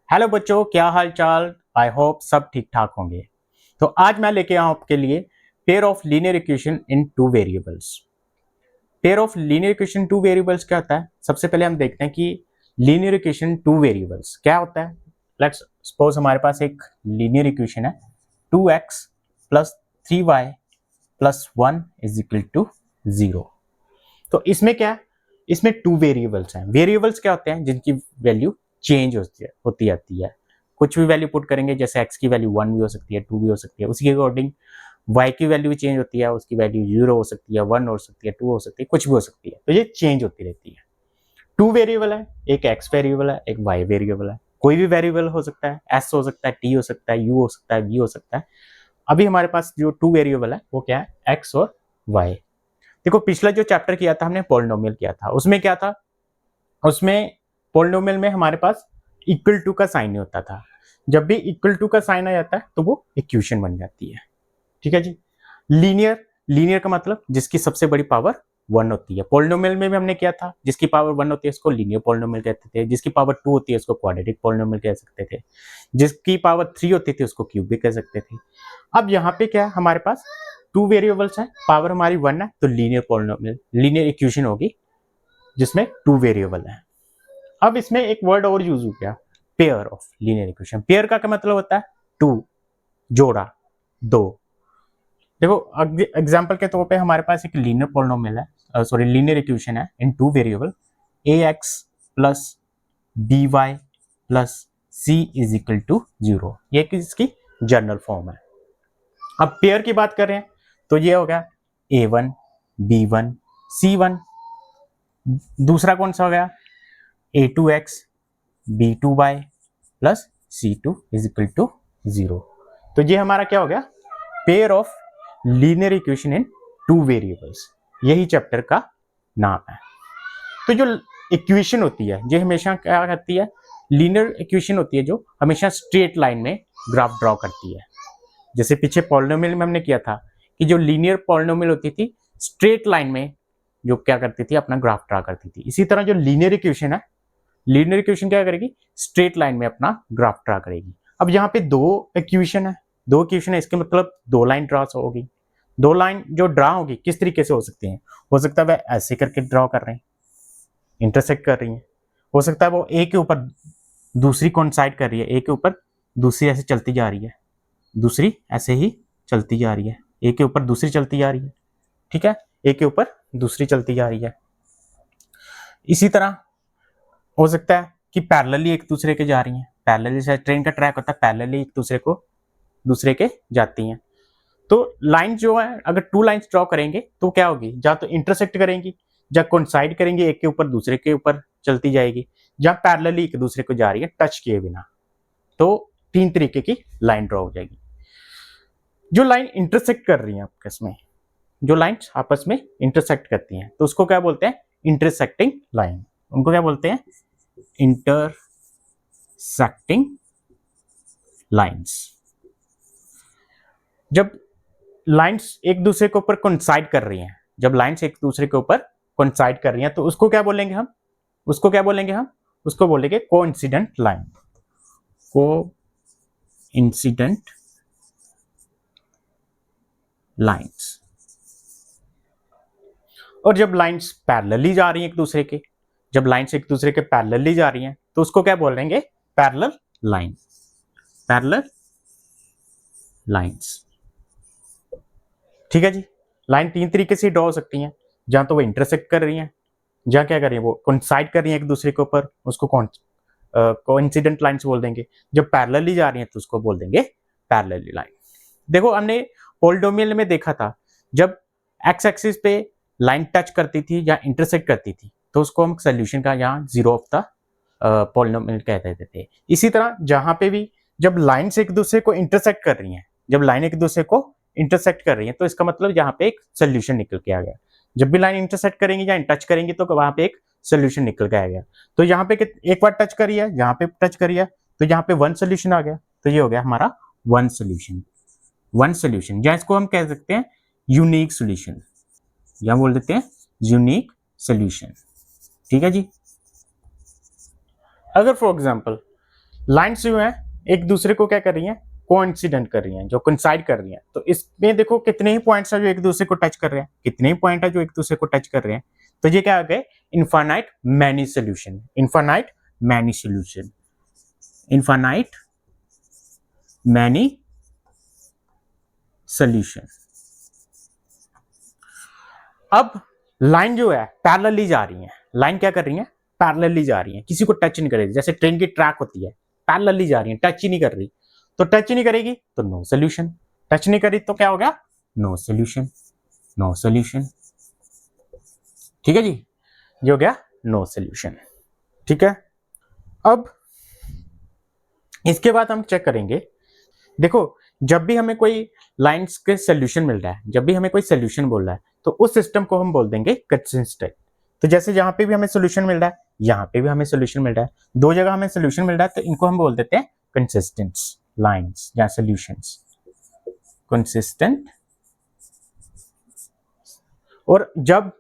Hello बच्चों, क्या हाल चाल। आई होप सब ठीक ठाक होंगे। तो आज मैं लेके आया हूं आपके लिए pair of linear equation in two variables. Pair of linear equation two variables क्या होता है? सबसे पहले हम देखते हैं कि लीनियर इक्वेशन टू वेरिएबल्स क्या होता है। लेट्स सपोज हमारे पास एक लीनियर इक्वेशन है 2x plus 3y plus 1 is equal to 0। तो इसमें क्या है? इसमें टू वेरिएबल्स हैं। वेरिएबल्स क्या होते हैं? जिनकी वैल्यू चेंज होती जाती है। कुछ भी वैल्यू पुट करेंगे, जैसे x की वैल्यू 1 भी हो सकती है, 2 भी हो सकती है, उसी के अकॉर्डिंग y की वैल्यू भी चेंज होती है, उसकी वैल्यू 0 हो सकती है, 1 हो सकती है, 2 हो सकती है, कुछ भी हो सकती है। तो ये चेंज होती रहती है। टू वेरिएबल है, एक x वेरिएबल है, एक y वेरिएबल है। कोई भी वेरिएबल हो सकता है, s हो सकता है, t हो सकता है, u हो सकता है, v हो सकता है। अभी हमारे पास जो टू वेरिएबल है वो क्या है? x और y। देखो, पिछला जो चैप्टर किया था हमने पॉलिनोमियल किया था, उसमें क्या था? उसमें पॉलिनोमियल में हमारे पास इक्वल टू का साइन नहीं होता था। जब भी इक्वल टू का साइन आ जाता है तो वो इक्वेशन बन जाती है। ठीक है जी। लीनियर, लीनियर का मतलब जिसकी सबसे बड़ी पावर 1 होती है। पॉलिनोमियल में भी हमने किया था, जिसकी पावर 1 होती है उसको लीनियर पॉलिनोमियल कहते थे, जिसकी पावर 2 होती है उसको क्वाड्रेटिक पॉलिनोमियल कह सकते थे, जिसकी पावर 3 होती थी उसको क्यूब भी कह सकते थे। अब यहाँ पे क्या है? हमारे पास टू वेरिएबल्स हैं, पावर हमारी 1 है, तो लीनियर पॉलिनोमियल, लीनियर इक्वेशन होगी जिसमें टू वेरिएबल है। अब इसमें एक वर्ड और यूज हो गया, pair of linear equation. Pair का क्या मतलब होता है? टू, जोड़ा, दो। देखो, एग्जांपल के तौर पे हमारे पास एक लीनियर पॉलिनोमियल है, सॉरी लीनियर इक्वेशन है in two variable ax plus by plus c is equal to 0। ये इसकी जनरल फॉर्म है। अब पेयर की बात कर रहे हैं तो ये हो गया a1 b1 c1। दूसरा कौन सा हो गया? a2x b2y plus c2 is equal to 0। तो ये हमारा क्या हो गया? Pair of linear equation in two variables. यही चैप्टर का नाम है। तो जो इक्वेशन होती है ये हमेशा क्या करती है? लीनियर इक्वेशन होती है जो हमेशा स्ट्रेट लाइन में ग्राफ ड्रॉ करती है। जैसे पीछे पॉलिनोमियल में हमने किया था कि जो लीनियर पॉलिनोमियल होती थी स्ट्रेट लाइन में जो क्या करती थी? अपना ग्राफ ड्रॉ करती थी। इसी तरह जो लीनियर इक्वेशन है, लीनियर इक्वेशन क्या करेगी? स्ट्रेट लाइन में अपना ग्राफ ड्रॉ करेगी। अब यहाँ पे दो इक्वेशन है, दो इक्वेशन है, इसके मतलब दो लाइन ड्रॉ होगी। दो लाइन जो ड्रॉ होगी किस तरीके से हो सकती हैं? हो सकता है वह ऐसे करके ड्रॉ कर रहे हैं, इंटरसेक्ट कर रही हैं। हो सकता है वो ए के ऊपर दूसरी कोइंसाइड कर रही है, ए के ऊपर दूसरी ऐसे चलती जा रही है, दूसरी ऐसे ही चलती जा रही है, ए के ऊपर दूसरी चलती जा रही है। ठीक है, ए के ऊपर दूसरी चलती जा रही है। इसी तरह हो सकता है कि पैरेलली एक दूसरे के जा रही हैं, पैरेलली से ट्रेन का ट्रैक होता है, पैरेलली एक दूसरे के जाती हैं। तो लाइन जो है, अगर टू लाइंस ड्रॉ करेंगे तो क्या होगी? या तो इंटरसेक्ट करेंगी, या कोइंसाइड करेंगी, एक के ऊपर दूसरे के ऊपर चलती जाएगी, या पैरेलली एक दूसरे को जा रही है टच किए बिना। तो तीन तरीके की लाइन ड्रॉ हो जाएगी। जो लाइन इंटरसेक्ट कर रही है आपस में, जो लाइंस आपस में इंटरसेक्ट करती हैं तो उसको क्या बोलते हैं? Intersecting line. उनको क्या बोलते हैं? Intersecting lines. जब लाइंस एक दूसरे के ऊपर कोइंसाइड कर रही हैं, जब लाइंस एक दूसरे के ऊपर कोइंसाइड कर रही हैं तो उसको क्या बोलेंगे हम? उसको क्या बोलेंगे हम? उसको बोलेंगे कोइंसिडेंट लाइन। Coincident lines. और जब लाइंस पैरेलली जा रही हैं एक दूसरे के, जब लाइंस एक दूसरे के पैरेलली जा रही हैं तो उसको क्या बोलेंगे? Parallel line. Parallel lines. ठीक है जी। लाइन तीन तरीके से ड्रॉ हो सकती हैं, जहां तो वो इंटरसेक्ट कर रही हैं, जहां क्या कर रही है? वो कोइंसाइड कर रही है एक दूसरे के ऊपर, उसको कोइंसिडेंट लाइंस बोल देंगे। जब पैरेलली जा रही हैं तो उसको बोल देंगे पैरेलल लाइन। देखो, हमने पॉलिनोमियल में देखा था जब एक्स एक्सिस पे लाइन टच करती थी या इंटरसेक्ट करती थी तो उसको हम सोल्यूशन का यहाँ जीरो ऑफ द पॉलिनोमियल कह देते थे। इसी तरह जहां पे भी जब लाइन्स एक दूसरे को इंटरसेक्ट कर रही हैं, जब लाइन एक दूसरे को इंटरसेक्ट कर रही है तो इसका मतलब यहाँ पे एक सोल्यूशन निकल के आ गया। जब भी लाइन इंटरसेक्ट करेंगी या टच करेंगी तो वहां पे एक सोल्यूशन निकल के आ गया। तो यहाँ पे एक बार टच करी है, यहाँ पे टच करी है, तो यहाँ पे वन सोल्यूशन आ गया। तो ये हो गया हमारा वन सोल्यूशन। वन सोल्यूशन, या इसको हम कह सकते हैं यूनिक सोल्यूशन, या बोल देते हैं यूनिक सोल्यूशन। ठीक है जी। अगर फॉर एग्जाम्पल लाइन्स जो है एक दूसरे को क्या कर रही हैं, कोइंसिडेंट कर रही हैं, जो कोइंसाइड कर रही हैं। तो इसमें देखो कितने ही पॉइंट्स है जो एक दूसरे को टच कर रहे हैं, कितने ही पॉइंट है जो एक दूसरे को टच कर रहे हैं। तो ये क्या आ गए, infinite many solution, infinite many solution, infinite many solution. अब लाइन जो है पैरेलली जा रही है, लाइन क्या कर रही है, पैरेलली जा रही है, किसी को टच नहीं करेगी। जैसे ट्रेन की ट्रैक होती है, पैरेलली जा रही है, टच ही नहीं कर रही। तो टच ही नहीं करेगी तो नो सोल्यूशन, टच नहीं करी तो क्या हो गया, नो सोल्यूशन, नो सोल्यूशन। ठीक है जी, ये हो गया नो सोल्यूशन। ठीक है, अब इसके बाद हम चेक करेंगे, देखो जब भी हमें कोई लाइंस के सोल्यूशन मिल रहा है, जब भी हमें कोई सोल्यूशन बोल रहा है, तो उस सिस्टम को हम बोल देंगे कंसिस्टेंट। तो जैसे जहां पे भी हमें सोल्यूशन मिल रहा है, यहाँ पे भी हमें सोल्यूशन मिल रहा है, दो जगह हमें सोल्यूशन मिल रहा है, तो इनको हम बोल देते हैं कंसिस्टेंट लाइंस या सोल्यूशंस, कंसिस्टेंट। और जब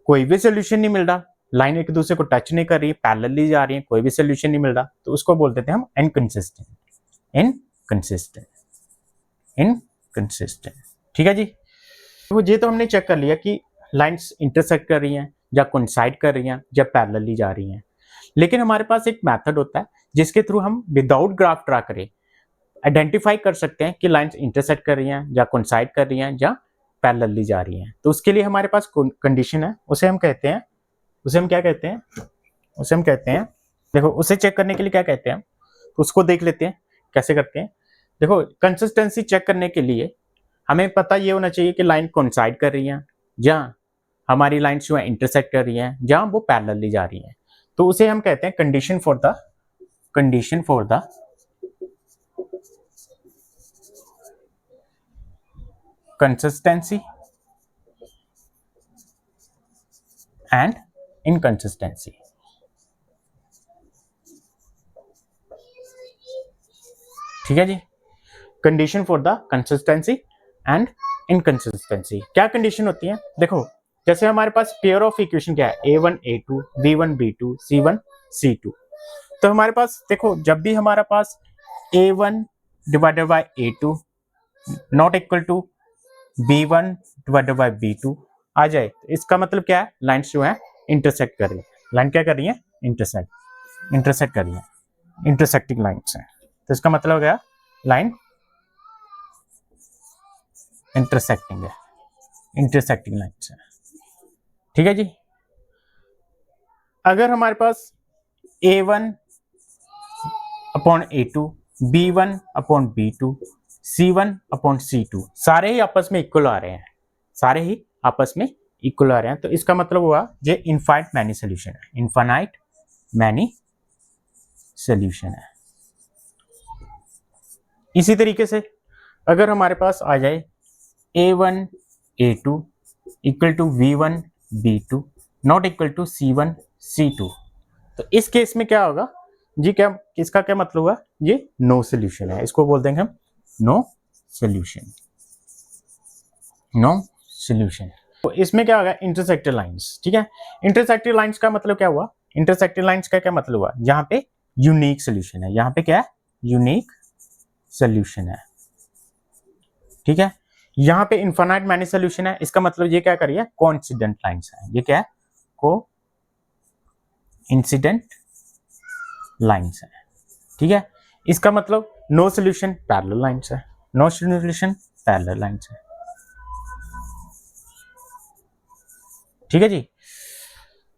कोई भी सोल्यूशन नहीं मिल रहा, लाइन एक दूसरे को टच नहीं कर रही, पैरेलली जा रही है, कोई भी सोल्यूशन नहीं मिल रहा, तो उसको बोल देते हैं हम इनकंसिस्टेंट, इनकंसिस्टेंट, इनकंसिस्टेंट। ठीक है जी, तो ये तो हमने चेक कर लिया कि लाइंस इंटरसेक्ट कर रही हैं या कोइंसाइड कर रही हैं या पैरेलली जा रही हैं। लेकिन हमारे पास एक मेथड होता है जिसके थ्रू हम विदाउट ग्राफ ड्रा करें आइडेंटिफाई कर सकते हैं कि लाइंस इंटरसेक्ट कर रही हैं या कोइंसाइड कर रही हैं या पैरेलली जा रही हैं। तो उसके लिए हमारे पास कंडीशन है, उसे हम कहते हैं, उसे हम क्या कहते हैं, उसे हम कहते हैं, देखो उसे चेक करने के लिए क्या कहते हैं, तो उसको देख लेते हैं कैसे करते हैं। देखो कंसिस्टेंसी चेक करने के लिए हमें पता ये होना चाहिए कि लाइन कोइंसाइड कर रही है या हमारी लाइन जो है इंटरसेक्ट कर रही है या वो पैरेलली जा रही है। तो उसे हम कहते हैं condition for the consistency and inconsistency. ठीक है जी, condition for the consistency and inconsistency. क्या कंडीशन होती है, देखो जैसे हमारे पास पेयर ऑफ इक्वेशन क्या है, a1 a2 b1 b2 c1 c2। तो हमारे पास देखो जब भी हमारे पास a1 divided by a2 not equal to b1 divided by b2 आ जाए, तो इसका मतलब क्या है, लाइंस जो है इंटरसेक्ट कर रही है। लाइन क्या कर रही है, इंटरसेक्ट कर रही है, इंटरसेक्टिंग लाइंस है। तो इसका मतलब क्या, लाइन इंटरसेक्टिंग है, इंटरसेक्टिंग लाइंस है। ठीक है जी, अगर हमारे पास a1 upon a2 b1 upon b2 c1 upon c2 सारे ही आपस में इक्वल आ रहे हैं, सारे ही आपस में इक्वल आ रहे हैं, तो इसका मतलब हुआ ये इनफाइनाइट मैनी सोल्यूशन है, इनफाइनाइट मैनी सोल्यूशन है। इसी तरीके से अगर हमारे पास आ जाए a1 a2 equal to v1 b2 not equal to c1 c2, तो इस केस में क्या होगा जी, क्या इसका क्या मतलब हुआ, ये नो सोल्यूशन है, इसको बोल देंगे हम नो सोल्यूशन, नो सोल्यूशन। तो इसमें क्या होगा, इंटरसेक्टेड लाइंस। ठीक है, इंटरसेक्टेड लाइंस का मतलब क्या हुआ, इंटरसेक्टेड लाइंस का क्या मतलब हुआ, यहाँ पे यूनिक सोल्यूशन है, यहाँ पे क्या है, यूनिक सोल्यूशन है। ठीक है, यहाँ पे इनफाइनाइट मैनी सोल्यूशन है, इसका मतलब ये क्या कर रही है, कोइंसिडेंट लाइंस है, ये क्या है, को इंसिडेंट लाइंस है। ठीक है, इसका मतलब नो सोल्यूशन पैरेलल लाइंस है, नो सोल्यूशन पैरेलल लाइंस है। ठीक है जी,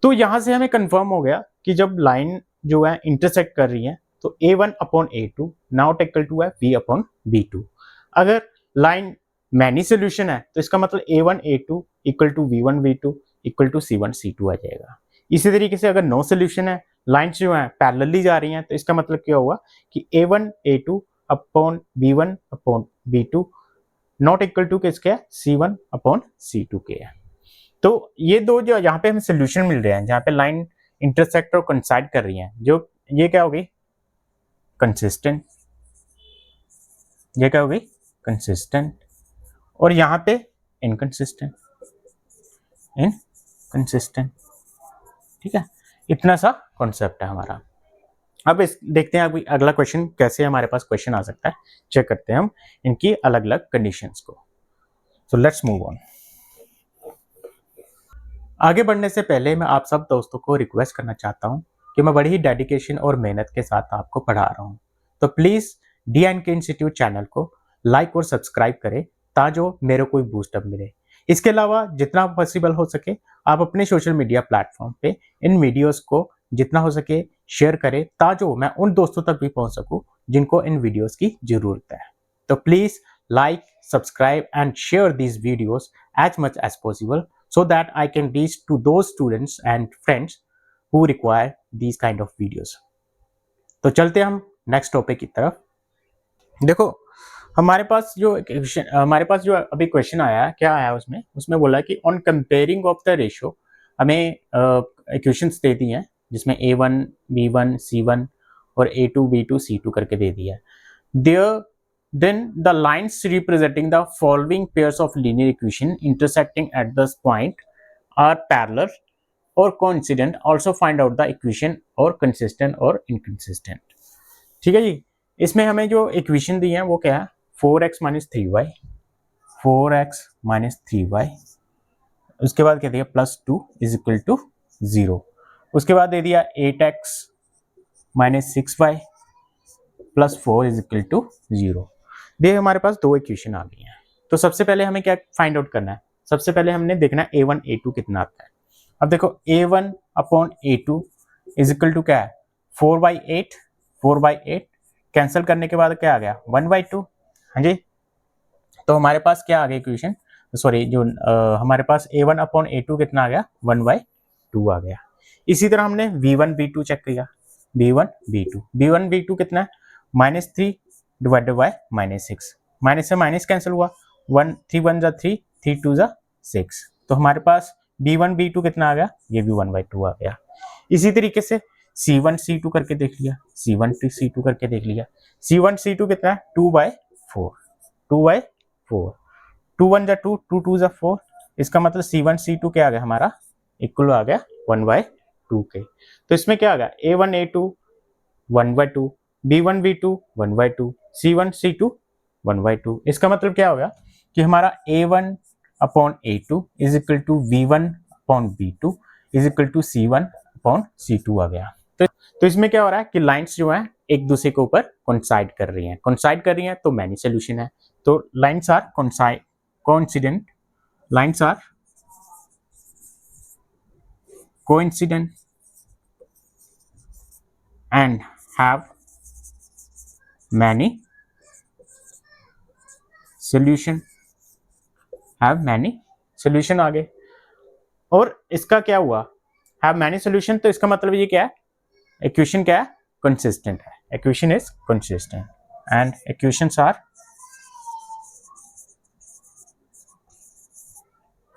तो यहां से हमें कंफर्म हो गया कि जब लाइन जो है इंटरसेक्ट कर रही है तो a1 upon a2 not equal to है b अपॉन b2। अगर लाइन मैनी सोल्यूशन है तो इसका मतलब a1 a2 equal to v1 v2 equal to c1 c2 आ जाएगा। इसी तरीके से अगर नो सोल्यूशन है, लाइन्स जो है पैरेलली जा रही हैं, तो इसका मतलब क्या हुआ कि a1 a2 upon b1 upon b2 not equal to किसके है, c1 अपॉन c2 के है। तो ये दो जो यहाँ पे हमें सोल्यूशन मिल रहे हैं, जहाँ पे लाइन इंटरसेक्ट और कोइंसाइड कर रही हैं, जो ये क्या हो गई, कंसिस्टेंट, ये क्या हो गई, कंसिस्टेंट, और यहाँ पे इनकंसिस्टेंट, इनकंसिस्टेंट। ठीक है, इतना सा कॉन्सेप्ट है हमारा। अब इस देखते हैं अभी अगला क्वेश्चन कैसे हमारे पास क्वेश्चन आ सकता है, चेक करते हैं हम इनकी अलग अलग कंडीशंस को। So let's move on. आगे बढ़ने से पहले मैं आप सब दोस्तों को रिक्वेस्ट करना चाहता हूं कि मैं बड़ी ही डेडिकेशन और मेहनत के साथ आपको पढ़ा रहा हूं, तो प्लीज DNK इंस्टीट्यूट चैनल को लाइक और सब्सक्राइब करें ताकि मेरे को बूस्टअप मिले। इसके अलावा जितना पॉसिबल हो सके आप अपने सोशल मीडिया प्लेटफॉर्म पे इन वीडियोस को जितना हो सके शेयर करें ताकि मैं उन दोस्तों तक भी पहुंच सकूं जिनको इन वीडियोस की जरूरत है। तो please like, subscribe and share these videos as much as possible so that I can reach to those students and friends who require these kind of videos. तो चलते हम नेक्स्ट टॉपिक की तरफ। देखो हमारे पास जो अभी क्वेश्चन आया है, क्या आया उसमें उसमें बोला कि on comparing of the ratio हमें इक्वेशंस दे दी हैं जिसमें A1 B1 C1 और A2 B2 C2 करके दे दिया है। Then the lines representing the following pairs of linear equation intersecting at this point are parallel or coincident. Also find out the equation or consistent or inconsistent. ठीक है जी, इसमें हमें जो equation दी है वो क्या है, 4x minus 3y, 4x minus 3y, उसके बाद क्या दिया +2 इज इक्वल टू 0, उसके बाद दे दिया 8x minus 6y plus 4 is equal to 0। देखिए हमारे पास दो इक्वेशन आ गई हैं। तो सबसे पहले हमें क्या फाइंड आउट करना है, सबसे पहले हमने देखना है A1 A2 कितना आता है। अब देखो A1 upon A2 is equal to क्या है 4/8, 4/8 कैंसिल करने के बाद क्या आ गया 1/2। हाँ जी, तो हमारे पास क्या आ गया इक्वेशन, सॉरी जो हमारे पास A1 अपॉन A2 कितना आ गया 1/2 आ गया। इसी तरह हमने V1 V2 चेक किया, V1 V2 कितना है -3 डिवाइडेड बाय -6, माइनस से माइनस कैंसिल हुआ, 3 1 जा 3, 3 2 जा 6, तो हमारे पास B1 B2 कितना आ गया, ये भी 1/2 आ गया। इसी तरीके से C1 C2 करके देख लिया, C1 C2 करके देख लिया, C1 C2 कितना है 2/4, 2/4, 2 1 जा 2, 2 2 जा 4, इसका मतलब C1 C2 क्या आ गया हमारा इक्वल आ गया 1/2 के। तो इसमें क्या आ गया A1 A2 1/2, B1 B2 1/2, C1 C2 1/2। इसका मतलब क्या होगा कि हमारा A1 upon A2 is equal to V1 upon B2 is equal to C1 upon C2 आ गया। तो इसमें क्या हो रहा है कि लाइंस जो है एक दूसरे के ऊपर कोइंसाइड कर रही हैं, तो मैनी सोल्यूशन है। तो lines are coincident, lines are coincident and have many solution, have many solution आ गए। और इसका क्या हुआ have many solution, तो इसका मतलब ये क्या है इक्वेशन क्या है consistent है, equation is consistent and equations are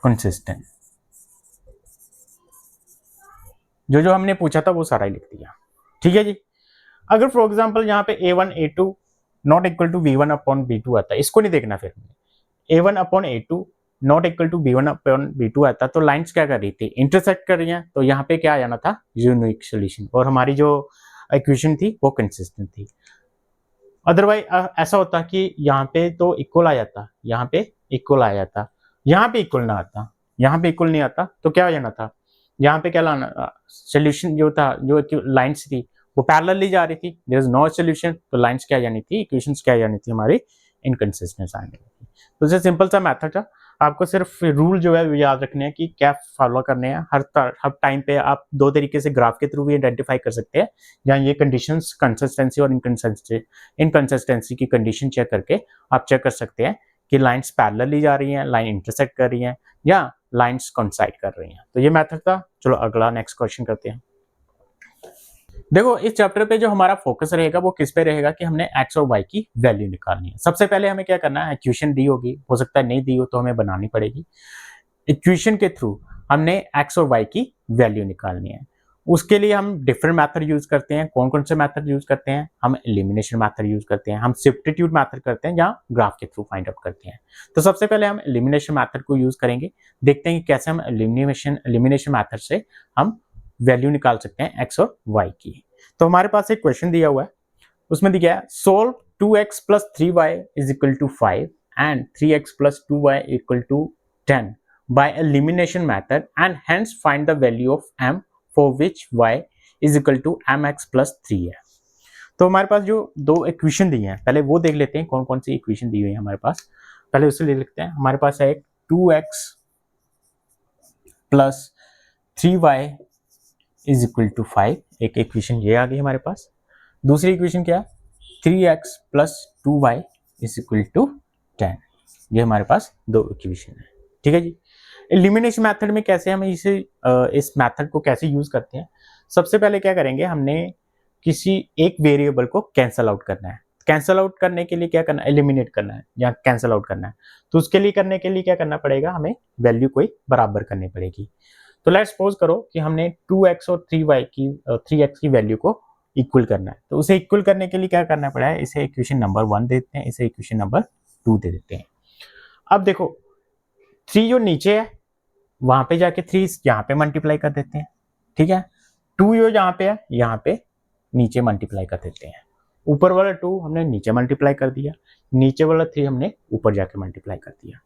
consistent। जो हमने पूछा था वो सारा ही लिख दिया, ठीक है जी। अगर फॉर एग्जांपल यहाँ पे A1 A2 not equal to V1 upon B2 आता है, इसको नहीं देखना, फिर A1 upon A2 not equal to B1 upon B2 आता, तो लाइंस क्या कर रही थी इंटरसेक्ट कर रही हैं, तो यहाँ पे क्या आ जाना था यूनिक सोल्यूशन, और हमारी जो इक्वेशन थी वो कंसिस्टेंट थी। अदरवाइज ऐसा होता कि यहाँ पे तो इक्वल आ जाता, यहाँ पे इक्वल आ जाता, यहाँ पे इक्वल ना आता, यहाँ पे इक्वल नहीं आता, तो क्या हो जाना था यहाँ पे क्या लाना सोल्यूशन जो था, जो लाइंस थी वो पैरेलली जा रही थी, देयर इज नो सॉल्यूशन, तो लाइंस क्या जानी थी, इक्वेशंस क्या जानी थी हमारी इनकंसिस्टेंट आने थी। तो ये सिंपल सा मेथड था, आपको सिर्फ रूल जो है याद रखने हैं कि क्या फॉलो करने हैं। हर टाइम पे आप दो तरीके से ग्राफ के थ्रू भी आइडेंटिफाई कर सकते हैं, जहाँ ये कंडीशंस कंसिस्टेंसी और इनकंसिस्टेंसी की कंडीशन चेक करके आप चेक कर सकते हैं कि लाइंस पैरेलली जा रही हैं, लाइन इंटरसेक्ट कर रही हैं, या लाइंस कोइंसाइड कर रही हैं। तो ये मेथड था। चलो अगला नेक्स्ट क्वेश्चन करते हैं। देखो इस चैप्टर पे जो हमारा फोकस रहेगा वो किस पे रहेगा कि हमने x और y की वैल्यू निकालनी है। सबसे पहले हमें क्या करना है, इक्वेशन दी होगी, हो सकता है नहीं दी हो तो हमें बनानी पड़ेगी। इक्वेशन के थ्रू हमने x और y की वैल्यू निकालनी है। उसके लिए हम डिफरेंट मेथड यूज करते हैं। कौन कौन से मेथड यूज करते हैं, हम एलिमिनेशन मेथड यूज करते हैं, हम सब्स्टिट्यूट मेथड करते हैं, या ग्राफ के थ्रू फाइंड आउट करते हैं। तो सबसे पहले हम एलिमिनेशन मेथड को यूज करेंगे, देखते हैं कि कैसे हम एलिमिनेशन मेथड से हम वैल्यू निकाल सकते हैं x और y की। तो हमारे पास एक क्वेश्चन दिया हुआ है, उसमें दिया है solve 2x plus 3y is equal to 5 and 3x plus 2y equal to 10 by elimination method and hence find the value of m for which y is equal to mx plus 3 है। तो हमारे पास जो दो equation दी हैं, पहले वो देख लेते हैं कौन कौन सी इक्वेशन दी हुई है हमारे पास। पहले उसे ले लेते हैं। हमारे पास है एक 2x plus 3y is equal to 5, एक इक्वेशन ये आ गई हमारे पास। दूसरी इक्वेशन क्या है, 3x plus 2y is equal to 10। ये हमारे पास दो इक्वेशन है, ठीक है जी। एलिमिनेशन मेथड में कैसे हम इस मेथड को कैसे यूज करते हैं, सबसे पहले क्या करेंगे, हमने किसी एक वेरिएबल को कैंसल आउट करना है। कैंसल आउट करने के लिए क्या करना है, एलिमिनेट करना है या कैंसल आउट करना है। तो उसके लिए करने के लिए क्या करना पड़ेगा, हमें वैल्यू कोई बराबर करनी पड़ेगी। तो लेट्स सपोज करो कि हमने 2x और 3x की वैल्यू को इक्वल करना है। तो उसे इक्वल करने के लिए क्या करना पड़ा है, इसे इक्वेशन नंबर 1 दे देते हैं, इसे इक्वेशन नंबर 2 दे देते हैं। अब देखो 3 जो नीचे है वहां पे जाके 3 यहाँ पे मल्टीप्लाई कर देते हैं, ठीक है। 2 जो यहाँ पे है यहाँ पे नीचे मल्टीप्लाई कर देते हैं। ऊपर वाला 2 हमने नीचे मल्टीप्लाई कर दिया, नीचे वाला 3 हमने ऊपर जाके मल्टीप्लाई कर दिया।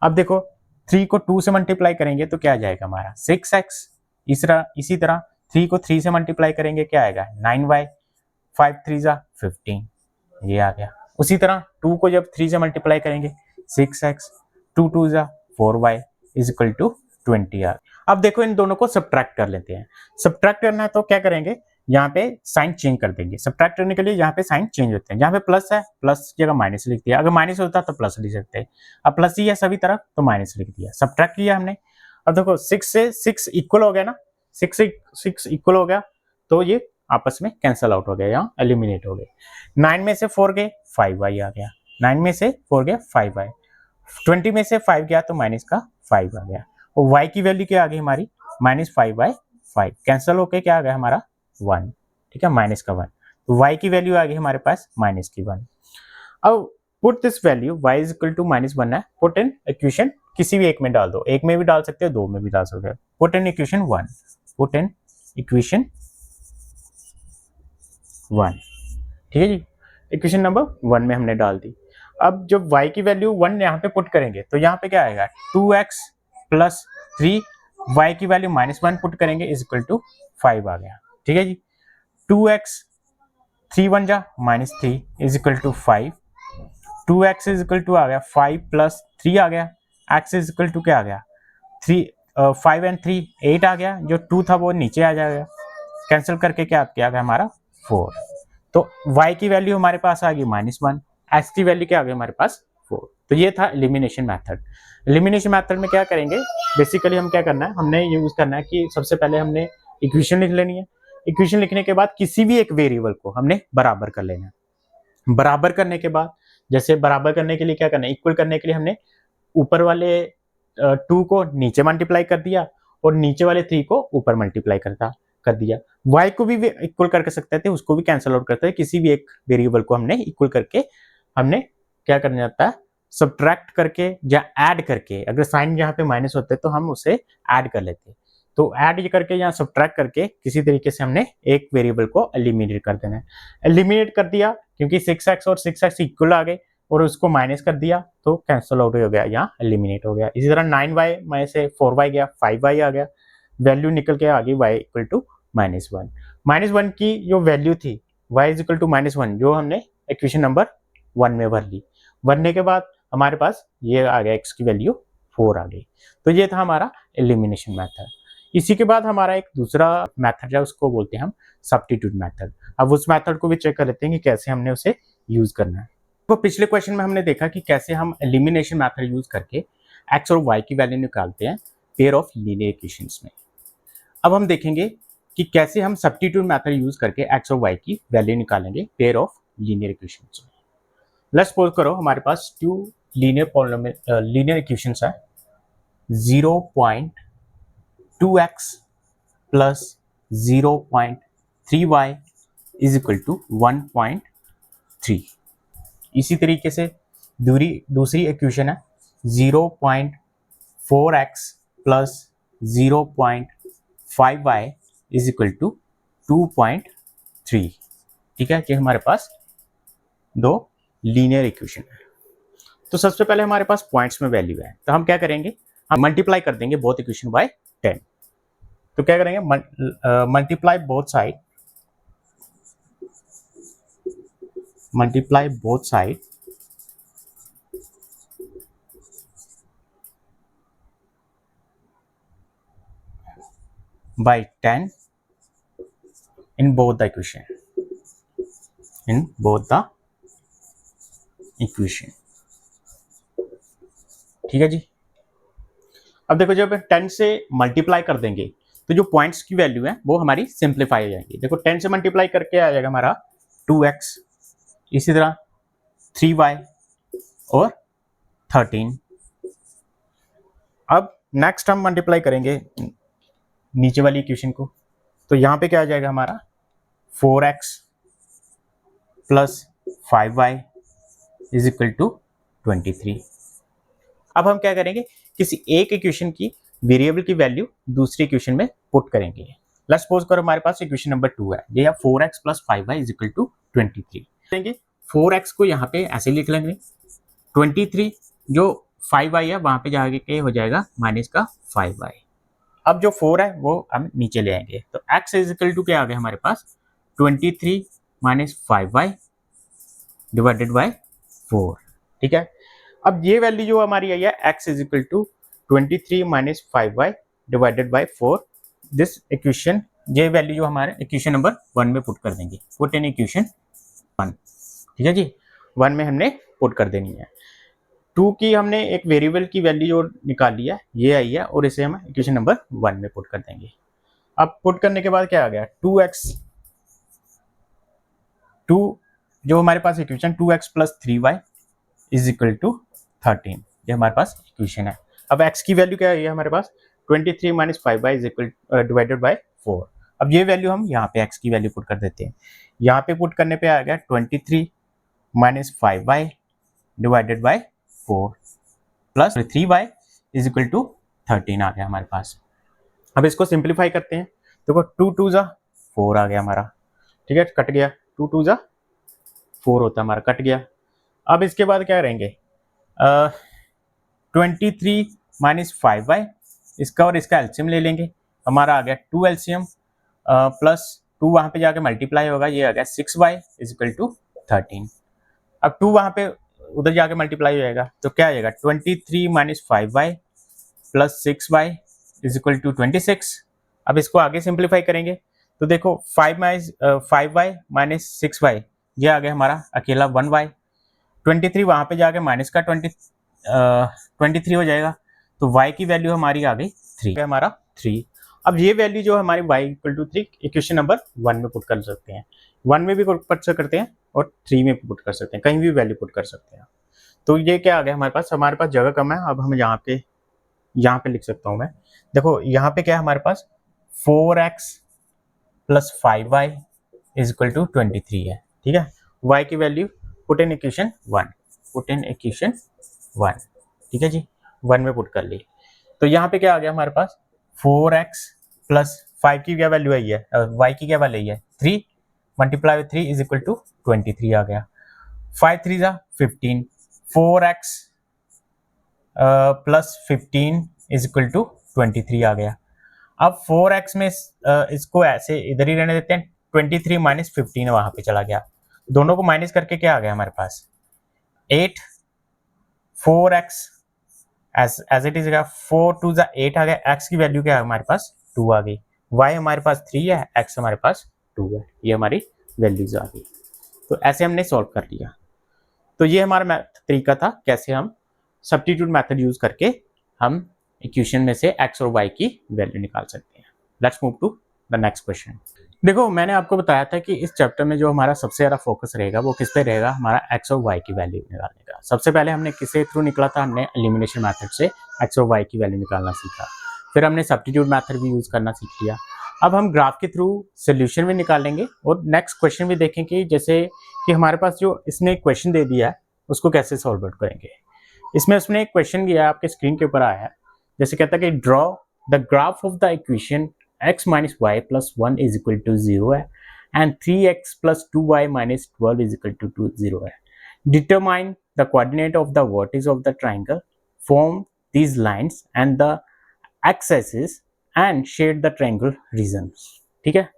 अब देखो 3 को 2 से मल्टीप्लाई करेंगे तो क्या आ जाएगा हमारा 6x। इसी तरह 3 को 3 से मल्टीप्लाई करेंगे क्या आएगा 9y, 5 3 जा 15, ये आ गया। उसी तरह 2 को जब 3 से मल्टीप्लाई करेंगे 6x, 2 2 जा 4y is equal to 20 are. अब देखो इन दोनों को सब्ट्रैक्ट कर लेते हैं। सब्ट्रैक्ट करना है तो क्या करेंगे, यहाँ पे साइन चेंज कर देंगे। सब्ट्रैक्ट करने के लिए यहाँ पे साइन चेंज होते हैं। जहाँ पे प्लस है प्लस की जगह माइनस लिख दिया, अगर माइनस होता तो प्लस लिख सकते हैं। अब प्लस ही है सभी तरफ तो माइनस लिख दिया, सब्ट्रैक्ट किया हमने। अब देखो 6 से 6 इक्वल हो गया ना, 6 से 6 इक्वल हो गया तो ये आपस में कैंसल आउट हो गया, यहाँ एलिमिनेट हो गए। 9 में से 4 गए 5y आ गया, 9 में से 4 गए 5y, 20 में से 5 गया तो माइनस का 5 आ गया। और y की वैल्यू क्या आ गई हमारी -5/5, कैंसल होके क्या आ गया हमारा 1, ठीक है, माइनस का 1। तो y की वैल्यू आ गई हमारे पास -1। अब put this value y is equal to -1 है, पुट इन इक्वेशन किसी भी एक में डाल दो, एक में भी डाल सकते हो, दो में भी डाल सकते हो। Put in equation 1, put in equation 1, ठीक है जी। इक्वेशन नंबर 1 में हमने डाल दी। अब जब y की वैल्यू 1 यहाँ पे पुट करेंगे तो यहाँ पे क्या आएगा 2x प्लस 3, y की वैल्यू -1 पुट करेंगे इज इक्वल टू 5 आ गया, ठीक है जी। 2x 3 1 जा -3 is equal to 5, 2x is equal to आ गया 5 प्लस 3 आ गया, x इज इक्वल टू क्या आ गया 5 एंड 3 8 आ गया, जो 2 था वो नीचे आ जाएगा, कैंसिल करके क्या आ गया हमारा 4। तो y की वैल्यू हमारे पास आ गई -1, x की वैल्यू क्या आ गई हमारे पास 4। तो ये था एलिमिनेशन मेथड। एलिमिनेशन मेथड में क्या करेंगे, बेसिकली हम क्या करना है, हमने यूज करना है कि सबसे पहले हमने इक्वेशन लिख लेनी है। इक्वेशन लिखने के बाद किसी भी एक वेरिएबल को हमने बराबर कर लेना है। बराबर करने के बाद, जैसे बराबर करने के लिए क्या करना है, इक्वल करने के लिए हमने ऊपर वाले 2 को नीचे मल्टीप्लाई कर दिया और नीचे वाले 3 को ऊपर मल्टीप्लाई कर दिया। y को भी इक्वल करके सकते थे, उसको भी कैंसिल आउट करते हैं। किसी भी एक वेरिएबल को हमने इक्वल करके हमने क्या करना जाता है, सब्ट्रैक्ट करके या ऐड करके, अगर साइन यहाँ पे माइनस होते तो हम उसे ऐड कर लेते। तो ऐड ये करके या सब्ट्रैक्ट करके किसी तरीके से हमने एक वेरिएबल को एलिमिनेट कर देना है। एलिमिनेट कर दिया क्योंकि 6x और 6x इक्वल आ गए और उसको माइनस कर दिया तो कैंसिल आउट हो गया, यहाँ एलिमिनेट हो गया। इसी तरह 9y में से 4y गया, 5y आ गया, वैल्यू निकल के आ गई y इक्वल टू -1। -1 की जो वैल्यू थी y इज इक्वल टू -1, जो हमने इक्वेशन नंबर 1 में भर ली। भरने के बाद हमारे पास ये आ गया x की वैल्यू 4 आ गई। तो ये था हमारा एलिमिनेशन मेथड। इसी के बाद हमारा एक दूसरा मेथड है, उसको बोलते हैं हम सब्स्टिट्यूट मेथड। अब उस मेथड को भी चेक कर लेते हैं कि कैसे हमने उसे यूज करना है। तो पिछले क्वेश्चन में हमने देखा कि कैसे हम एलिमिनेशन मेथड यूज करके x और y की वैल्यू निकालते हैं पेयर ऑफ लीनियर इक्वेशंस में। अब हम देखेंगे कि कैसे हम सब्स्टिट्यूट मेथड यूज करके x और y की वैल्यू निकालेंगे पेयर ऑफ लीनियर इक्वेशंस में। लेट्स सपोज करो हमारे पास 2 लीनियर इक्वेशंस है, 0.2x plus 0.3y is equal to 1.3। इसी तरीके से दूसरी इक्वेशन है 0.4x plus 0.5y is equal to 2.3। 3। ठीक है, ये हमारे पास दो लीनियर इक्वेशन है। तो सबसे पहले हमारे पास पॉइंट्स में वैल्यू है, तो हम क्या करेंगे, हम मल्टीप्लाई कर देंगे बोथ इक्वेशन बाय 10। तो क्या करेंगे, multiply both side, multiply both side by 10 in both the equation, in both the equation। ठीक है जी। अब देखो जब 10 से मल्टीप्लाई कर देंगे तो जो पॉइंट्स की वैल्यू है वो हमारी सिंप्लीफाई हो जाएगी। देखो 10 से मल्टीप्लाई करके आ जाएगा हमारा 2x, इसी तरह 3y और 13। अब नेक्स्ट हम मल्टीप्लाई करेंगे नीचे वाली इक्वेशन को, तो यहाँ पे क्या आ जाएगा हमारा 4x plus 5y is equal to 23। अब हम क्या करेंगे, किसी एक इक्वेशन की वेरिएबल की वैल्यू दूसरी इक्वेशन में पुट करेंगे। लेट्स सपोज करो हमारे पास इक्वेशन नंबर 2 है, ये 4x plus 5y is equal to 23। देंगे 4x को यहाँ पे ऐसे लिख लेंगे, 23 जो 5y है वहां पे जाके हो जाएगा माइनस का 5y। अब जो 4 है वो हम नीचे ले आएंगे, तो x इज इक्वल टू क्या आ गया हमारे पास 23 माइनस 5y डिवाइडेड बाय 4। ठीक है, अब ये वैल्यू जो हमारी आई है x is equal to 23 minus 5y divided by 4। This equation, ये वैल्यू जो हमारे इक्वेशन नंबर 1 में पुट कर देंगे, पुट इन इक्वेशन 1। ठीक है जी, 1 में हमने पुट कर देनी है। 2 की हमने एक वेरिएबल की वैल्यू जो निकाल लिया ये आई है, और इसे हम इक्वेशन नंबर 1 में पुट कर देंगे। अब पुट करने के बाद क्या आ गया 2x, 2 जो हमारे पास equation 2x plus 3y is equal to 13, ये हमारे पास इक्वेशन है। अब x की वैल्यू क्या है हमारे पास 23 minus 5y is equal divided by 4। अब ये वैल्यू हम यहाँ पे x की वैल्यू पुट कर देते हैं, यहाँ पे पुट करने पे आ गया 23 minus 5y divided by 4 plus 3y is equal to 13 आ गया हमारे पास। अब इसको सिंप्लीफाई करते हैं, देखो 2 2 जा 4 आ गया हमारा। ठीक है, कट गया, 2 2 जा 4 होता हमारा, कट गया। अब इसके बाद क्या करेंगे 23 माइनस 5y, इसका और इसका एलसीएम ले लेंगे, हमारा आ गया 2 एलसीएम प्लस 2 वहां पे जाके मल्टीप्लाई होगा, ये आ गया 6y इज इक्वल टू 13। अब 2 वहां पे उधर जाके मल्टीप्लाई हो जाएगा, तो क्या आ जाएगा 23 minus 5y plus 6y is equal to 26। अब इसको आगे सिंप्लीफाई करेंगे, तो देखो 5y माइनस 6y ये आ गया हमारा अकेला 1y, 23 वहां पे जाके माइनस का 23 हो जाएगा, तो y की वैल्यू हमारी आ गई 3, हमारा 3। अब ये वैल्यू जो हमारी y equal to 3 equation number 1 में पुट कर सकते हैं, 1 में भी पुट करते हैं और 3 में पुट कर सकते हैं, कहीं भी वैल्यू पुट कर सकते हैं। तो ये क्या आ गया हमारे पास जगह कम है, अब हम यहाँ पे लिख सकता हूँ मैं। देखो यहाँ पे क्या है हमारे पास 4x plus 5y is equal to 23 है। ठीक है, y की value put in equation 1, put in equation 1। ठीक है जी, 1 में पुट कर ली, तो यहाँ पे क्या आ गया हमारे पास 4x प्लस 5 की क्या वैल्यू आई है, y की क्या वैल्यू है 3 multiply with 3 is equal to 23 आ गया। 5 3 जा 15, 4x plus 15 is equal to 23 आ गया। अब 4x में इसको ऐसे इधर ही रहने देते हैं, 23 माइनस 15 वहां पे चला गया, दोनों को माइनस करके क्या आ गया हमारे पास 8, 4x एज इट इज 4 2 जा 8 आ गया, x की वैल्यू क्या है हमारे पास 2 आ गई, y हमारे पास 3 है, x हमारे पास 2 है, ये हमारी वैल्यूज आ गई। तो ऐसे हमने सॉल्व कर लिया। तो ये हमारा तरीका था कैसे हम सब्स्टिट्यूट मेथड यूज करके हम इक्वेशन में से x और y की वैल्यू निकाल सकते हैं। Let's move to the next question. देखो मैंने आपको बताया था कि इस चैप्टर में जो हमारा सबसे ज़्यादा फोकस रहेगा वो किस पे रहेगा, हमारा x और y की वैल्यू निकालने का। सबसे पहले हमने किसके थ्रू निकला था, हमने एलिमिनेशन मेथड से x और y की वैल्यू निकालना सीखा, फिर हमने सब्स्टिट्यूट मेथड भी यूज़ करना सीख लिया। अब हम ग्राफ के थ्रू सोल्यूशन भी निकालेंगे और नेक्स्ट क्वेश्चन भी देखेंगे, जैसे कि हमारे पास जो इसने क्वेश्चन दे दिया है उसको कैसे सॉल्व आउट करेंगे। इसमें उसने एक क्वेश्चन दिया है, आपके स्क्रीन के ऊपर आया है, जैसे कहता है कि draw the graph of the equation x minus Y plus 1 is equal to 0 है, and 3x plus 2y minus 12 is equal to 0 है। Determine the coordinate of the vertices of the triangle, form these lines and the X axis and shade the triangle regions. ठीक है,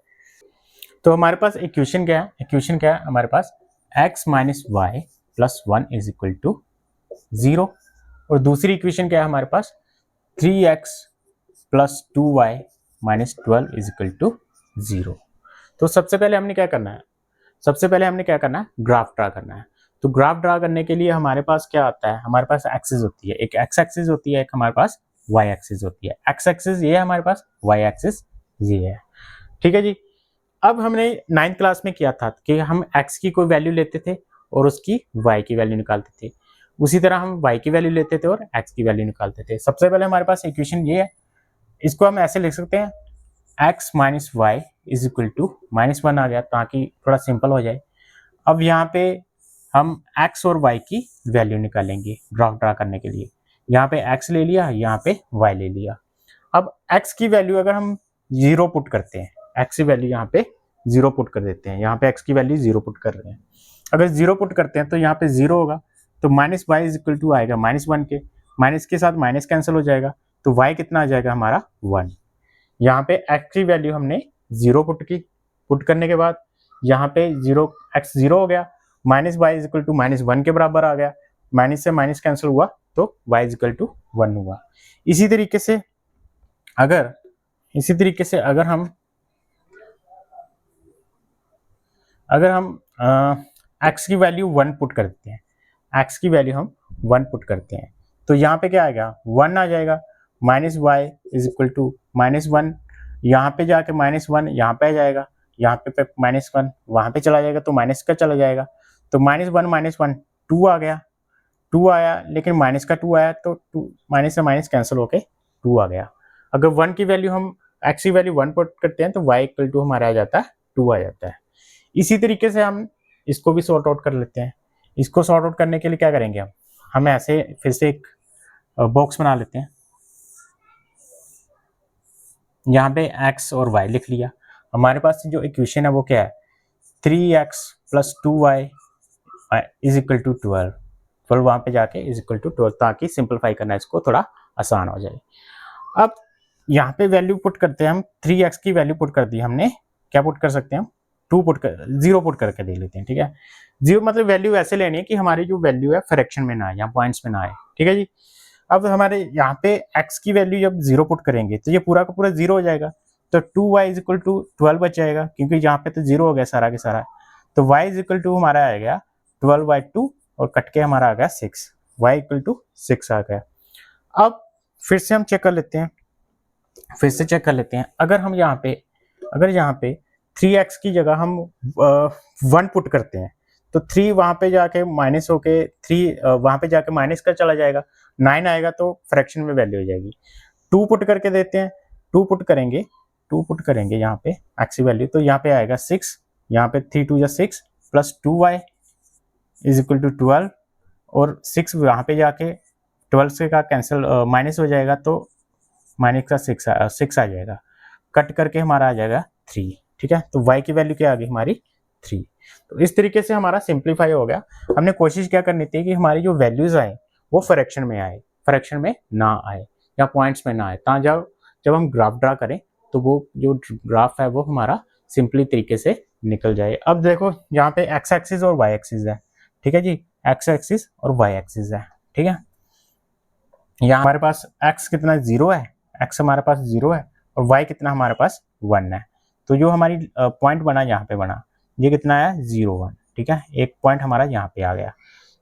तो हमारे पास equation क्या है, equation क्या है हमारे पास, x minus Y plus 1 is equal to 0, और दूसरी इक्वेशन क्या है हमारे पास, 3x plus 2y minus 12 is equal to 0। तो सबसे पहले हमने क्या करना है, सबसे पहले हमने क्या करना है, ग्राफ ड्रा करना है। तो ग्राफ ड्रा करने के लिए हमारे पास क्या आता है, हमारे पास एक्सिस होती है, एक एक्स एक्सिस होती है, एक हमारे पास वाई एक्सिस होती है। एक्स एक्सिस ये है हमारे पास, वाई एक्सिस ये है। ठीक है जी, अब हमने 9th क्लास में किया था कि हम x की कोई वैल्यू लेते थे और उसकी y की वैल्यू निकालते थे, उसी तरह हम y की वैल्यू लेते थे और x की वैल्यू निकालते थे। सबसे पहले हमारे पास इक्वेशन ये है, इसको हम ऐसे लिख सकते हैं, x minus Y is equal to -1 आ गया ताकि थोड़ा सिंपल हो जाए। अब यहाँ पे हम x और y की वैल्यू निकालेंगे ग्राफ ड्रा करने के लिए। यहाँ पे x ले लिया, यहाँ पे y ले लिया। अब x की वैल्यू अगर हम 0 पुट करते हैं, x की वैल्यू यहाँ पे 0 पुट कर देते हैं, यहाँ पे x की वैल्यू 0 पुट कर रहे हैं। अगर 0 पुट करते हैं तो यहाँ पे 0 होगा, तो minus Y is equal to आएगा -1 के, माइनस के साथ माइनस कैंसिल हो जाएगा, तो y कितना आ जाएगा हमारा 1। यहाँ पे x की वैल्यू हमने 0 पुट की, पुट करने के बाद यहाँ पे 0 0 हो गया, minus Y is equal to -1 के बराबर आ गया, माइनस से माइनस कैंसिल हुआ तो y इज इक्वल टू 1 हुआ। इसी तरीके से अगर हम x की वैल्यू 1 पुट करते हैं, x की वैल्यू हम 1 पुट करते हैं, तो यहाँ पे क्या आएगा, 1 आ जाएगा, minus Y is equal to -1, यहाँ पे जाके -1 यहाँ पे आ जाएगा, यहाँ पे -1 वहाँ पे चला जाएगा तो माइनस का चला जाएगा, तो -1 2 आ गया, 2 आया, लेकिन माइनस का 2 आया तो 2 माइनस से माइनस कैंसिल होके 2 आ गया। अगर 1 की वैल्यू हम x की वैल्यू 1 पुट करते हैं तो y इक्वल टू हमारा आ जाता है 2 आ जाता है। इसी तरीके से हम इसको भी सॉर्ट आउट कर लेते हैं। इसको सॉर्ट आउट करने के लिए क्या करेंगे, हम ऐसे फिर से एक बॉक्स बना लेते हैं, यहाँ पे x और y लिख लिया। हमारे पास जो इक्वेशन है वो क्या है, 3x plus 2y is equal to 12, वहाँ पे जाके इज इक्वल टू 12, ताकि सिंपलीफाई करना इसको थोड़ा आसान हो जाए। अब यहाँ पे वैल्यू पुट करते हैं हम, 3x की वैल्यू पुट कर दी हमने, क्या पुट कर सकते हैं हम, 0 पुट करके दे लेते हैं। ठीक है, 0 मतलब वैल्यू ऐसे लेनी है कि हमारी जो वैल्यू है फ्रैक्शन में ना आए, यहाँ पॉइंट्स में ना आए। ठीक है जी, अब हमारे यहाँ पे x की वैल्यू जब 0 पुट करेंगे तो ये पूरा का पूरा 0 हो जाएगा, तो 2y इज इक्वल टू 12 बच जाएगा, क्योंकि यहाँ पे तो 0 हो गया सारा के सारा, तो y इज इक्वल टू हमारा आ गया 12/2 और कट के हमारा आ गया 6, y इक्वल टू 6 आ गया। अब फिर से हम चेक कर लेते हैं, अगर यहाँ पे 3x की जगह हम 1 पुट करते हैं तो 3 वहाँ पे जाके माइनस होके 3 वहाँ पे जाके माइनस का चला जाएगा, 9 आएगा तो फ्रैक्शन में वैल्यू हो जाएगी। 2 पुट करके देते हैं, 2 पुट करेंगे यहाँ पे x की वैल्यू, तो यहाँ पे आएगा 6, यहाँ पे 3 2 6 plus 2y is equal to 12, और 6 वहाँ पे जाके 12 से का कैंसिल माइनस हो जाएगा, तो माइनस का 6 आ जाएगा, कट करके हमारा आ जाएगा 3। ठीक है, तो y की वैल्यू क्या आ गई हमारी 3। तो इस तरीके से हमारा सिंप्लीफाई हो गया। हमने कोशिश क्या करनी थी कि हमारी जो वैल्यूज आए वो फ्रैक्शन में आए, फ्रैक्शन में ना आए या पॉइंट्स में ना आए, जब हम ग्राफ ड्रा करें तो वो जो ग्राफ है वो हमारा सिंपली तरीके से निकल जाए। अब देखो यहाँ पे x एक्सिस और y एक्सिस है। ठीक है जी, x एक्सिस और y एक्सिस है। ठीक है, यहाँ हमारे पास x कितना 0 है, x हमारे पास 0 है, और y कितना हमारे पास 1 है। तो जो हमारी पॉइंट बना यहाँ पे बना, ये कितना है 0 1। ठीक है, एक पॉइंट हमारा यहाँ पे आ गया।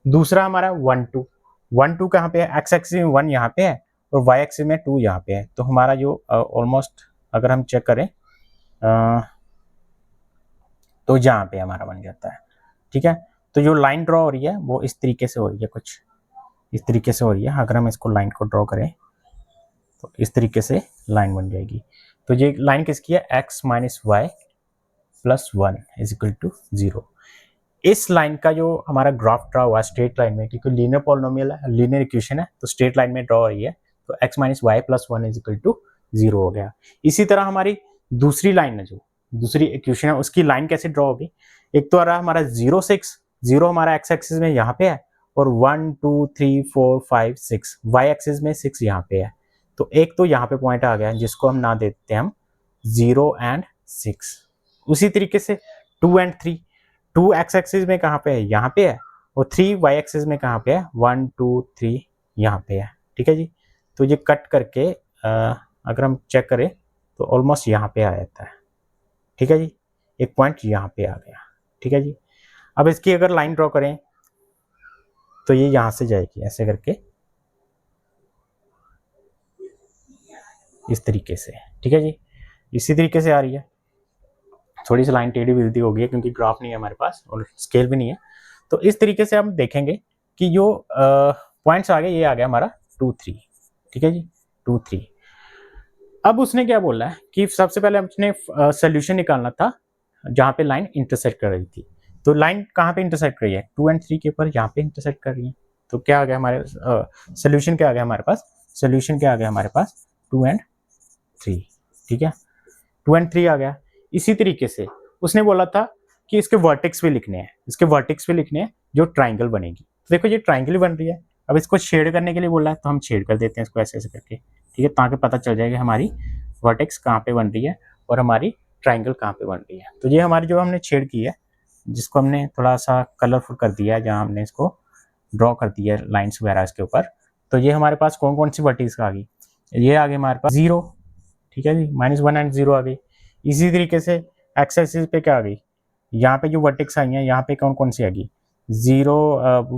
दूसरा हमारा 1 2 कहाँ पे है, x एक्सिस में 1 यहाँ पे है और y एक्सिस में 2 यहाँ पे है, तो हमारा जो ऑलमोस्ट अगर हम चेक करें तो यहाँ पे हमारा बन जाता है। ठीक है, तो जो लाइन ड्रॉ हो रही है वो इस तरीके से हो रही है, कुछ इस तरीके से हो रही है। अगर हम इसको लाइन को ड्रॉ करें तो इस तरीके से लाइन बन जाएगी। तो ये लाइन किसकी है, x minus Y plus 1 is equal to 0। इस लाइन का जो हमारा ग्राफ ड्रॉ हुआ स्ट्रेट लाइन में, क्योंकि लीनियर पॉलिनोमियल है, लीनियर इक्वेशन है, तो स्ट्रेट लाइन में ड्रॉ हो रही है, तो x minus Y plus 1 is equal to 0 हो गया। इसी तरह हमारी दूसरी लाइन है जो दूसरी इक्वेशन है उसकी लाइन कैसे ड्रॉ होगी। एक तो आ रहा हमारा 0 6, 0 हमारा एक्स एक्सिस में यहाँ पे है और 1 2 3 4 5 6 वाई एक्सिस में 6 यहाँ पे है। तो एक तो यहाँ पे पॉइंट आ गया जिसको हम ना देते हैं हम 0 एंड 6। उसी तरीके से 2 एंड 3, 2 एक्स एक्सिस में कहाँ पे है, यहाँ पे है, और 3 वाई एक्सिस में कहाँ पे है, 1 2 3 यहाँ पे है। ठीक है जी। तो ये कट करके अगर हम चेक करें तो ऑलमोस्ट यहाँ पे आ जाता है। ठीक है जी, एक पॉइंट यहाँ पे आ गया। ठीक है जी। अब इसकी अगर लाइन ड्रॉ करें तो ये यहाँ से जाएगी ऐसे करके इस तरीके से। ठीक है जी, इसी तरीके से आ रही है। थोड़ी सी लाइन टेढ़ी बेढ़ी हो गई है क्योंकि ग्राफ नहीं है हमारे पास और स्केल भी नहीं है। तो इस तरीके से हम देखेंगे कि जो पॉइंट्स आ गए ये आ गया हमारा 2 3। ठीक है जी, 2 3। अब उसने क्या बोला है कि सबसे पहले हमने सोल्यूशन निकालना था जहाँ पे लाइन इंटरसेक्ट कर रही थी। तो लाइन कहाँ पे इंटरसेक्ट कर रही है, 2 एंड 3 के ऊपर यहाँ पे इंटरसेक्ट कर रही है। तो क्या आ गया हमारे सोल्यूशन, क्या आ गया हमारे पास, सोल्यूशन क्या आ गया हमारे पास, 2 एंड 3। ठीक है, 2 एंड 3 आ गया। इसी तरीके से उसने बोला था कि इसके वर्टेक्स भी लिखने हैं, इसके वर्टेक्स भी लिखने हैं जो ट्राइंगल बनेगी। तो देखो ये ट्राइंगल बन रही है। अब इसको शेड करने के लिए बोला है तो हम शेड कर देते हैं इसको ऐसे ऐसे करके। ठीक है, ताकि पता चल जाएगा हमारी वर्टेक्स कहाँ पे बन रही है और हमारी ट्राइंगल कहाँ पे बन रही है। तो ये हमारी जो हमने शेड की है, जिसको हमने थोड़ा सा कलरफुल कर दिया है, जहाँ हमने इसको ड्रॉ कर दिया है लाइन्स वगैरह इसके ऊपर। तो ये हमारे पास कौन कौन सी वर्टेक्स आ गई, ये आ गई हमारे पास 0। ठीक है जी, -1 एंड 0 आ गई। इसी तरीके से एक्स एक्सिस पे क्या आ गई, यहाँ पे जो वर्टेक्स आई हैं यहाँ पे कौन कौन सी आ गई, 0,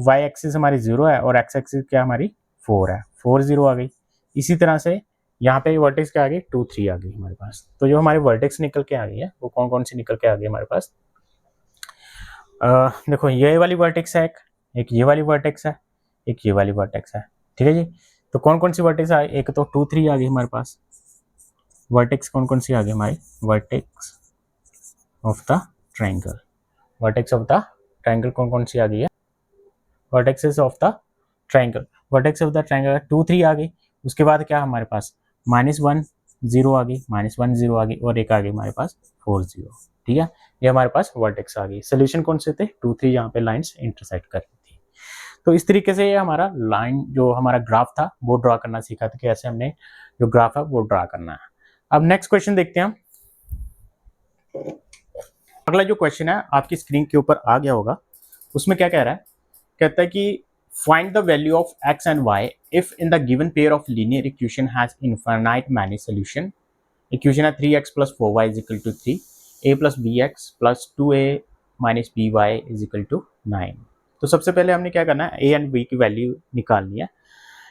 वाई एक्सिस हमारी 0 है और एक्स एक्सिस क्या हमारी 4 है, 4 0 आ गई। इसी तरह से यहाँ पे वर्टेक्स क्या आ गई, 2 3 आ गई हमारे पास। तो जो हमारी वर्टेक्स निकल के आ गई है वो कौन कौन सी निकल के आ गई हमारे पास। देखो ये वाली वर्टेक्स है, एक ये वाली वर्टेक्स है, एक ये वाली वर्टेक्स है। ठीक है जी। तो कौन कौन सी वर्टेक्स आई, एक तो 2 3 आ गई हमारे पास। वर्टेक्स कौन कौन सी आ गई हमारी, vertex of the triangle, vertex of the triangle कौन कौन सी आ गई है, vertexes of the triangle, vertex of the triangle 2 3 आ गई। उसके बाद क्या हमारे पास -1 0 आ गई, -1 0 आ गई और एक आ गई हमारे पास 4 0। ठीक है, ये हमारे पास वर्टेक्स आ गई। सोल्यूशन कौन से थे, 2 3 यहाँ पे लाइंस इंटरसेक्ट कर रही थी। तो इस तरीके से ये हमारा लाइन जो हमारा ग्राफ था वो ड्रा करना सीखा था कि ऐसे हमने जो ग्राफ है वो ड्रा करना है। अब नेक्स्ट क्वेश्चन देखते हैं हम। अगला जो क्वेश्चन है आपकी स्क्रीन के ऊपर आ गया होगा, उसमें क्या कह रहा है, कहता है कि find the value of x and y if in the given pair of linear equation has infinite many solution। Equation है 3x plus 4y is equal to 3, a plus bx plus 2a minus by is equal to 9। तो सबसे पहले हमने क्या करना है, a and b की value निकालनी है।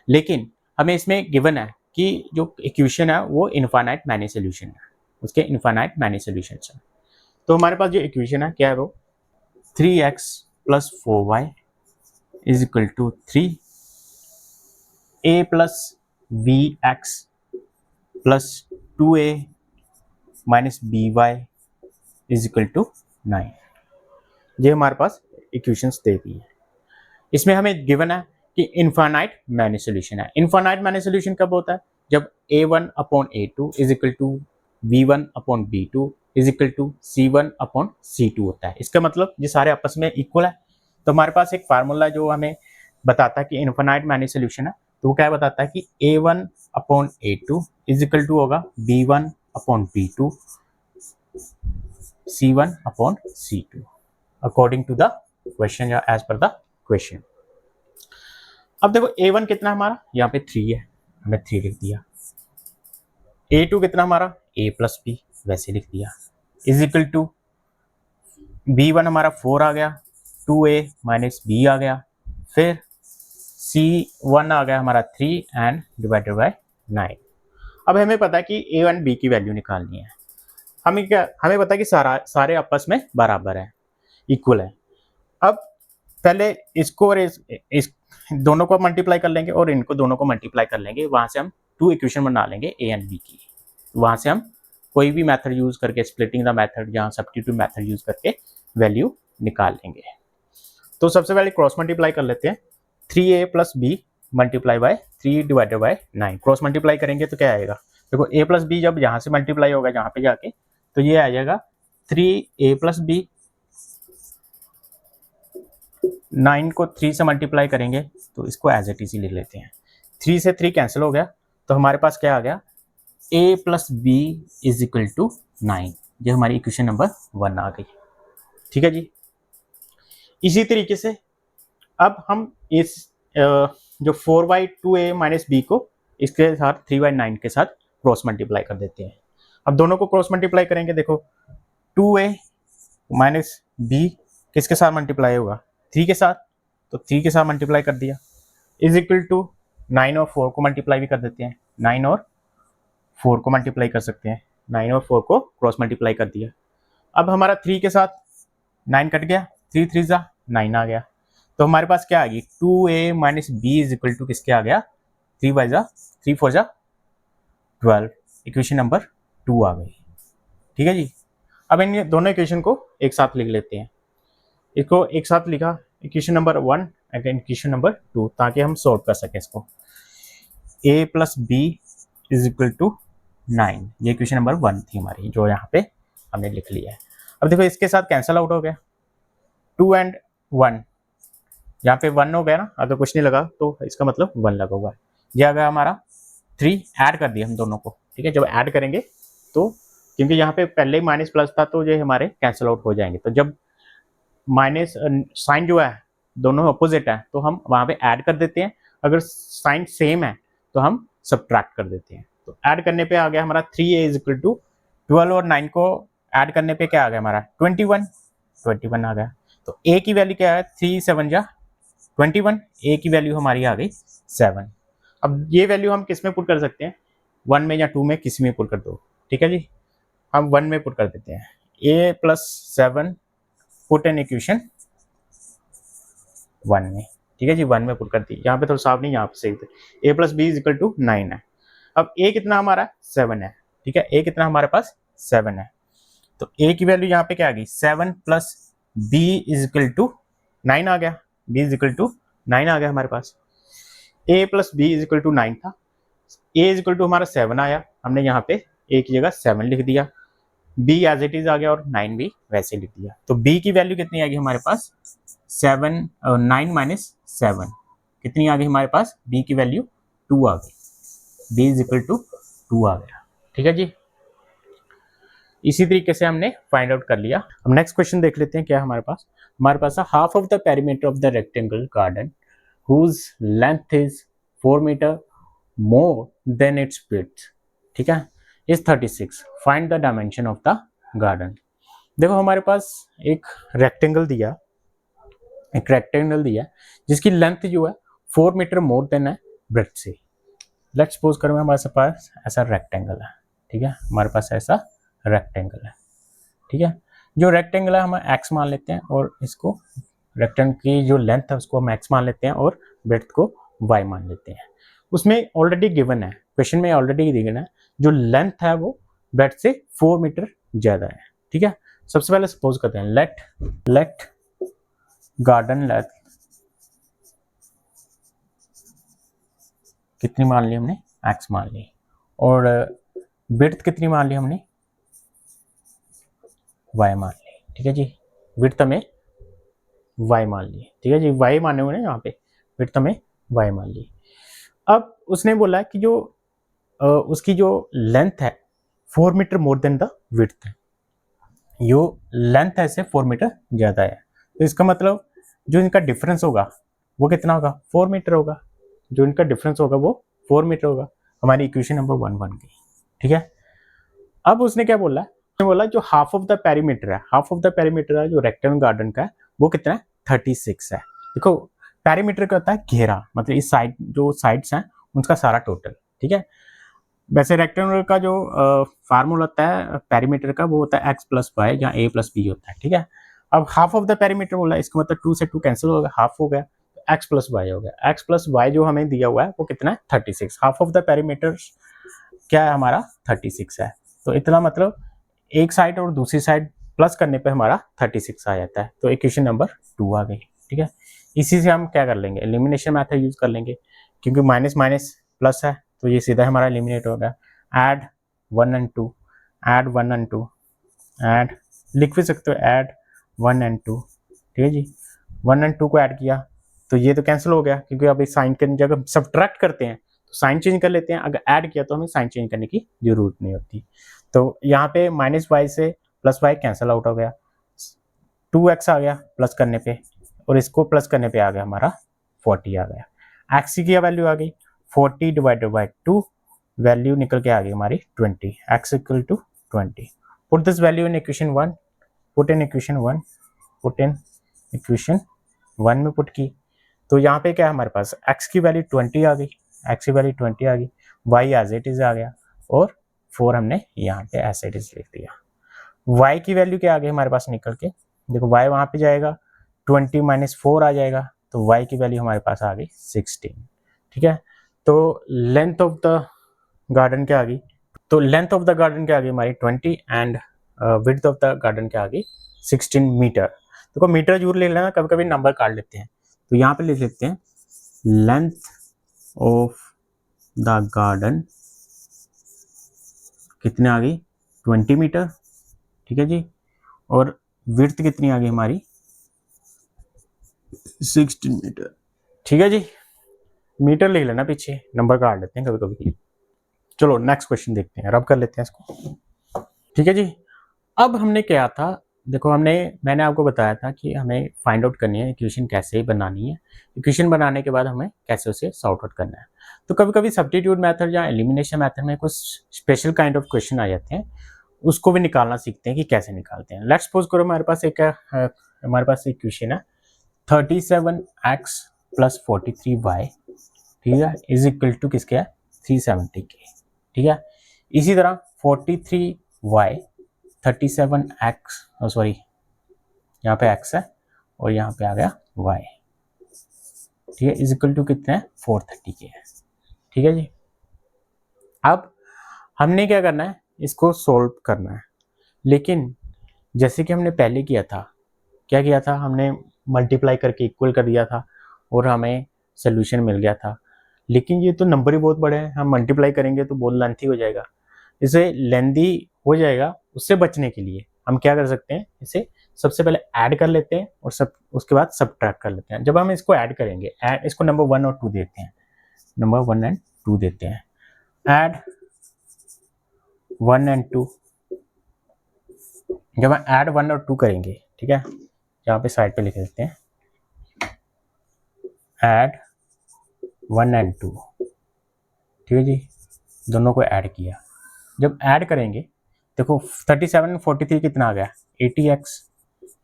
लेकिन हमें इसमें गिवन है कि जो इक्वेशन है वो इनफाइनाइट मैनी सोल्यूशन है, उसके इनफाइनाइट मैनी सोल्यूशंस हैं। तो हमारे पास जो इक्वेशन है क्या है वो 3x plus 4y is equal to 3, a plus bx plus 2a minus by is equal to 9। ये हमारे पास इक्वेशंस दे दी है। इसमें हमें गिवन है कि इनफाइनाइट मैनी सोल्यूशन है। इनफाइनाइट मैनी सोल्यूशन कब होता है, जब a1 upon a2 is equal to b1 upon b2 is equal to c1 upon c2 होता है। इसका मतलब ये सारे आपस में इक्वल है। तो हमारे पास एक फार्मूला जो हमें बताता है कि इनफाइनाइट मैनी सोल्यूशन है, तो वो क्या बताता है कि a1 upon a2 is equal to होगा b1 upon b2 c1 upon c2 according to the question या एज पर द क्वेश्चन। अब देखो a1 कितना हमारा, यहाँ पे 3 है, हमें 3 लिख दिया। a2 कितना हमारा, a प्लस b, वैसे लिख दिया, इज इक्वल टू b1 हमारा 4 आ गया, 2a माइनस b आ गया, फिर c1 आ गया हमारा 3 एंड डिवाइडेड बाय 9। अब हमें पता है कि a एंड b की वैल्यू निकालनी है। हमें पता है कि सारे आपस में बराबर है, इक्वल है। अब पहले इसको और इस दोनों को मल्टीप्लाई कर लेंगे और इनको दोनों को मल्टीप्लाई कर लेंगे, वहां से हम 2 इक्वेशन बना लेंगे a एंड b की। वहां से हम कोई भी मेथड यूज करके, स्प्लिटिंग द मेथड या सब्स्टिट्यूट मेथड यूज करके वैल्यू निकाल लेंगे। तो सबसे पहले क्रॉस मल्टीप्लाई कर लेते हैं, 3a plus b multiply by 3 divided by 9। Cross multiply करेंगे तो क्या आएगा, देखो a प्लस b जब यहाँ से मल्टीप्लाई होगा जहाँ पे जाके, तो ये आ जाएगा 3a+b, 9 को 3 से मल्टीप्लाई करेंगे तो इसको एज इट इज लिख लेते हैं। 3 से 3 कैंसिल हो गया तो हमारे पास क्या आ गया, a+b इज इक्वल टू 9। ये हमारी इक्वेशन नंबर 1 आ गई। ठीक है जी। इसी तरीके से अब हम इस जो 4/2a - b को इसके साथ 3/9 के साथ क्रॉस मल्टीप्लाई कर देते हैं। अब दोनों को क्रॉस मल्टीप्लाई करेंगे, देखो 2a - b किसके साथ मल्टीप्लाई होगा, 3 के साथ, तो 3 के साथ मल्टीप्लाई कर दिया, इज इक्वल टू 9 और 4 को मल्टीप्लाई भी कर देते हैं, 9 और 4 को मल्टीप्लाई कर सकते हैं, 9 और 4 को क्रॉस मल्टीप्लाई कर दिया। अब हमारा 3 के साथ 9 कट गया, 3 3 जा 9 आ गया, तो हमारे पास क्या आ गई, 2a - b is equal to किसके आ गया, 3 4 जा 12, इक्वेशन नंबर 2 आ गई। ठीक है जी। अब इन दोनों इक्वेशन को एक साथ लिख लेते हैं, इसको एक साथ लिखा, equation number 1 again equation number 2, ताकि हम सॉल्व कर सकें इसको। a+b इज इक्वल टू 9, ये इक्वेशन नंबर 1 थी हमारी, जो यहाँ पे हमने लिख लिया है। अब देखो इसके साथ कैंसल आउट हो गया, 2 and 1, यहाँ पे 1 हो गया ना, अगर कुछ नहीं लगा तो इसका मतलब 1 लगा हुआ है। ये आ गया हमारा 3, ऐड कर दिया हम दोनों को। ठीक है, जब ऐड करेंगे तो क्योंकि यहाँ पे पहले ही माइनस प्लस था तो ये हमारे कैंसिल आउट हो जाएंगे, तो जब माइनस साइन जो है दोनों अपोजिट है तो हम वहाँ पे ऐड कर देते हैं, अगर साइन सेम है तो हम सब्ट्रैक्ट कर देते हैं। तो ऐड करने पे आ गया हमारा 3a इज इक्वल टू 12 और 9 को ऐड करने पे क्या आ गया हमारा 21 आ गया। तो a की वैल्यू क्या है, 3 7 जा 21, a की वैल्यू हमारी आ गई 7। अब ये वैल्यू हम किस में पुट कर सकते हैं, 1 में या 2 में, किसी में पुट कर दो। ठीक है जी, हम 1 में पुट कर देते हैं, a+7 पुट इन इक्वेशन 1 में। ठीक है जी, 1 में पुट कर दी, यहाँ पे थोड़ा साफ नहीं, यहाँ पे सही थे। a+b इज इक्वल टू 9 है। अब a कितना हमारा 7 है। ठीक है, a कितना हमारे पास 7 है, तो a की वैल्यू यहाँ पे क्या आ गई, 7 + b इज इक्वल टू 9 आ गया, b इज इक्वल टू 9 आ गया हमारे पास। a + b is equal to 9 था, a इज इक्वल टू हमारा 7 आया, हमने यहाँ पे a की जगह 7 लिख दिया, b एज इट इज आ गया और 9 भी वैसे लिख दिया। तो b की वैल्यू कितनी आ गई हमारे पास, 9 - 7 कितनी आ गई हमारे पास, b की वैल्यू 2 आ गई, b इज इक्वल टू 2 आ गया। ठीक है जी, इसी तरीके से हमने फाइंड आउट कर लिया। अब नेक्स्ट क्वेश्चन देख लेते हैं क्या हमारे पास है half of the perimeter of the rectangle garden whose length is 4 meter more than its width, ठीक है, is 36, find the dimension of the garden। देखो हमारे पास एक रेक्टेंगल दिया जिसकी लेंथ जो है 4 मीटर मोर देन है ब्रेथ से। लेट्स सपोज करो हमारे पास ऐसा रेक्टेंगल है। ठीक है, हमारे पास ऐसा रेक्टेंगल है। ठीक है, जो रेक्टेंगल है हम एक्स मान लेते हैं और इसको रेक्टेंगल की जो लेंथ है उसको हम एक्स मान लेते हैं और ब्रेथ को वाई मान लेते हैं। उसमें ऑलरेडी गिवन है, क्वेश्चन में ऑलरेडी गिवन है, जो लेंथ है वो ब्रेथ से 4 मीटर ज्यादा है। ठीक है, सबसे पहले सपोज करते हैं लेट गार्डन लेंथ कितनी मान ली हमने, एक्स मान ली, और ब्रेथ कितनी मान ली हमने, वाई मान ली। ठीक है जी, ब्रेथ हमें वाई मान ली। ठीक है जी, वाई माने हुए ना यहाँ पे, ब्रेथ हमें वाई मान ली। अब उसने बोला कि जो उसकी जो लेंथ है 4 metre more than the width है, यो लेंथ ऐसे 4 मीटर ज्यादा है, तो इसका मतलब जो इनका डिफरेंस होगा वो कितना होगा, 4 मीटर होगा। जो इनका डिफरेंस होगा वो 4 मीटर होगा। हमारी इक्वेशन नंबर 1 बन गई। ठीक है, अब उसने क्या बोला, बोला जो हाफ ऑफ द पेरीमीटर है जो रेक्टेंगल गार्डन का है वो कितना है, 36 है। देखो पेरीमीटर क्या होता है, घेरा, मतलब इस साइड जो साइड्स हैं उनका सारा टोटल। ठीक है, वैसे रेक्टेंगल का जो फार्मूला होता है पेरीमीटर का वो होता है x + y या a + b होता है। ठीक है, अब हाफ ऑफ द पेरीमीटर बोला, इसका मतलब 2 से 2 कैंसिल हो गया, हाफ हो गया, तो x + y हो गया। x + y जो हमें दिया हुआ है वो कितना है, 36। हाफ ऑफ द पेरीमीटर क्या है हमारा, 36 है। तो इतना मतलब एक साइड और दूसरी साइड प्लस करने पे हमारा 36 आ जाता है। तो इक्वेशन नंबर 2 आ गई। ठीक है, इसी से हम क्या कर लेंगे, एलिमिनेशन मेथड यूज कर लेंगे, क्योंकि माइनस माइनस प्लस है तो ये सीधा हमारा एलिमिनेट होगा। Add 1 and 2, add 1 and 2, add लिख भी सकते हो ऐड 1 एंड 2, ठीक है जी। 1 एंड 2 को ऐड किया तो ये तो कैंसिल हो गया, क्योंकि अब इस साइन के जगह सब्ट्रैक्ट करते हैं तो साइन चेंज कर लेते हैं, अगर ऐड किया तो हमें साइन चेंज करने की जरूरत नहीं होती। तो यहाँ पे -y से +y कैंसिल आउट हो गया, 2x आ गया प्लस करने पे, और इसको प्लस करने पे आ गया हमारा 40 आ गया। x की क्या वैल्यू आ गई 40 डिवाइडेड बाई 2, वैल्यू निकल के आ गई हमारी 20, x equal to 20। Put this value in equation 1, put in equation 1, put in equation 1 में पुट की, तो यहाँ पे क्या है हमारे पास x की वैल्यू 20 आ गई, x की वैल्यू 20 आ गई, y एज इट इज आ गया, और 4 हमने यहाँ पे एज इट इज लिख दिया। y की वैल्यू क्या आ गई हमारे पास निकल के, देखो y वहाँ पे जाएगा 20 माइनस 4 आ जाएगा, तो y की वैल्यू हमारे पास आ गई 16, ठीक है। तो लेंथ ऑफ द गार्डन क्या आ गई, तो लेंथ ऑफ द गार्डन क्या आ गई हमारी 20 and width of the garden क्या आ गई 16 मीटर। देखो मीटर जरूर ले लेना, कभी कभी नंबर काट लेते हैं, तो यहाँ पे लिख लेते हैं लेंथ ऑफ द गार्डन कितने आ गई 20 मीटर, ठीक है जी, और विड्थ कितनी आ गई हमारी 16 मीटर, ठीक है जी। मीटर लिख लेना, पीछे नंबर काट लेते हैं कभी कभी। चलो नेक्स्ट क्वेश्चन देखते हैं, रब कर लेते हैं इसको, ठीक है जी। अब हमने क्या था, देखो मैंने आपको बताया था कि हमें फाइंड आउट करनी है इक्वेशन कैसे बनानी है, इक्वेशन बनाने के बाद हमें कैसे उसे सॉर्ट आउट करना है। तो कभी कभी सब्स्टिट्यूट मेथड या एलिमिनेशन मेथड में कुछ स्पेशल काइंड ऑफ क्वेश्चन आ जाते हैं, उसको भी निकालना सीखते हैं कि कैसे निकालते हैं। लेट्स सपोज करो हमारे पास एक क्वेश्चन है 37x + 43y, ठीक है, इज इक्वल टू किसके है 370 के, ठीक है। इसी तरह 43y 37x, सॉरी यहाँ पे x है और यहाँ पे आ गया y, ठीक है, इज इक्वल टू कितने हैं 430 के है, ठीक है जी। अब हमने क्या करना है, इसको सोल्व करना है, लेकिन जैसे कि हमने पहले किया था, क्या किया था हमने मल्टीप्लाई करके इक्वल कर दिया था और हमें सोल्यूशन मिल गया था। लेकिन ये तो नंबर ही बहुत बड़े हैं, हम मल्टीप्लाई करेंगे तो बहुत लेंथी हो जाएगा, इसे लेंथी हो जाएगा, उससे बचने के लिए हम क्या कर सकते हैं, इसे सबसे पहले ऐड कर लेते हैं और उसके बाद सब्ट्रैक्ट कर लेते हैं। जब हम इसको ऐड करेंगे, इसको नंबर 1 और 2 देते हैं, नंबर 1 एंड 2 देते हैं, ऐड 1 एंड 2, जब हम ऐड 1 और 2 करेंगे, ठीक है, यहाँ पे साइड पे लिख देते हैं ऐड 1 एंड 2, ठीक है जी, दोनों को ऐड किया। जब ऐड करेंगे देखो 37 और 43 कितना आ गया 80x,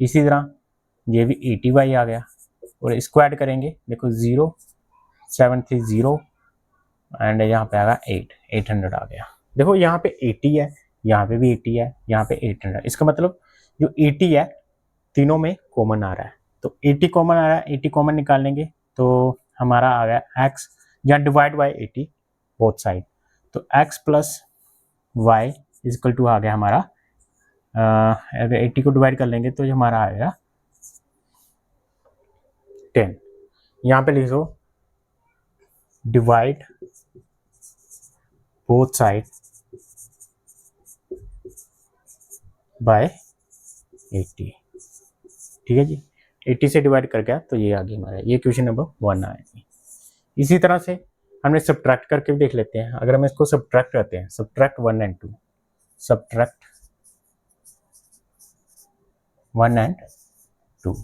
इसी तरह ये भी 80y आ गया, और इसको ऐड करेंगे देखो 0 730 एंड यहाँ पे आ गया 800 आ गया। देखो यहाँ पे 80 है, यहाँ पे भी 80 है, यहाँ पे 800, इसका मतलब जो 80 है तीनों में कॉमन आ रहा है, तो 80 कॉमन आ रहा है, 80 कॉमन निकाल लेंगे तो हमारा आ गया x, यहाँ डिवाइड बाई 80 बोथ साइड, तो x plus y is equal to आ गया हमारा, अगर 80 को डिवाइड कर लेंगे तो हमारा आएगा 10। यहाँ पे लिख दो डिवाइड बोथ साइड बाय 80, ठीक है जी, 80 से डिवाइड कर गया तो ये आ गया हमारा, ये क्वेश्चन नंबर 1 आएगा। इसी तरह से हमने सब्ट्रैक्ट करके भी देख लेते हैं, अगर हम इसको सब्ट्रैक्ट करते हैं, subtract 1 and 2, subtract 1 and 2,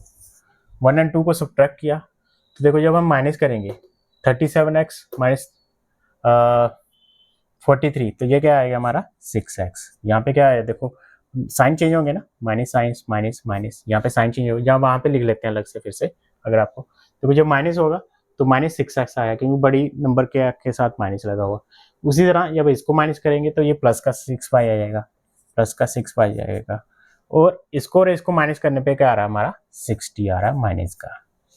1 and 2 को सब्ट्रैक्ट किया तो देखो जब हम माइनस करेंगे 37x माइनस 43, तो ये क्या आएगा हमारा 6x, यहाँ पे क्या है देखो साइन चेंज होंगे ना, माइनस साइंस माइनस माइनस, यहाँ पे साइन चेंज होगा, जहाँ वहाँ पे लिख लेते हैं अलग से फिर से अगर आपको, देखो जब माइनस होगा तो -6x आया क्योंकि बड़ी नंबर के साथ माइनस लगा हुआ। उसी तरह जब इसको माइनस करेंगे तो ये प्लस का 6y आ जाएगा, प्लस का 6y जाएगा, और इसको माइनस करने पे क्या आ रहा है हमारा 60 आ रहा है माइनस का,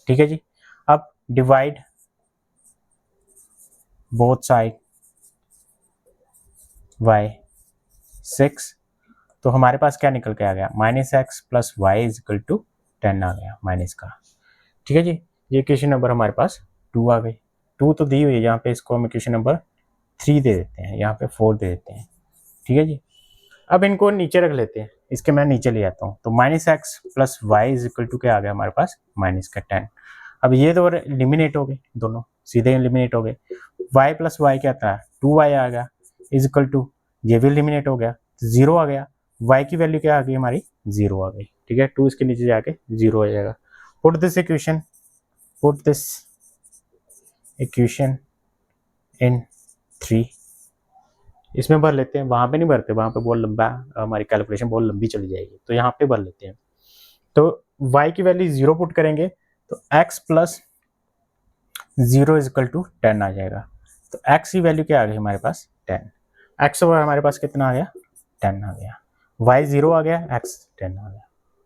ठीक है जी। अब डिवाइड बोथ साइड y 6, तो हमारे पास क्या निकल के आ गया -x plus y is equal to 10 आ गया माइनस का, ठीक है जी। ये क्वेश्चन नंबर हमारे पास 2 आ गई, 2 तो दी हुई है, यहाँ पे इसको हम क्वेश्चन नंबर 3 दे देते हैं, यहाँ पे 4 दे देते हैं, ठीक है जी। अब इनको नीचे रख लेते हैं, इसके मैं नीचे ले आता हूँ, तो minus x plus y is equal to क्या आ गया हमारे पास, माइनस का 10। अब ये तो एलिमिनेट हो गए, दोनों सीधे एलिमिनेट हो गए। y प्लस वाई क्या था, 2y आ गया, इज इक्वल टू, ये भी एलिमिनेट हो गया, 0 आ गया। y की वैल्यू क्या आ गई हमारी, 0 आ गई, ठीक है। 2 इसके नीचे जाके 0 हो जाएगा। पुट दिस इक्वेशन इन 3, इसमें भर लेते हैं, वहां पे नहीं भरते, वहां पे बहुत लंबा, हमारी कैलकुलेशन बहुत लंबी चली जाएगी, तो यहाँ पे भर लेते हैं। तो y की वैल्यू 0 पुट करेंगे तो x plus 0 is equal to 10 आ जाएगा। तो x की वैल्यू क्या आ गई हमारे पास, 10। x हमारे पास कितना आ गया, 10 आ गया। y 0 आ गया, x 10 आ गया,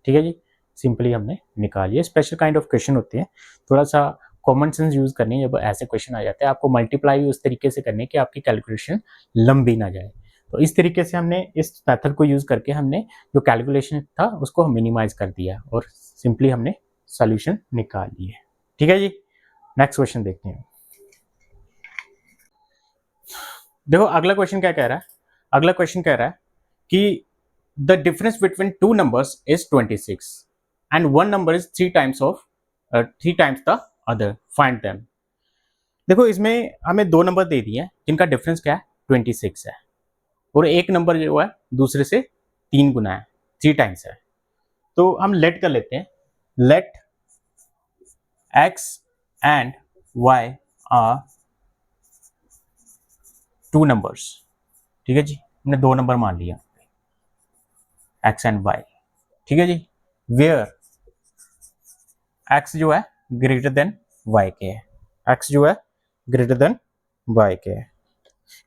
ठीक है जी। सिंपली हमने निकाल लिया। स्पेशल काइंड ऑफ क्वेश्चन होते हैं, थोड़ा सा कॉमन सेंस यूज करनी है जब ऐसे क्वेश्चन आ जाते हैं। आपको मल्टीप्लाई उस तरीके से करनी है कि आपकी कैलकुलेशन लंबी ना जाए। तो इस तरीके से हमने इस मेथड को यूज करके हमने जो कैलकुलेशन था उसको मिनिमाइज कर दिया और सिंपली हमने सॉल्यूशन निकाल लिए, ठीक है जी। नेक्स्ट क्वेश्चन देखते हैं। देखो अगला क्वेश्चन क्या कह रहा है, अगला क्वेश्चन कह रहा है कि the difference between two numbers is 26 and one number is 3 times the other, find them. देखो इसमें हमें दो नंबर दे दिए हैं जिनका डिफरेंस क्या है, 26 है, और एक नंबर जो है दूसरे से 3 गुना है, 3 टाइम्स है। तो हम लेट कर लेते हैं, let x and y are two numbers, ठीक है जी। हमने दो नंबर मान लिया, x एंड y, ठीक है जी। वेयर x जो है ग्रेटर देन y के है, x जो है ग्रेटर देन y के है,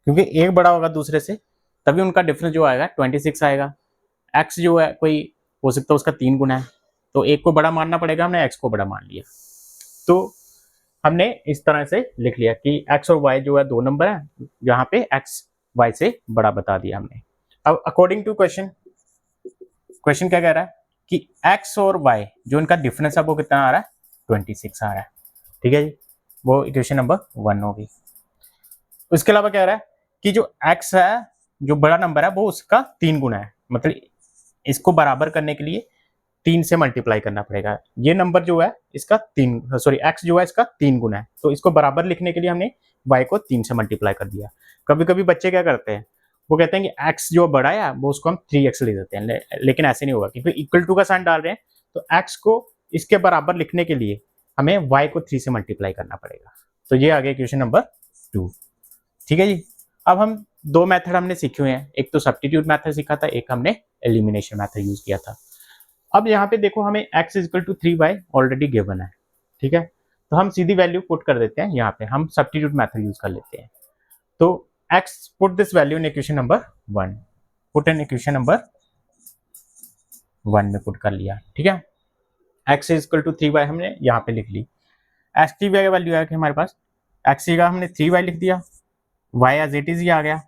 क्योंकि एक बड़ा होगा दूसरे से तभी उनका डिफरेंस जो आएगा 26 आएगा। x जो है कोई हो सकता है उसका 3 गुना है, तो एक को बड़ा मानना पड़ेगा, हमने x को बड़ा मान लिया। तो हमने इस तरह से लिख लिया कि x और y जो है दो नंबर है, यहाँ पे x y से बड़ा बता दिया हमने। अब अकॉर्डिंग टू क्वेश्चन, क्वेश्चन क्या कह रहा है कि x और y जो इनका डिफरेंस है वो कितना आ रहा है, 26 आ रहा है, ठीक है जी। वो इक्वेशन नंबर 1 होगी। उसके अलावा क्या रहा है कि जो x है, जो बड़ा नंबर है वो उसका 3 गुना है, मतलब इसको बराबर करने के लिए 3 से मल्टीप्लाई करना पड़ेगा। ये नंबर जो है इसका 3, सॉरी x जो है इसका 3 गुना है, तो इसको बराबर लिखने के लिए हमने y को 3 से मल्टीप्लाई कर दिया। कभी कभी बच्चे क्या करते हैं, वो कहते हैं कि x जो बड़ा है वो उसको हम 3x ले देते हैं, लेकिन ऐसे नहीं होगा, क्योंकि इक्वल टू का साइन डाल रहे हैं, तो x को इसके बराबर लिखने के लिए हमें y को 3 से मल्टीप्लाई करना पड़ेगा। तो ये आ गया क्वेश्चन नंबर 2, ठीक है जी। अब हम दो मेथड हमने सीखे हुए हैं, एक तो सब्स्टिट्यूट मेथड सीखा था, एक हमने एलिमिनेशन मेथड यूज किया था। अब यहाँ पे देखो हमें x is equal to 3y already given है, ठीक है। तो हम सीधी वैल्यू पुट कर देते हैं, यहाँ पे हम सब्स्टिट्यूट मेथड यूज कर लेते हैं। तो x put this value in equation number 1, put in equation number 1 में पुट कर लिया, ठीक है। x is equal to 3y हमने यहाँ पे लिख ली। x की वैल्यू है कि हमारे पास x की जगह हमने 3y लिख दिया, y एज इट इज आ गया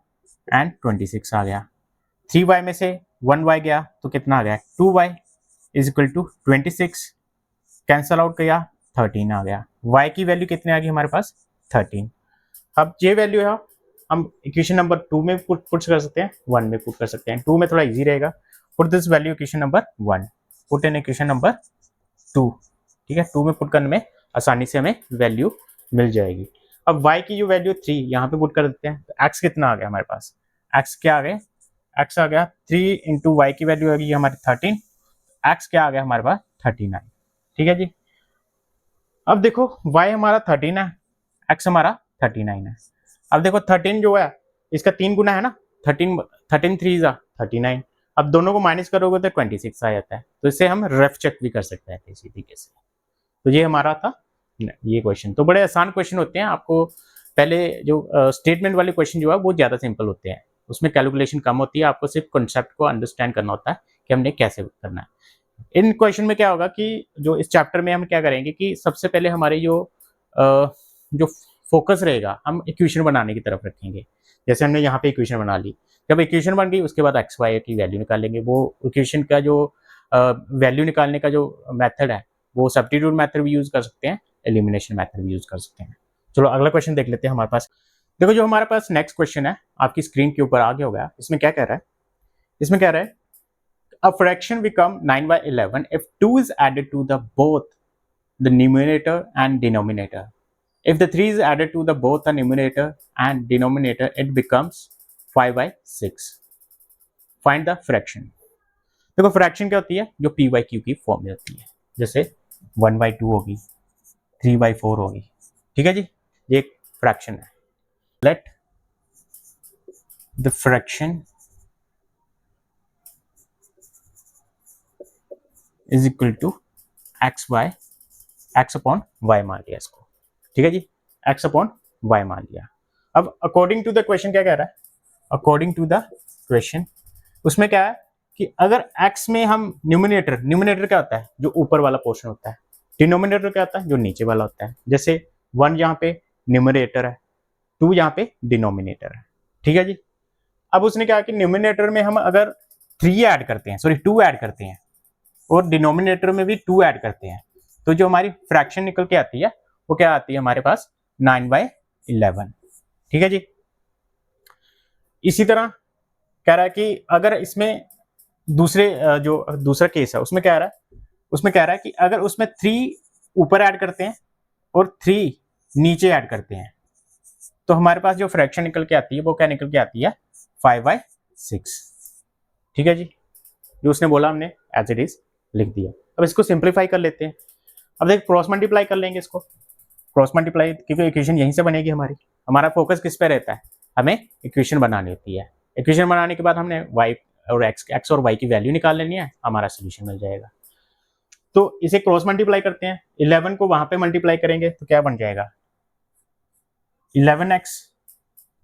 एंड 26 आ गया। 3y में से 1y गया तो कितना आ गया, 2y is equal to 26, cancel out किया 13 आ गया। y की वैल्यू कितनी आ गई हमारे पास, 13। अब ये वैल्यू है हम इक्वेशन नंबर 2 में पुट कर सकते हैं, 1 में पुट कर सकते हैं। 2 में थोड़ा इजी रहेगा। Put this value equation number 1, put in equation number 2, ठीक है। 2 में पुट करने में आसानी से हमें वैल्यू मिल जाएगी। अब y की जो वैल्यू 3 यहाँ पे पुट कर देते हैं, तो x कितना आ गया हमारे पास, x क्या आ गया, x आ गया 3 इंटू वाई की वैल्यू आ गई हमारी 13, x क्या आ गया हमारे पास 39, ठीक है जी। अब देखो y हमारा 13 है, x हमारा 39 है। अब देखो 13 जो है इसका 3 गुना है ना, 13 3 जा 39। अब दोनों को माइनस करोगे तो 26 आ जाता है, तो इससे हम रफ चेक भी कर सकते हैं इसी तरीके से। तो ये हमारा था ये क्वेश्चन। तो बड़े आसान क्वेश्चन होते हैं, आपको पहले जो स्टेटमेंट वाले क्वेश्चन जो है वो ज़्यादा सिंपल होते हैं, उसमें कैलकुलेशन कम होती है, आपको सिर्फ कॉन्सेप्ट को अंडरस्टैंड करना होता है कि हमने कैसे करना है। इन क्वेश्चन में क्या होगा कि जो इस चैप्टर में हम क्या करेंगे कि सबसे पहले हमारे जो फोकस रहेगा हम इक्वेशन बनाने की तरफ रखेंगे। जैसे हमने यहाँ पे इक्वेशन बना ली, जब इक्वेशन बन गई उसके बाद एक्स वाई की वैल्यू निकालेंगे। वो इक्वेशन का जो वैल्यू निकालने का जो मेथड है वो सब्स्टिट्यूट मेथड भी यूज कर सकते हैं, एलिमिनेशन मेथड भी यूज कर सकते हैं। चलो अगला क्वेश्चन देख लेते हैं हमारे पास। देखो जो हमारे पास नेक्स्ट क्वेश्चन है आपकी स्क्रीन के ऊपर आ गया होगा, इसमें क्या कह रहा है, इसमें कह रहा है a fraction become 9/11 if 2 is added to the both the numerator and denominator. If the 3 is added to the both the numerator and denominator, it becomes 5/6. Find the fraction. देखो फ्रैक्शन क्या होती है, जो p by q की form में होती है, जैसे 1/2 होगी, 3/4 होगी, ठीक है जी, ये एक फ्रैक्शन है. Let the fraction is equal to x upon y मान लिया इसको, ठीक है जी, x अपॉन y मान लिया. अब अकॉर्डिंग टू द क्वेश्चन क्या कह रहा है, अकॉर्डिंग टू द क्वेश्चन उसमें क्या है कि अगर x में हम न्यूमिनेटर क्या होता है, जो ऊपर वाला पोर्शन होता है, डिनोमिनेटर क्या होता है, जो नीचे वाला होता है. जैसे 1 यहाँ पे न्यूमिनेटर है, 2 यहाँ पे डिनोमिनेटर है, ठीक है जी. अब उसने क्या कि न्यूमिनेटर में हम अगर 3 ऐड करते हैं, सॉरी 2 ऐड करते हैं, और डिनोमिनेटर में भी 2 ऐड करते हैं, तो जो हमारी फ्रैक्शन निकल के आती है वो क्या आती है हमारे पास 9/11, ठीक है जी. इसी तरह कह रहा है कि अगर इसमें दूसरा केस है, उसमें क्या कह रहा है कि अगर उसमें 3 ऊपर ऐड करते हैं और 3 नीचे ऐड करते हैं, तो हमारे पास जो फ्रैक्शन निकल के आती है वो क्या निकल के आती है 5/6, ठीक है जी. जो उसने बोला हमने एज इट इज लिख दिया. अब इसको सिंप्लीफाई कर लेते हैं. अब देखिए क्रॉस मल्टीप्लाई कर लेंगे इसको, क्रॉस मल्टीप्लाई, क्योंकि इक्वेशन यहीं से बनेगी हमारी. हमारा फोकस किस पे रहता है, हमें इक्वेशन बनानी होती है. इक्वेशन बनाने के बाद हमने y और x और y की वैल्यू निकाल लेनी है, हमारा सोल्यूशन मिल जाएगा. तो इसे क्रॉस मल्टीप्लाई करते हैं, 11 को वहां पे मल्टीप्लाई करेंगे तो क्या बन जाएगा 11x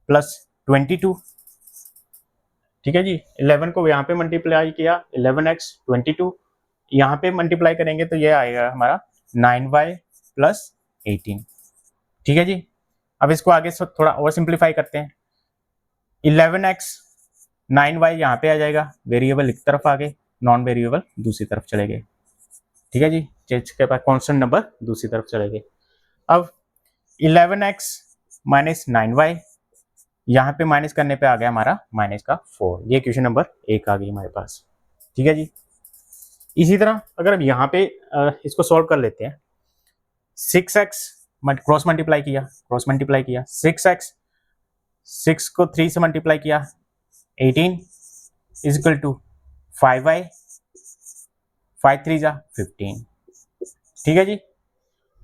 प्लस 22, ठीक है जी. 11 को यहाँ पे मल्टीप्लाई किया, 11x 22 यहाँ पे मल्टीप्लाई करेंगे तो ये आएगा हमारा 9y प्लस 18, ठीक है जी. अब इसको आगे थोड़ा और सिंप्लीफाई करते हैं. 11x 9y यहाँ पे आ जाएगा, वेरिएबल एक तरफ आ गए, नॉन वेरिएबल दूसरी तरफ चले गए, ठीक है जी. के पास कॉन्स्टेंट नंबर दूसरी तरफ चले गए. अब 11x माइनस 9y यहाँ पे माइनस करने पे आ गया हमारा माइनस का 4. ये क्वेश्चन नंबर 1 आ गई हमारे पास, ठीक है जी. इसी तरह अगर हम यहाँ पे इसको सॉल्व कर लेते हैं, 6x क्रॉस मल्टीप्लाई किया 6x, 6 को 3 से मल्टीप्लाई किया 18 इज इक्वल टू 5y, 5 3 जा 15, ठीक है जी.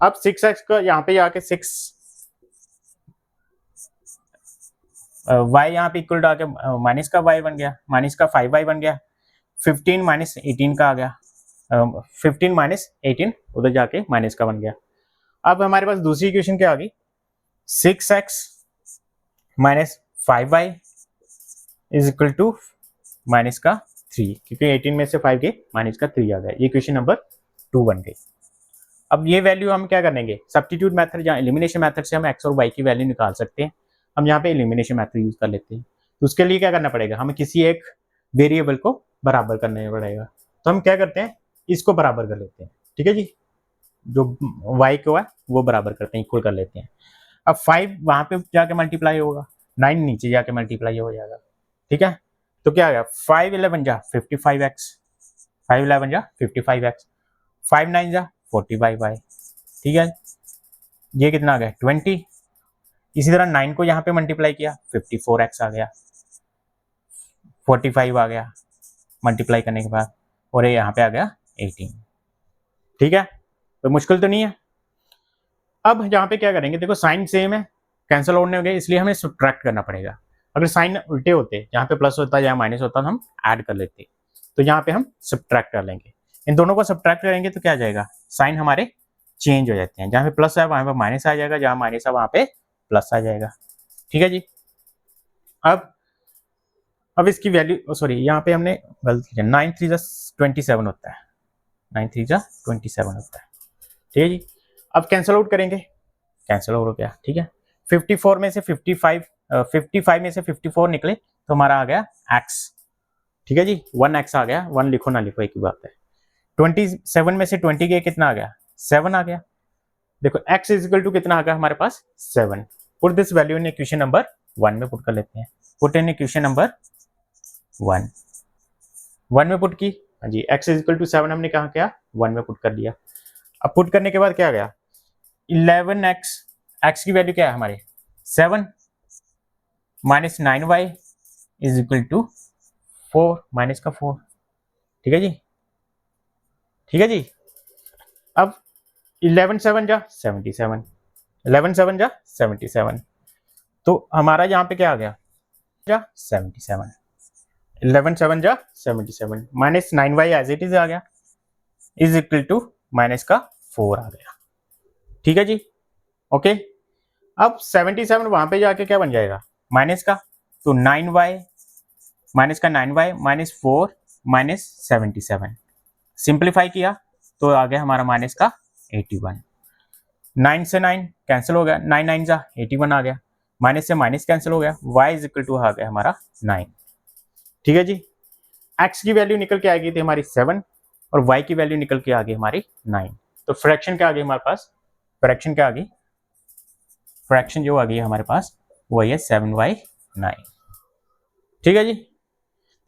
अब 6x का यहाँ पे आके 6 y यहाँ पे इक्वल टू आके माइनस का y बन गया, माइनस का 5y बन गया, 15 माइनस 18 का आ गया, 15 माइनस 18 उधर जाके माइनस का बन गया. अब हमारे पास दूसरी इक्वेशन क्या आ गई, 6x minus 5y is equal to minus का 3, क्योंकि 18 में से 5 के माइनस का 3 आ गया. ये क्वेश्चन नंबर 2 बन गई. अब ये वैल्यू हम क्या करेंगे, सब्स्टिट्यूट मेथड या एलिमिनेशन मेथड से हम x और y की वैल्यू निकाल सकते हैं. हम यहाँ पे एलिमिनेशन मेथड यूज कर लेते हैं. तो उसके लिए क्या करना पड़ेगा, हमें किसी एक वेरिएबल को बराबर करना पड़ेगा. तो हम क्या करते हैं, इसको बराबर कर लेते हैं, ठीक है जी. जो y को है वो बराबर करते हैं, इक्वल कर लेते हैं. अब 5 वहां पे जाके मल्टीप्लाई होगा, 9 नीचे जाके मल्टीप्लाई हो जाएगा, ठीक है. तो क्या आ गया 5 11 जा 55x, 5 11 जा 55x, 5 9 जा 45y, ठीक है. ये कितना आ गया 20. इसी तरह 9 को यहाँ पे मल्टीप्लाई किया 54x आ गया, 45 आ गया मल्टीप्लाई करने के बाद, और ये यहाँ पे आ गया 18, ठीक है. तो मुश्किल तो नहीं है. अब यहाँ पे क्या करेंगे, देखो साइन सेम है, कैंसिल होने हो गए, इसलिए हमें सब्ट्रैक्ट करना पड़ेगा. अगर साइन उल्टे होते, यहाँ पे प्लस होता या माइनस होता तो हम ऐड कर लेते. तो यहाँ पे हम सब्ट्रैक्ट कर लेंगे. इन दोनों को सब्ट्रैक्ट करेंगे तो क्या आ जाएगा, साइन हमारे चेंज हो जाते हैं. जहाँ पे प्लस है वहां पे माइनस आ जाएगा, जहाँ माइनस है वहां पे प्लस आ जाएगा, ठीक है जी. अब इसकी वैल्यू, सॉरी यहाँ पे हमने गलती किया, 9 3 27 होता है, 9 3 27 होता है, ठीक है जी. अब कैंसिल आउट करेंगे, कैंसिल हो गया, ठीक है. 54 में से 55 में से 54 निकले तो हमारा आ गया x, ठीक है जी. 1x आ गया, 1 लिखो ना लिखो एक ही बात है. 27 में से 20 के कितना आ गया 7 आ गया. देखो x इज इक्वल टू कितना आ गया हमारे पास 7. Put this value in equation number 1 में पुट कर लेते हैं. पुट इन इक्वेशन नंबर 1 में पुट की हाँ जी, x इज इक्वल टू 7 हमने कहाँ किया 1 में पुट कर दिया। अब पुट करने के बाद क्या आ गया 11x, x की वैल्यू क्या है हमारे 7 minus 9y is equal to 4 minus का 4। ठीक है जी, ठीक है जी। अब 11 7 जा 77, 11 7 जा 77, तो हमारा यहाँ पे क्या आ गया जा 77, 11 7 जा 77 minus 9y as it is आ गया इज इक्वल टू माइनस का 4 आ गया। ठीक है जी, ओके। अब 77 वहां पे जाके क्या बन जाएगा माइनस का, तो 9y माइनस का 9y माइनस 4 माइनस 77, सिंप्लीफाई किया तो आ गया हमारा माइनस का 81। 9 से 9 कैंसिल हो गया, 9 9 जा 81 आ गया, माइनस से माइनस कैंसिल हो गया, y इज इक्वल टू आ गया हमारा 9। ठीक है जी, x की वैल्यू निकल के आ गई थी हमारी 7 और y की वैल्यू निकल के आ गई हमारी 9। तो फ्रैक्शन क्या आ गई हमारे पास, फ्रैक्शन क्या आ गई, फ्रैक्शन जो आ गई हमारे पास वो है 7/9। ठीक है जी,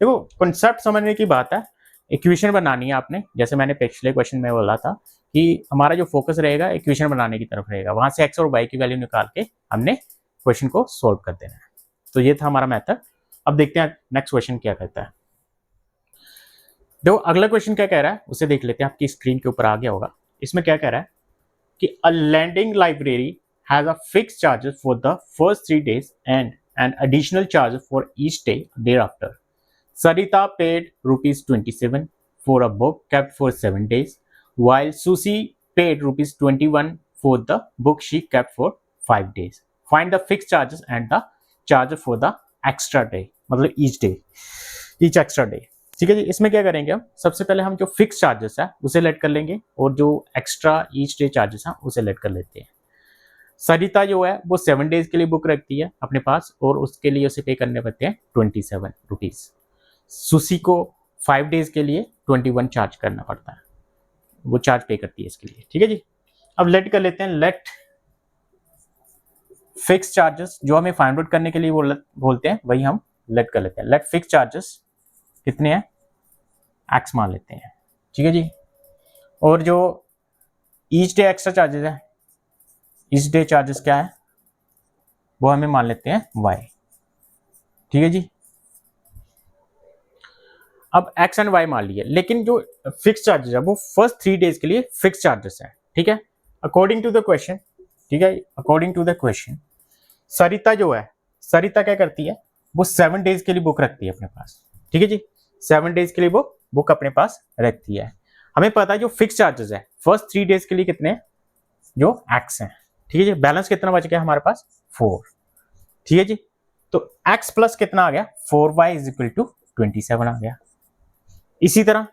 देखो कॉन्सेप्ट समझने की बात है, इक्वेशन बनानी है आपने, जैसे मैंने पिछले क्वेश्चन में बोला था कि हमारा जो फोकस रहेगा इक्वेशन बनाने की तरफ रहेगा, वहां से x और y की वैल्यू निकाल के हमने क्वेश्चन को सोल्व कर देना है। तो ये था हमारा मेथड। अब देखते हैं नेक्स्ट क्वेश्चन क्या कहता है। देखो अगला क्वेश्चन क्या कह रहा है उसे देख लेते हैं, आपकी स्क्रीन के ऊपर आ गया होगा। इसमें क्या कह रहा है कि a lending library has a fixed charges for the first 3 days and an additional charge for each day thereafter. Sarita paid rupees 27 for a book kept for 7 days, while Susie paid rupees 21 for the book she kept for 5 days. Find the fixed charges and the charge for the extra day, मतलब each day, each extra day. ठीक है जी, इसमें क्या करेंगे हम, सबसे पहले हम जो फिक्स चार्जेस है उसे लेट कर लेंगे और जो एक्स्ट्रा ईच डे चार्जेस हैं उसे लेट कर लेते हैं। सरिता जो है वो 7 days के लिए बुक रखती है अपने पास और उसके लिए उसे पे करने पड़ते हैं 27 रुपीज। सुसी को 5 days के लिए 21 चार्ज करना पड़ता है, वो चार्ज पे करती है इसके लिए। ठीक है जी, अब लेट कर लेते हैं, लेट फिक्स चार्जेस जो हमें फाइंड आउट करने के लिए बोलते हैं वही हम लेट कर लेते हैं। लेट फिक्स चार्जेस कितने हैं x मान लेते हैं। ठीक है जी, और जो ईच डे एक्स्ट्रा चार्जेस है, ईच डे चार्जेस क्या है वो हमें मान लेते हैं y। ठीक है जी, अब x एंड y मान लिए, लेकिन जो फिक्स चार्जेस है वो फर्स्ट 3 days के लिए फिक्स चार्जेस है। ठीक है, अकॉर्डिंग टू द क्वेश्चन, ठीक है, अकॉर्डिंग टू द क्वेश्चन सरिता जो है, सरिता क्या करती है वो 7 days के लिए बुक रखती है अपने पास। ठीक है जी, 7 days के लिए वो बुक अपने पास रखती है। हमें पता है जो फिक्स चार्जेस है फर्स्ट 3 days के लिए कितने हैं, जो x है। ठीक है जी, बैलेंस कितना बच गया हमारे पास 4। ठीक है जी, तो x प्लस कितना आ गया 4y इज इक्वल टू 27 आ गया। इसी तरह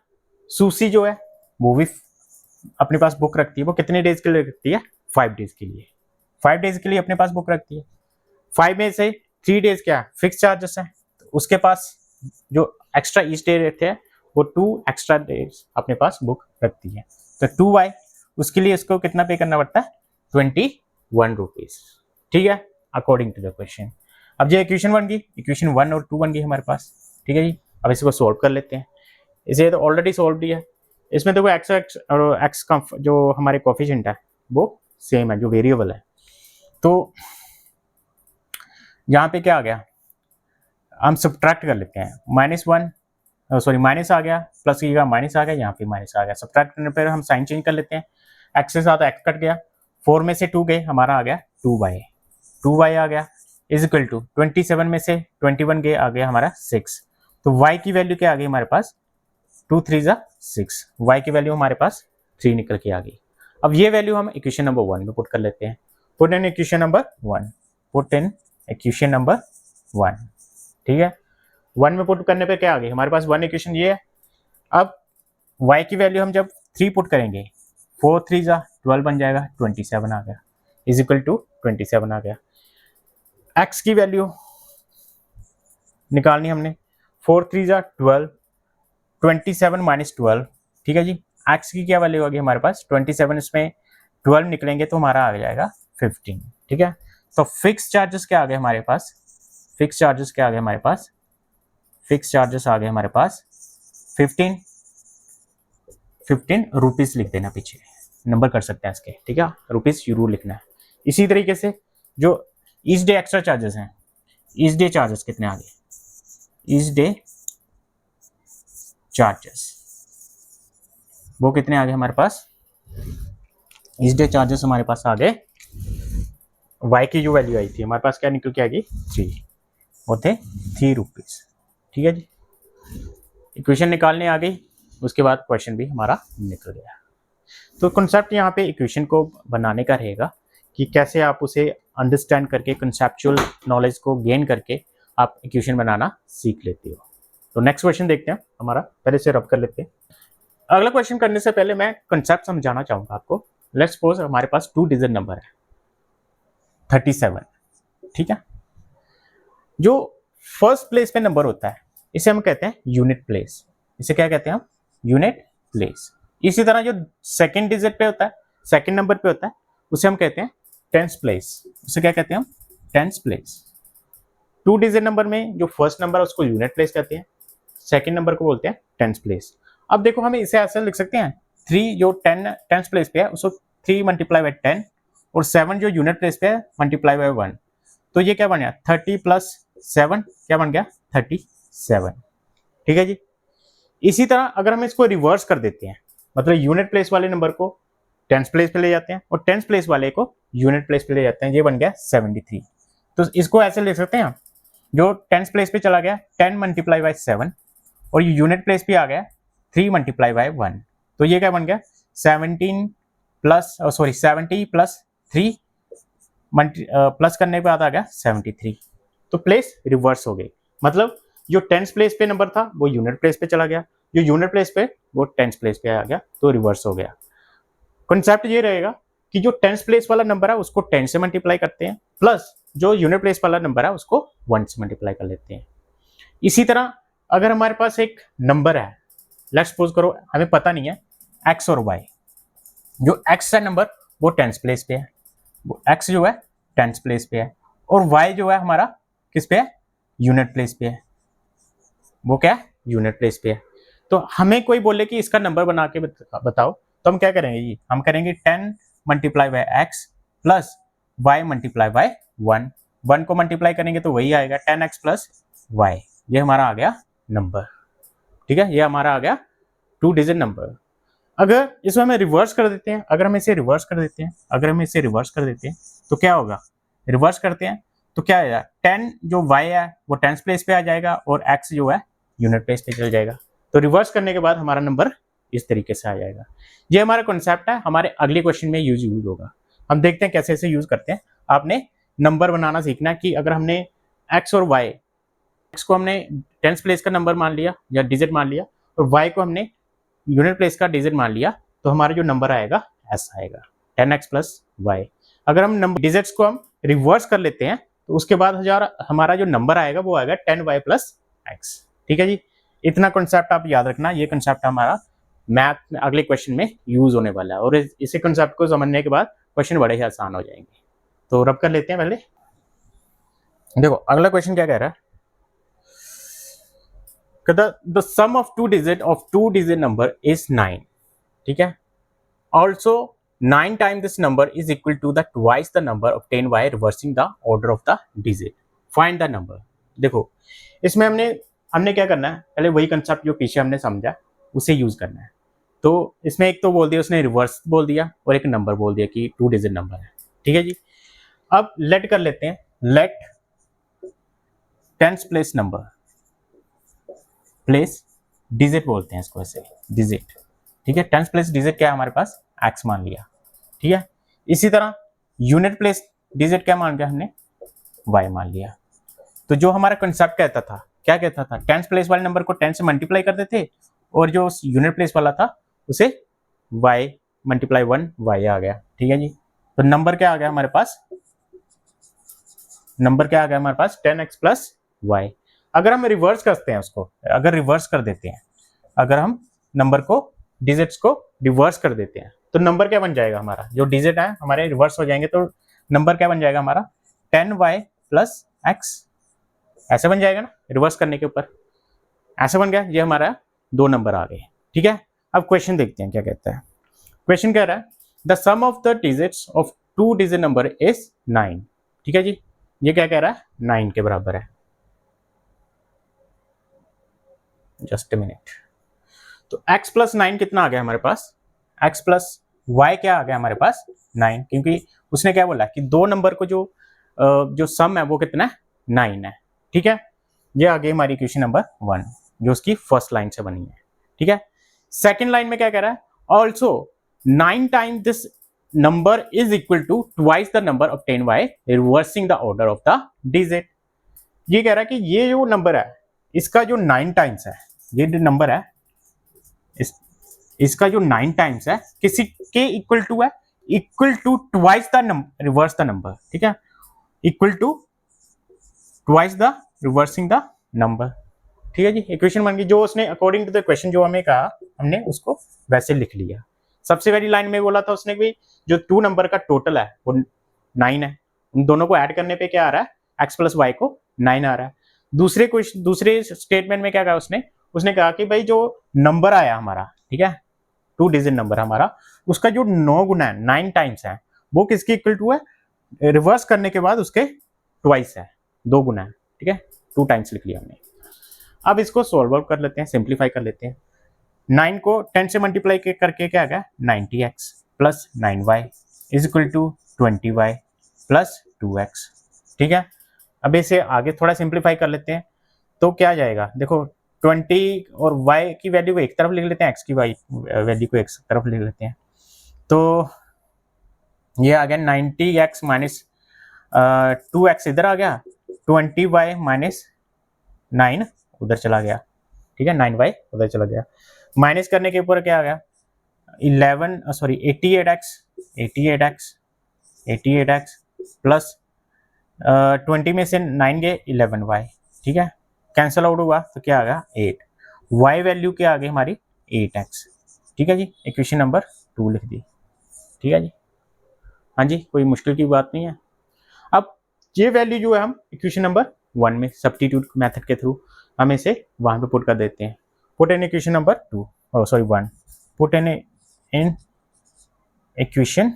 सूसी जो है वो भी अपने पास बुक रखती है, वो कितने डेज के लिए रखती है 5 days के लिए, 5 days के लिए अपने पास बुक रखती है। 5 में से 3 days क्या फिक्स चार्जेस है, तो उसके पास जो एक्स्ट्रा ईच डे रहते हैं वो 2 एक्स्ट्रा डेज अपने पास बुक रखती है। तो 2y उसके लिए इसको कितना पे करना पड़ता है 21 रुपीज। ठीक है, अकॉर्डिंग टू द क्वेश्चन। अब ये इक्वेशन बन गई, इक्वेशन 1 और 2 बन गई हमारे पास। ठीक है जी, अब इसको सोल्व कर लेते हैं। इसे तो ऑलरेडी सोल्व दिया है, इसमें देखो एक्स और एक्स का जो हमारे कोफिशिएंट है वो सेम है, जो वेरिएबल है। तो यहाँ पे क्या आ गया, हम सब्ट्रैक्ट कर लेते हैं, -1 सॉरी माइनस आ गया, प्लस कीजिएगा माइनस आ गया, यहाँ पे माइनस आ गया। सब्ट्रैक्ट करने पर हम साइन चेंज कर लेते हैं, एक्स के साथ एक्स कट गया, 4 में से 2 गए, हमारा आ गया 2y आ गया इज इक्वल टू 27 में से 21 गए, आ गया हमारा 6। तो y की वैल्यू क्या आ गई हमारे पास 2 3 जा 6, y की वैल्यू हमारे पास 3 निकल के आ गई। अब ये वैल्यू हम इक्वेशन नंबर 1 में पुट कर लेते हैं, put in equation number 1, put in equation number 1। ठीक है, 1 में पुट करने पे क्या आ गई हमारे पास 1 इक्वेशन ये है। अब y की वैल्यू हम जब 3 पुट करेंगे 4 3 जा 12 बन जाएगा, 27 आ गया इज इक्वल टू 27 आ गया। x की वैल्यू निकालनी हमने, 4 3 जा 12, 27 माइनस 12। ठीक है जी, x की क्या वैल्यू आ गई हमारे पास 27, इसमें 12 निकलेंगे तो हमारा आ जाएगा 15। ठीक है, तो फिक्स चार्जेस क्या आ गए हमारे पास, फिक्स चार्जेस क्या आ गए हमारे पास, फिक्स चार्जेस आ गए हमारे पास 15 15 रुपीज़ लिख देना, पीछे नंबर कर सकते हैं इसके, ठीक है, रुपीज़ यूरो लिखना है। इसी तरीके से जो ईच डे एक्स्ट्रा चार्जेस हैं, ईच डे चार्जेस कितने आ गए, ईच डे चार्जेस वो कितने आ गए हमारे पास, ईच डे चार्जेस हमारे पास आ गए, वाई की जो वैल्यू आई थी हमारे पास क्या निकल के आ गई 3, वो थे 3 रुपीज़, ठीक है जी। इक्वेशन निकालने आ गई, उसके बाद क्वेश्चन भी हमारा निकल गया। तो कॉन्सेप्ट यहाँ पे इक्वेशन को बनाने का रहेगा कि कैसे आप उसे अंडरस्टैंड करके कंसेप्चुअल नॉलेज को गेन करके आप इक्वेशन बनाना सीख लेते हो। तो नेक्स्ट क्वेश्चन देखते हैं हमारा, पहले से रब कर लेते हैं। अगला क्वेश्चन करने से पहले मैं कंसेप्ट समझाना चाहूँगा आपको। लेट्स सपोज हमारे पास 2 डिजिट नंबर है 37, ठीक है। जो फर्स्ट प्लेस पे नंबर होता है इसे हम कहते हैं यूनिट प्लेस, इसे क्या कहते हैं हम, यूनिट प्लेस। इसी तरह जो सेकंड डिजिट पे होता है, सेकंड नंबर पे होता है, उसे हम कहते हैं टेंस प्लेस, उसे क्या कहते हैं हम, टेंस प्लेस। 2 डिजिट नंबर में जो फर्स्ट नंबर है उसको यूनिट प्लेस कहते हैं, सेकंड नंबर को बोलते हैं टेंस प्लेस। अब देखो हम इसे ऐसे लिख सकते हैं, 3 जो टेंस प्लेस पे है उसको 3 मल्टीप्लाई बाई 10 और 7 जो यूनिट प्लेस पे है मल्टीप्लाई बाई 1, तो ये क्या बन गया 30 प्लस 7 क्या बन गया 37, ठीक है जी। इसी तरह अगर हम इसको रिवर्स कर देते हैं, मतलब यूनिट प्लेस वाले नंबर को टेंस प्लेस पे ले जाते हैं और टेंस प्लेस वाले को यूनिट प्लेस पे ले जाते हैं, ये बन गया 73। तो इसको ऐसे ले सकते हैं, जो टेंस प्लेस पे चला गया 10 मल्टीप्लाई बाई 7 और ये यूनिट प्लेस पे आ गया 3 मल्टीप्लाई बाई 1, तो ये क्या बन गया 17 प्लस 70 प्लस 3 प्लस करने के बाद आ गया 73। तो प्लेस रिवर्स हो गई, मतलब जो टेंस प्लेस पे नंबर था वो यूनिट प्लेस पे चला गया, जो यूनिट प्लेस पे वो टेंस प्लेस पे आ गया, तो रिवर्स हो गया। कॉन्सेप्ट ये रहेगा कि जो टेंस प्लेस वाला नंबर है उसको 10 से मल्टीप्लाई करते हैं, प्लस जो यूनिट प्लेस वाला नंबर है उसको 1 से मल्टीप्लाई कर लेते हैं। इसी तरह अगर हमारे पास एक नंबर है, लेट्स सपोज करो हमें पता नहीं है x और y, जो x है नंबर वो टेंस प्लेस पे है, वो x जो है टेंस प्लेस पे है, और y जो है हमारा किस पे है, यूनिट प्लेस पे है, वो क्या है यूनिट प्लेस पे है। तो हमें कोई बोले कि इसका नंबर बना के बताओ, तो हम क्या करेंगे, ये हम करेंगे 10 multiply by x plus y multiply by 1, 1 को मल्टीप्लाई करेंगे तो वही आएगा 10x प्लस वाई, ये हमारा आ गया नंबर, ठीक है, ये हमारा आ गया 2 डिजिट नंबर। अगर इसमें हमें रिवर्स कर देते हैं, अगर हम इसे रिवर्स कर देते हैं, अगर हम इसे रिवर्स कर देते हैं तो क्या होगा, रिवर्स करते हैं तो क्या आएगा 10 जो y है वो टेंस प्लेस पे आ जाएगा और x जो है यूनिट प्लेस पे चल जाएगा। तो रिवर्स करने के बाद हमारा नंबर इस तरीके से आ जाएगा। ये हमारा कॉन्सेप्ट है, हमारे अगले क्वेश्चन में यूज होगा। हम देखते हैं कैसे इसे यूज करते हैं। आपने नंबर बनाना सीखना है कि अगर हमने x और y, x को हमने टेंस प्लेस का नंबर मान लिया या डिजिट मान लिया और y को हमने यूनिट प्लेस का डिजिट मान लिया, तो हमारा जो नंबर आएगा ऐसा आएगा 10x प्लस वाई। अगर हम नंबर डिजिट्स को हम रिवर्स कर लेते हैं तो उसके बाद हमारा जो नंबर आएगा वो आएगा 10y प्लस एक्स, ठीक है जी। इतना कॉन्सेप्ट आप याद रखना, ये कॉन्सेप्ट हमारा मैथ में अगले क्वेश्चन में यूज होने वाला है और इसी कॉन्सेप्ट को समझने के बाद क्वेश्चन बड़े ही आसान हो जाएंगे। तो रब कर लेते हैं पहले। देखो अगला क्वेश्चन क्या कह रहा है, the sum of two digit number is 9, ठीक है। Also 9 times this number is equal to the twice the number obtained by reversing the order of the digit. Find the number. देखो इसमें हमने क्या करना है, पहले वही कंसेप्ट जो पीछे हमने समझा उसे यूज करना है। तो इसमें एक तो बोल दिया उसने रिवर्स बोल दिया और एक नंबर बोल दिया कि 2 डिजिट नंबर है, ठीक है जी। अब लेट कर लेते हैं, let tens place number, place digit बोलते हैं इसको ऐसे, डिजिट, ठीक है। टेंस प्लेस डिजिट क्या है हमारे पास, x मान लिया, ठीक है। इसी तरह यूनिट प्लेस डिजिट क्या मान लिया हमने, y मान लिया। तो जो हमारा कंसेप्ट कहता था, क्या कहता था, टेंस प्लेस वाले नंबर को 10 से मल्टीप्लाई करते थे और जो यूनिट प्लेस वाला था उसे y मल्टीप्लाई 1 y आ गया, ठीक है जी। तो नंबर क्या आ गया हमारे पास, नंबर क्या आ गया हमारे पास 10x प्लस वाई। अगर हम रिवर्स करते हैं उसको, अगर रिवर्स कर देते हैं, अगर हम नंबर को डिजिट्स को रिवर्स कर देते हैं तो नंबर क्या बन जाएगा, हमारा जो डिजिट है हमारे रिवर्स हो जाएंगे तो नंबर क्या बन जाएगा हमारा 10y प्लस एक्स, ऐसे बन जाएगा ना, रिवर्स करने के ऊपर ऐसे बन गया। ये हमारा 2 नंबर आ गए, ठीक है। अब क्वेश्चन देखते हैं क्या कहता है। क्वेश्चन कह रहा है the sum of the digits of 2 digit number is 9। ठीक है जी, ये क्या कह रहा है, 9 के बराबर है। Just a minute. तो x प्लस 9 कितना आ गया हमारे पास, x प्लस y क्या आ गया हमारे पास 9, क्योंकि उसने क्या बोला कि दो नंबर को जो सम है वो कितना है 9 है। ठीक है, ये आ गई हमारी इक्वेशन नंबर 1 जो उसकी फर्स्ट लाइन से बनी है। ठीक है, सेकेंड लाइन में क्या कह रहा है, also 9 time this number is equal to twice the number obtain by reversing the order of the digit. ये कह रहा है कि ये जो नंबर है इसका जो 9 टाइम्स है, ये जो नंबर है इसका जो 9 टाइम्स है किसी के इक्वल टू है, equal to twice the number reverse the number. ठीक है, equal to twice the reversing the number. ठीक है जी, इक्वेशन बन गई जो उसने अकॉर्डिंग टू द क्वेश्चन जो हमें कहा हमने उसको वैसे लिख लिया। सबसे पहली लाइन में बोला था उसने भी जो 2 नंबर का टोटल है वो 9 है, उन दोनों को ऐड करने पे क्या आ रहा है, x प्लस वाई को 9 आ रहा है। दूसरे स्टेटमेंट में क्या कहा उसने कहा कि भाई जो नंबर आया हमारा, ठीक है 2 डिजिट नंबर हमारा, उसका जो 9 गुना है 9 टाइम्स है वो किसके इक्वल टू है, रिवर्स करने के बाद उसके ट्वाइस है, 2 गुना है। ठीक है, 2 टाइम्स लिख लिया हमने। अब इसको सॉल्व आउट कर लेते हैं, सिंप्लीफाई कर लेते हैं। 9 को 10 से मल्टीप्लाई करके क्या आ गया 90x plus 9y is equal to 20y plus 2x। ठीक है, अब इसे आगे थोड़ा सिंप्लीफाई कर लेते हैं तो क्या आ जाएगा, देखो 20 और y की वैल्यू को एक तरफ लिख लेते हैं, x की y वैल्यू को एक तरफ लिख लेते हैं, तो ये आ गया 90x माइनस 2x इधर आ गया, 20y माइनस 9 उधर चला गया। ठीक है, 9y उधर चला गया, माइनस करने के ऊपर क्या आ गया 88x प्लस 20 में से 9 गए 11y। ठीक है, कैंसल आउट हुआ तो क्या आ गया 8, y वैल्यू क्या आ गई हमारी 8x। ठीक है जी, इक्वेशन नंबर 2 लिख दी। ठीक है जी, हाँ जी, कोई मुश्किल की बात नहीं है। अब ये वैल्यू जो है हम इक्वेशन नंबर 1 में सब्स्टिट्यूट मेथड के थ्रू हम इसे वहां पे पुट कर देते हैं। Put in equation number 2 sorry 1, put in equation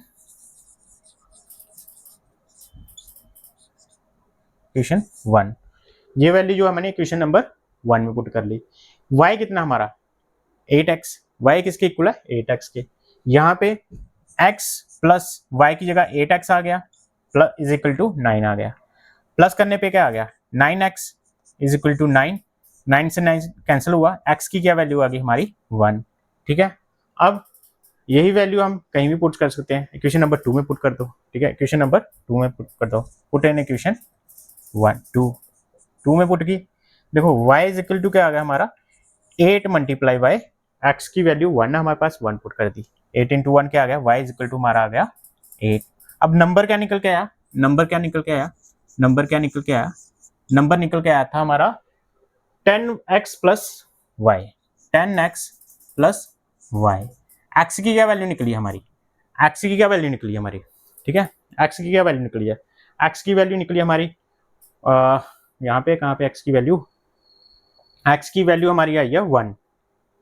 1, ये वैल्यू जो हमने इक्वेशन नंबर 1 में पुट कर ली। y कितना हमारा 8x, y किसके इक्वल है 8x के, यहाँ पे x प्लस y की जगह 8x आ गया प्लस इज इक्वल टू 9 आ गया, प्लस करने पे क्या आ गया 9x इज इक्वल टू 9 से 9 कैंसिल हुआ, x की क्या वैल्यू आ गई हमारी 1। ठीक है, अब यही वैल्यू हम कहीं भी पुट कर सकते हैं, इक्वेशन नंबर 2 में पुट कर दो। ठीक है, इक्वेशन नंबर 2 में पुट कर दो, पुट इन इक्वेशन 2 में पुट की, देखो y इज इक्वल टू क्या आ गया हमारा 8 मल्टीप्लाई बाय x की वैल्यू 1 है हमारे पास, 1 पुट कर दी, 8 इंटू 1 क्या आ गया y इज इक्वल टू हमारा आ गया 8। अब नंबर क्या निकल के आया, नंबर निकल के आया था हमारा 10x plus y, 10x plus y. x की क्या वैल्यू निकली हमारी, ठीक है, x की क्या वैल्यू निकली है, x की वैल्यू निकली हमारी यहाँ पे कहाँ पे x की वैल्यू हमारी आई है 1।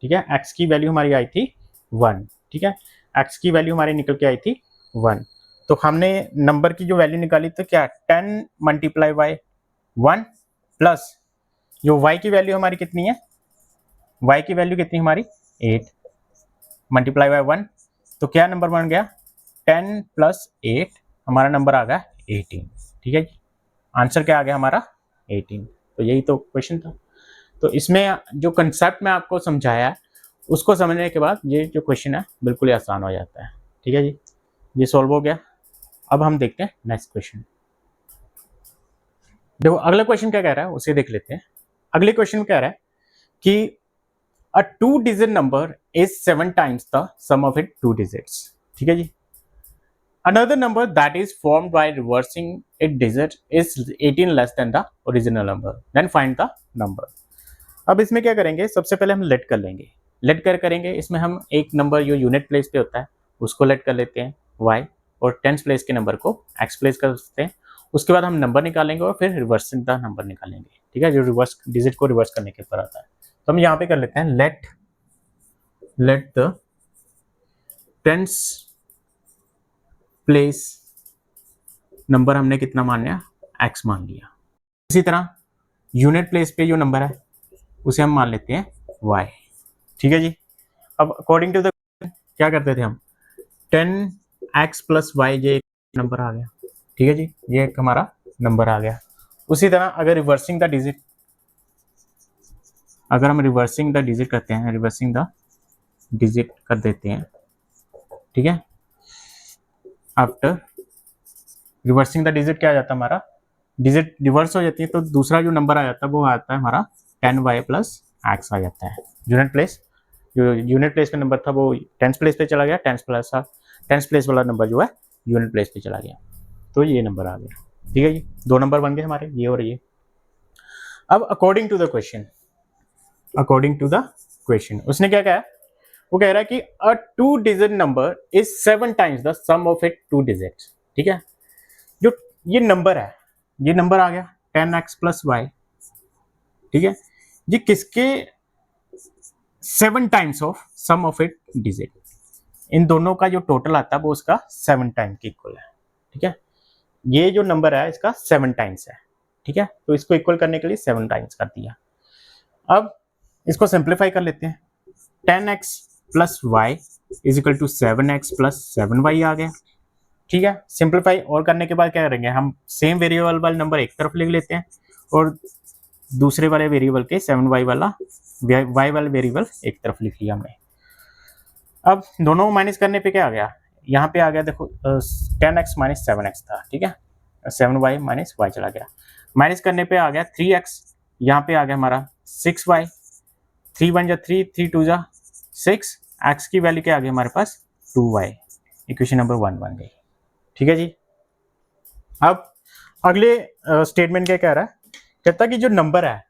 ठीक है, x की वैल्यू हमारी आई थी 1। ठीक है, x की वैल्यू हमारी निकल के आई थी 1, तो हमने नंबर की जो वैल्यू निकाली तो क्या 10 मल्टीप्लाई बाय 1 प्लस जो y की वैल्यू हमारी कितनी है, y की वैल्यू कितनी हमारी 8 मल्टीप्लाई बाय 1, तो क्या नंबर बन गया 10 प्लस 8, हमारा नंबर आ गया 18। ठीक है जी, आंसर क्या आ गया हमारा 18। तो यही तो क्वेश्चन था। तो इसमें जो कंसेप्ट मैं आपको समझाया उसको समझने के बाद ये जो क्वेश्चन है बिल्कुल ही आसान हो जाता है। ठीक है जी, ये सॉल्व हो गया। अब हम देखते हैं नेक्स्ट क्वेश्चन। देखो अगला क्वेश्चन क्या कह रहा है उसे देख लेते हैं। अगले क्वेश्चन में कह रहा है कि a 2 digit number is 7 times the sum of its 2 digits। ठीक है जी, another number that is formed by reversing its digit is 18 less than the original number, then find the number। अब इसमें क्या करेंगे, सबसे पहले हम लेट कर लेंगे, करेंगे इसमें हम एक नंबर जो यूनिट प्लेस पे होता है उसको लेट कर लेते हैं y, और टेंस प्लेस के नंबर को x प्लेस कर सकते हैं। उसके बाद हम नंबर निकालेंगे और फिर रिवर्स द नंबर निकालेंगे। ठीक है, जो रिवर्स डिजिट को रिवर्स करने के ऊपर आता है। तो हम यहाँ पे कर लेते हैं let let the tens place number हमने कितना मान लिया, x मान लिया। इसी तरह यूनिट प्लेस पे जो नंबर है उसे हम मान लेते हैं y। ठीक है जी। अब अकॉर्डिंग टू द क्या करते थे हम, 10x प्लस वाई, ये नंबर आ गया। ठीक है जी, ये एक हमारा नंबर आ गया। उसी तरह अगर रिवर्सिंग द डिजिट, अगर हम रिवर्सिंग द डिजिट करते हैं, रिवर्सिंग द डिजिट कर देते हैं, ठीक है, आफ्टर रिवर्सिंग द डिजिट क्या आ जाता है हमारा, डिजिट रिवर्स हो जाती है तो दूसरा जो नंबर आ जाता है वो आता है हमारा 10y प्लस एक्स आ जाता है। यूनिट प्लेस, जो यूनिट प्लेस पे नंबर था वो टेंस प्लेस पे चला गया, टेंस प्लेस वाला नंबर जो है यूनिट प्लेस पे चला गया, तो ये नंबर आ गया। ठीक है जी, दो नंबर बन गए हमारे, ये और ये। अब according to the question, according to the question उसने क्या कहा, वो कह रहा है कि a 2 digit number is 7 times the sum of it 2 digits. ठीक है, जो ये नंबर है, ये नंबर आ गया 10x प्लस वाई। ठीक है, ये किसके 7 times of sum of it digit, इन दोनों का जो टोटल आता है वो उसका 7 टाइम के इक्वल है। ठीक है, ये जो नंबर है इसका 7 टाइम्स है। ठीक है, तो इसको इक्वल करने के लिए 7 टाइम्स कर दिया। अब इसको सिंप्लीफाई कर लेते हैं, 10x plus y is equal to 7x plus 7y आ गया। ठीक है, सिंप्लीफाई और करने के बाद क्या करेंगे, हम सेम वेरिएबल वाले नंबर एक तरफ लिख लेते हैं और दूसरे वाले वेरिएबल के 7y वाला y वाले वेरिएबल एक तरफ लिख लिया हमने। अब दोनों माइनस करने पे क्या आ गया, यहाँ पे आ गया देखो 10x माइनस 7x था। ठीक है, 7y माइनस y चला गया, माइनस करने पे आ गया 3x, यहाँ पे आ गया हमारा 6y, 3 1 जा 3, 3 2 जा 6, x की वैल्यू क्या आ गई हमारे पास 2y, इक्वेशन नंबर 1 बन गई। ठीक है जी। अब अगले स्टेटमेंट क्या कह रहा है, कहता है कि जो नंबर है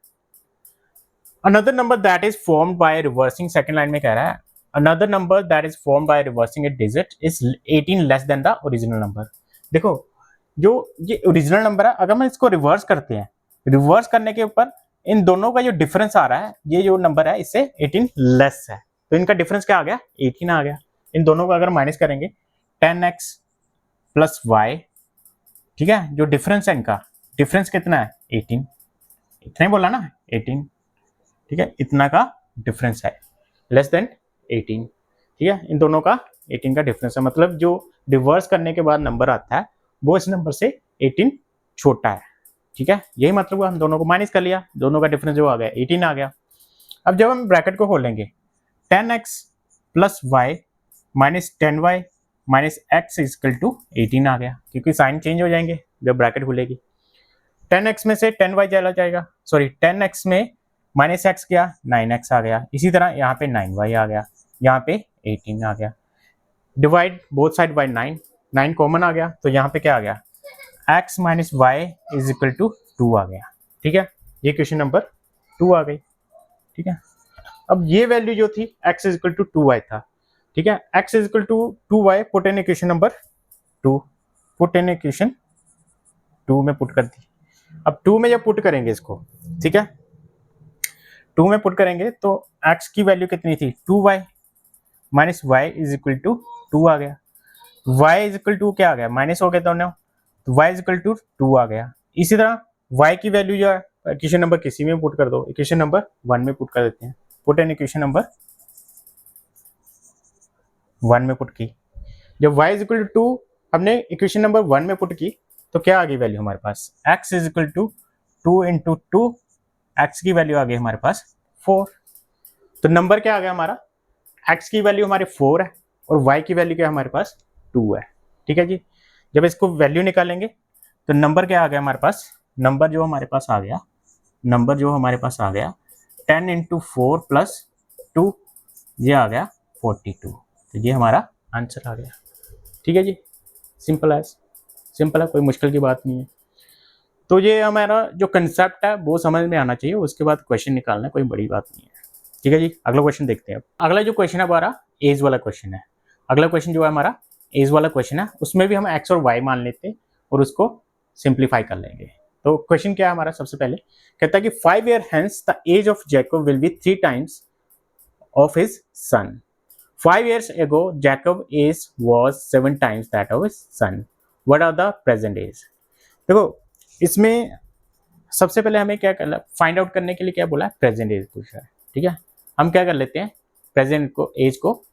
another number that is formed by reversing, second line में कह रहा है another number that is formed by reversing A digit is 18 less than the original number. देखो जो ये ओरिजिनल नंबर है, अगर हम इसको रिवर्स करते हैं, रिवर्स करने के ऊपर इन दोनों का जो डिफरेंस आ रहा है, ये जो नंबर है इससे 18 लेस है, तो इनका डिफरेंस क्या आ गया 18 आ गया। इन दोनों को अगर माइनस करेंगे 10x प्लस वाई, ठीक है, जो डिफरेंस है इनका, डिफरेंस कितना है 18, इतना ही बोला ना 18। ठीक है, इतना का डिफरेंस है, लेस देन 18। ठीक है, इन दोनों का 18 का डिफरेंस है, मतलब जो रिवर्स करने के बाद नंबर आता है वो इस नंबर से 18 छोटा है। ठीक है, यही मतलब हम दोनों को माइनस कर लिया, दोनों का डिफरेंस जो आ गया 18 आ गया। अब जब हम ब्रैकेट को खोलेंगे 10x plus y minus 10y minus x is equal to 18 आ गया, क्योंकि साइन चेंज हो जाएंगे जब ब्रैकेट खुलेगी। 10x में से 10y चला जाएगा, सॉरी 10x में माइनस एक्स गया 9x आ गया, इसी तरह यहाँ पे 9y आ गया, यहाँ पे 18 आ गया। Divide both side by 9, 9 common आ गया, तो यहाँ पे क्या आ गया x minus Y is equal to 2 आ गया। ठीक है, ये क्वेश्चन नंबर 2 आ गई। ठीक है, अब ये वैल्यू जो थी x is equal to 2y था। ठीक है, x is equal to 2y, put in equation number 2, put in equation 2 में पुट कर दी। अब 2 में जब पुट करेंगे इसको, ठीक है, 2 में पुट करेंगे तो x की वैल्यू कितनी थी 2y minus Y is equal to 2 आ गया, y इज इक्वल टू क्या आ गया माइनस हो गया दोनों, तो y इज इक्वल टू 2 आ गया। इसी तरह y की वैल्यू जो है इक्वेशन नंबर किसी में पुट कर दो, इक्वेशन नंबर 1 में पुट कर देते हैं, पुट इन इक्वेशन नंबर 1 में पुट की। जब y इज इक्वल टू 2 हमने इक्वेशन नंबर 1 में पुट की तो क्या आ गई वैल्यू हमारे पास x is equal to 2 into 2, x की वैल्यू आ गई हमारे पास 4। तो नंबर क्या आ गया हमारा, x की वैल्यू हमारे 4 है और y की वैल्यू क्या हमारे पास 2 है। ठीक है जी, जब इसको वैल्यू निकालेंगे तो नंबर क्या आ गया हमारे पास, नंबर जो हमारे पास आ गया, नंबर जो हमारे पास आ गया 10 इंटू 4 प्लस 2, ये आ गया 42, तो ये हमारा आंसर आ गया। ठीक है जी, सिंपल है, कोई मुश्किल की बात नहीं है। तो ये हमारा जो कंसेप्ट है वो समझ में आना चाहिए, उसके बाद क्वेश्चन निकालना कोई बड़ी बात नहीं है। ठीक है जी, अगला क्वेश्चन देखते हैं। अगला जो क्वेश्चन है हमारा एज वाला क्वेश्चन है। अगला क्वेश्चन जो है हमारा एज वाला क्वेश्चन है, उसमें भी हम एक्स और वाई मान लेते हैं और उसको सिंप्लीफाई कर लेंगे। तो क्वेश्चन क्या है हमारा, सबसे पहले कहता है कि 5 years hence the age of Jacob will be 3 times of his son. 5 years ago Jacob age was 7 times that of his son. What are the present age? देखो इसमें सबसे पहले हमें क्या करना, फाइंड आउट करने के लिए क्या बोला, प्रेजेंट एज पूछा है, ठीक है। हम क्या कर लेते हैं, प्रेजेंट को एज को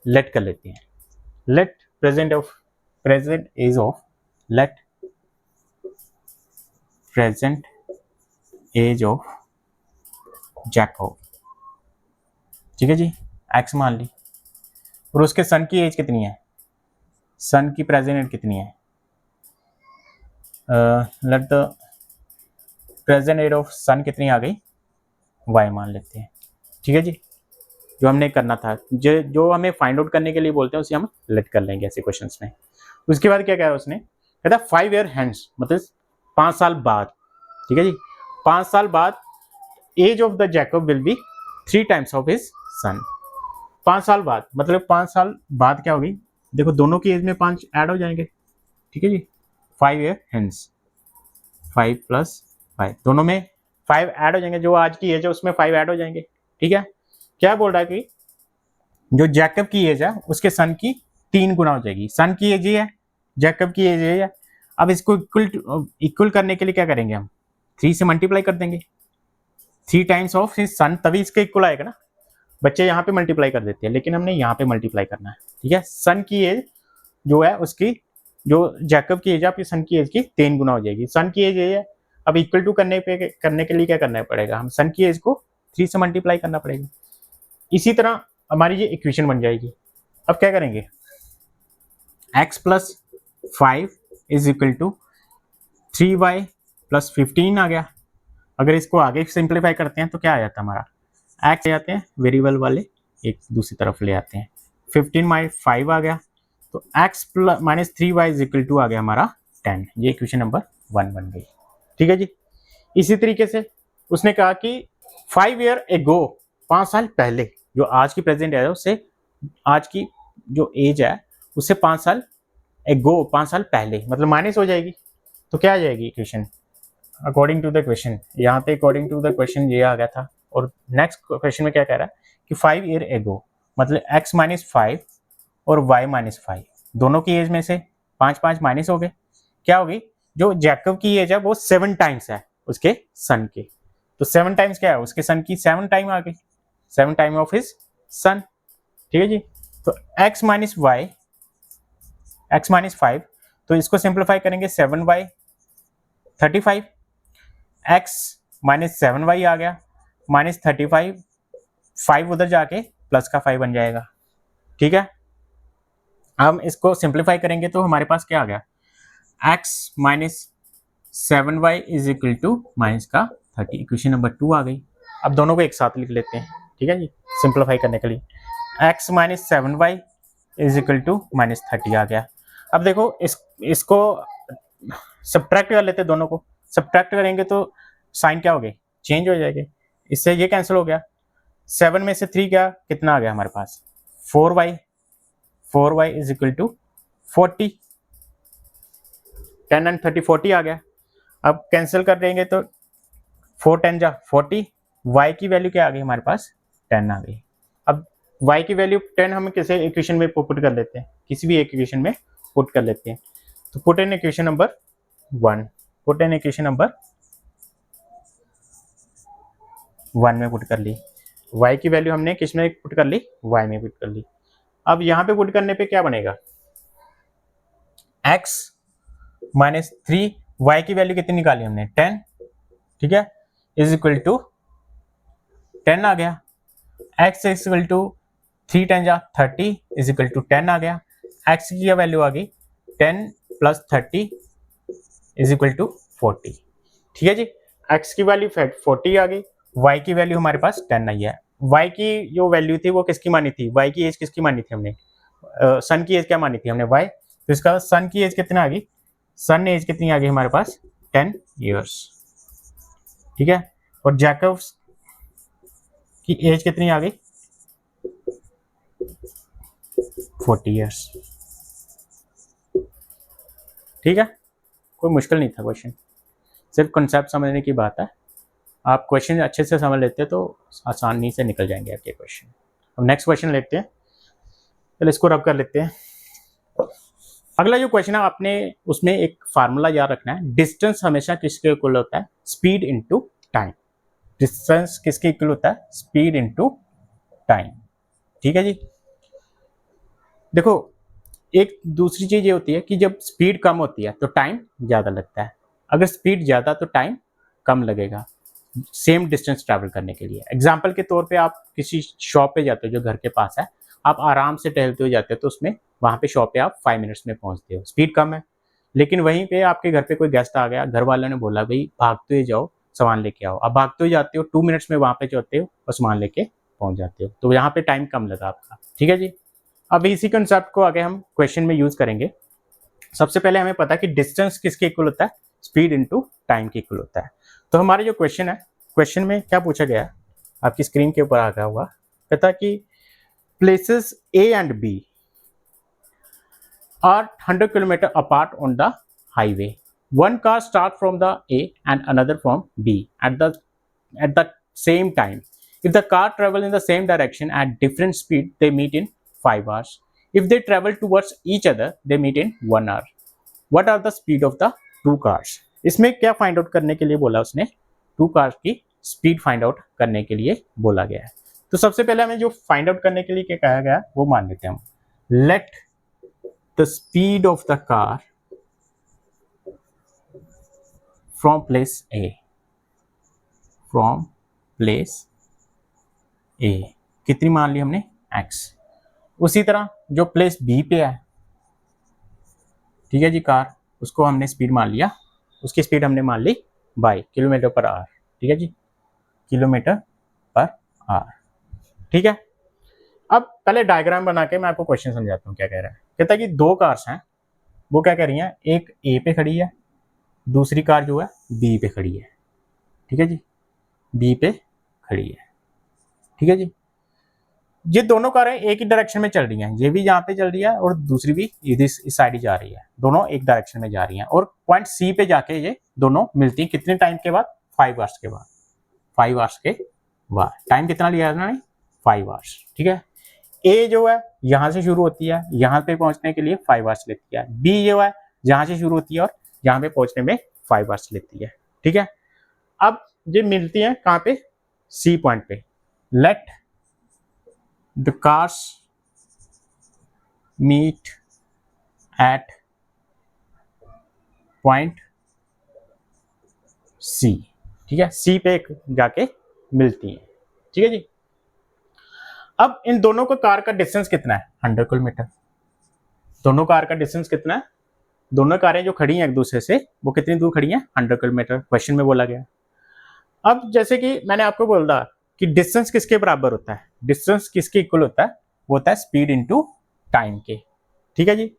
लेट कर लेते हैं, let present age of let present age of Jacob, ठीक है जी, एक्स मान ली। और उसके सन की एज कितनी है, सन की प्रेजेंट एज कितनी है, let the present age of son कितनी आ गई, वाई मान लेते हैं, ठीक है जी। जो हमने करना था, जो हमें फाइंड आउट करने के लिए बोलते हैं उसे हम लेट कर लेंगे ऐसे क्वेश्चंस में। उसके बाद क्या कह रहा है उसने, कहता 5 year hence मतलब 5 साल बाद, ठीक है जी, 5 साल बाद age of the Jacob will be 3 times of his son. 5 साल बाद मतलब 5 साल बाद क्या होगी, देखो दोनों की एज में 5 ऐड हो जाएंगे, ठीक है जी। 5 year hence 5 + 5 दोनों में 5 ऐड हो जाएंगे, जो आज की एज है उसमें 5 ऐड हो जाएंगे, ठीक है। क्या बोल रहा है कि जो जैकब की एज है उसके सन की 3 गुना हो जाएगी। सन की एज ये है, जैकब की एज ये है। अब इसको इक्वल करने के लिए क्या करेंगे, हम 3 से मल्टीप्लाई कर देंगे, 3 टाइम्स ऑफ हिज सन, तभी इसके इक्वल आएगा ना। बच्चे यहाँ पे मल्टीप्लाई कर देते हैं, लेकिन हमने यहाँ पे मल्टीप्लाई करना है, ठीक है। सन की एज जो है उसकी, जो जैकब की एज है आपकी सन की एज की 3 गुना हो जाएगी। सन की एज ये है, अब इक्वल टू करने के लिए क्या करना पड़ेगा, हम सन की एज को 3 से मल्टीप्लाई करना पड़ेगा। इसी तरह हमारी ये इक्वेशन बन जाएगी। अब क्या करेंगे, x + 5 = 3y + 15 आ गया। अगर इसको आगे सिंप्लीफाई करते हैं तो क्या आ जाता है हमारा, x ले आते हैं वेरिएबल वाले एक दूसरी तरफ ले आते हैं, 15 - 5 आ गया, तो x - 3y = आ गया हमारा 10। ये इक्वेशन नंबर 1 बन गई, ठीक है जी। इसी तरीके से उसने कहा कि 5 year ago 5 साल पहले, जो आज की प्रेजेंट है उससे आज की जो एज है उससे 5 साल एगो 5 साल पहले मतलब माइनस हो जाएगी, तो क्या आ जाएगी equation, according to the question. यहाँ पे अकॉर्डिंग टू द क्वेश्चन ये आ गया था। और नेक्स्ट क्वेश्चन में क्या कह रहा है कि 5 year ago मतलब x - 5 और y - 5 दोनों की एज में से 5 - 5 माइनस हो गए, क्या होगी, जो जैकब की एज है वो 7 टाइम्स है उसके सन के, तो 7 टाइम्स क्या है, उसके सन की 7 टाइम आ गई, 7 टाइम ऑफ हिज सन, ठीक है जी। तो x - 5, तो इसको सिंप्लीफाई करेंगे 7y 35, x - 7y आ गया -35, 5 उधर जाके प्लस का 5 बन जाएगा, ठीक है। हम इसको सिंप्लीफाई करेंगे तो हमारे पास क्या आ गया, x - 7y = -30, इक्वेशन नंबर 2 आ गई। अब दोनों को एक साथ लिख लेते हैं, ठीक है जी, सिंप्लीफाई करने के लिए x - 7y = -30 आ गया। अब देखो इसको सब्ट्रैक्ट कर लेते हैं, दोनों को सब्ट्रैक्ट करेंगे तो साइन क्या हो गए, चेंज हो जाएंगे, इससे ये कैंसिल हो गया। 7 में से 3 क्या कितना आ गया हमारे पास, 4y = 40, 10 and 30 40 आ गया। अब कैंसिल कर देंगे तो 4 10 जा 40, y की वैल्यू क्या आ गई हमारे पास, 10 आ गई। अब y की वैल्यू 10 हम किसी इक्वेशन में पुट कर लेते हैं, किसी भी इक्वेशन में पुट कर लेते हैं, तो put in equation number 1, put in equation number 1 में पुट कर ली, y की वैल्यू हमने किस में पुट कर ली, y में पुट कर ली। अब यहाँ पे पुट करने पे क्या बनेगा, x - 3, y की वैल्यू कितनी निकाली हमने 10, ठीक है, = 10 आ गया, x = 3 10 जा 30 = 10 आ गया। x की वैल्यू आ गई 10 + 30 = 40, ठीक है जी। x की वैल्यू 40 आ गई, y की वैल्यू हमारे पास 10 आई है। y की जो वैल्यू थी वो किसकी मानी थी, y की एज किसकी मानी थी हमने, सन की एज क्या मानी थी हमने y, तो इसका सन की एज कितना आ गई, सन एज कितनी आ गई हमारे पास 10 years, ठीक है। और जैकब की एज कितनी आ गई 40 years, ठीक है। कोई मुश्किल नहीं था क्वेश्चन, सिर्फ कॉन्सेप्ट समझने की बात है। आप क्वेश्चन अच्छे से समझ लेते हैं तो आसानी से निकल जाएंगे आपके क्वेश्चन। अब नेक्स्ट क्वेश्चन लेते हैं, चलो इसको रब कर लेते हैं। अगला जो क्वेश्चन है, आपने उसमें एक फार्मूला याद रखना है। डिस्टेंस हमेशा किसके इक्वल होता है? Speed into time. डिस्टेंस किसके इक्वल होता है? Speed into time. ठीक है जी। देखो, एक दूसरी चीज ये होती है कि जब स्पीड कम होती है तो टाइम ज्यादा लगता है, अगर स्पीड ज्यादा तो टाइम कम लगेगा सेम डिस्टेंस ट्रैवल करने के लिए। एग्जाम्पल के तौर पे आप किसी शॉप पे जाते हो जो घर के पास है, आप आराम से टहलते हुए जाते हो तो उसमें वहां पे शॉप पे आप 5 मिनट्स में पहुंचते हो, स्पीड कम है। लेकिन वहीं पे आपके घर पे कोई गेस्ट आ गया, घर वालों ने बोला भाई भागते हुए जाओ सामान लेके आओ, अब भागते हुए जाते हो 2 मिनट्स में वहां पे जाते हो और सामान लेके पहुंच जाते हो, तो यहाँ पे टाइम कम लगा आपका। ठीक है जी। अब इसी कंसेप्ट को आगे हम क्वेश्चन में यूज करेंगे। सबसे पहले हमें पता है कि डिस्टेंस किसके इक्वल होता है? स्पीड इनटू टाइम के इक्वल होता है। तो हमारा जो क्वेश्चन है, क्वेश्चन में क्या पूछा गया है, आपकी स्क्रीन के ऊपर आ गया हुआ, कहता कि places A and B are 100 kilometer apart on the highway. One car start from the A and another from B at the same time. If the car travel in the same direction at different speed, they meet in 5 hours. If they travel towards each other, they meet in 1 hour. What are the speed of the two cars? इसमें क्या find out करने के लिए बोला उसने? To cars की speed find out करने के लिए बोला गया है। तो सबसे पहले हमें जो फाइंड आउट करने के लिए क्या कहा गया वो मान लेते हैं हम। Let the speed of the car from place A, from place A कितनी मान ली हमने? x। उसी तरह जो प्लेस बी पे है, ठीक है जी, कार, उसको हमने स्पीड मान लिया, उसकी स्पीड हमने मान ली y, किलोमीटर पर आवर। ठीक है जी, किलोमीटर पर आवर। ठीक है। अब पहले डायग्राम बना के मैं आपको क्वेश्चन समझाता हूँ क्या कह रहा है। कहता है कि दो कार्स हैं, वो क्या कह रही हैं, एक ए पे खड़ी है, दूसरी कार जो है बी पे खड़ी है। ठीक है जी, बी पे खड़ी है। ठीक है जी। ये दोनों कारें एक ही डायरेक्शन में चल रही हैं, ये भी यहाँ पे चल रही है और दूसरी भी इस साइड ही जा रही है, दोनों एक डायरेक्शन में जा रही हैं और पॉइंट सी पे जाके ये दोनों मिलती हैं। कितने टाइम के बाद? 5 आवर्स के बाद। 5 आवर्स के बाद। टाइम कितना लिया है उन्होंने? 5 आवर्स। ठीक है। ए जो है यहाँ से शुरू होती है, यहाँ पे पहुंचने के लिए 5 आवर्स लेती है। बी जो है यहाँ से शुरू होती है और यहाँ पे पहुंचने में 5 आवर्स लेती है। ठीक है। अब ये मिलती है कहाँ पे? सी पॉइंट पे। Let the cars meet at point C। ठीक है, C पे जाके मिलती हैं। ठीक है जी। अब इन दोनों का कार का डिस्टेंस कितना है? 100 किलोमीटर। दोनों कार का डिस्टेंस कितना है? दोनों कारें जो खड़ी हैं एक दूसरे से वो कितनी दूर खड़ी हैं? 100 किलोमीटर, क्वेश्चन में बोला गया। अब जैसे कि मैंने आपको बोला कि डिस्टेंस किसके बराबर होता है? डिस्टेंस किसके इक्वल होता है? वो होता है स्पीड इनटू टाइम के। ठीक है जी।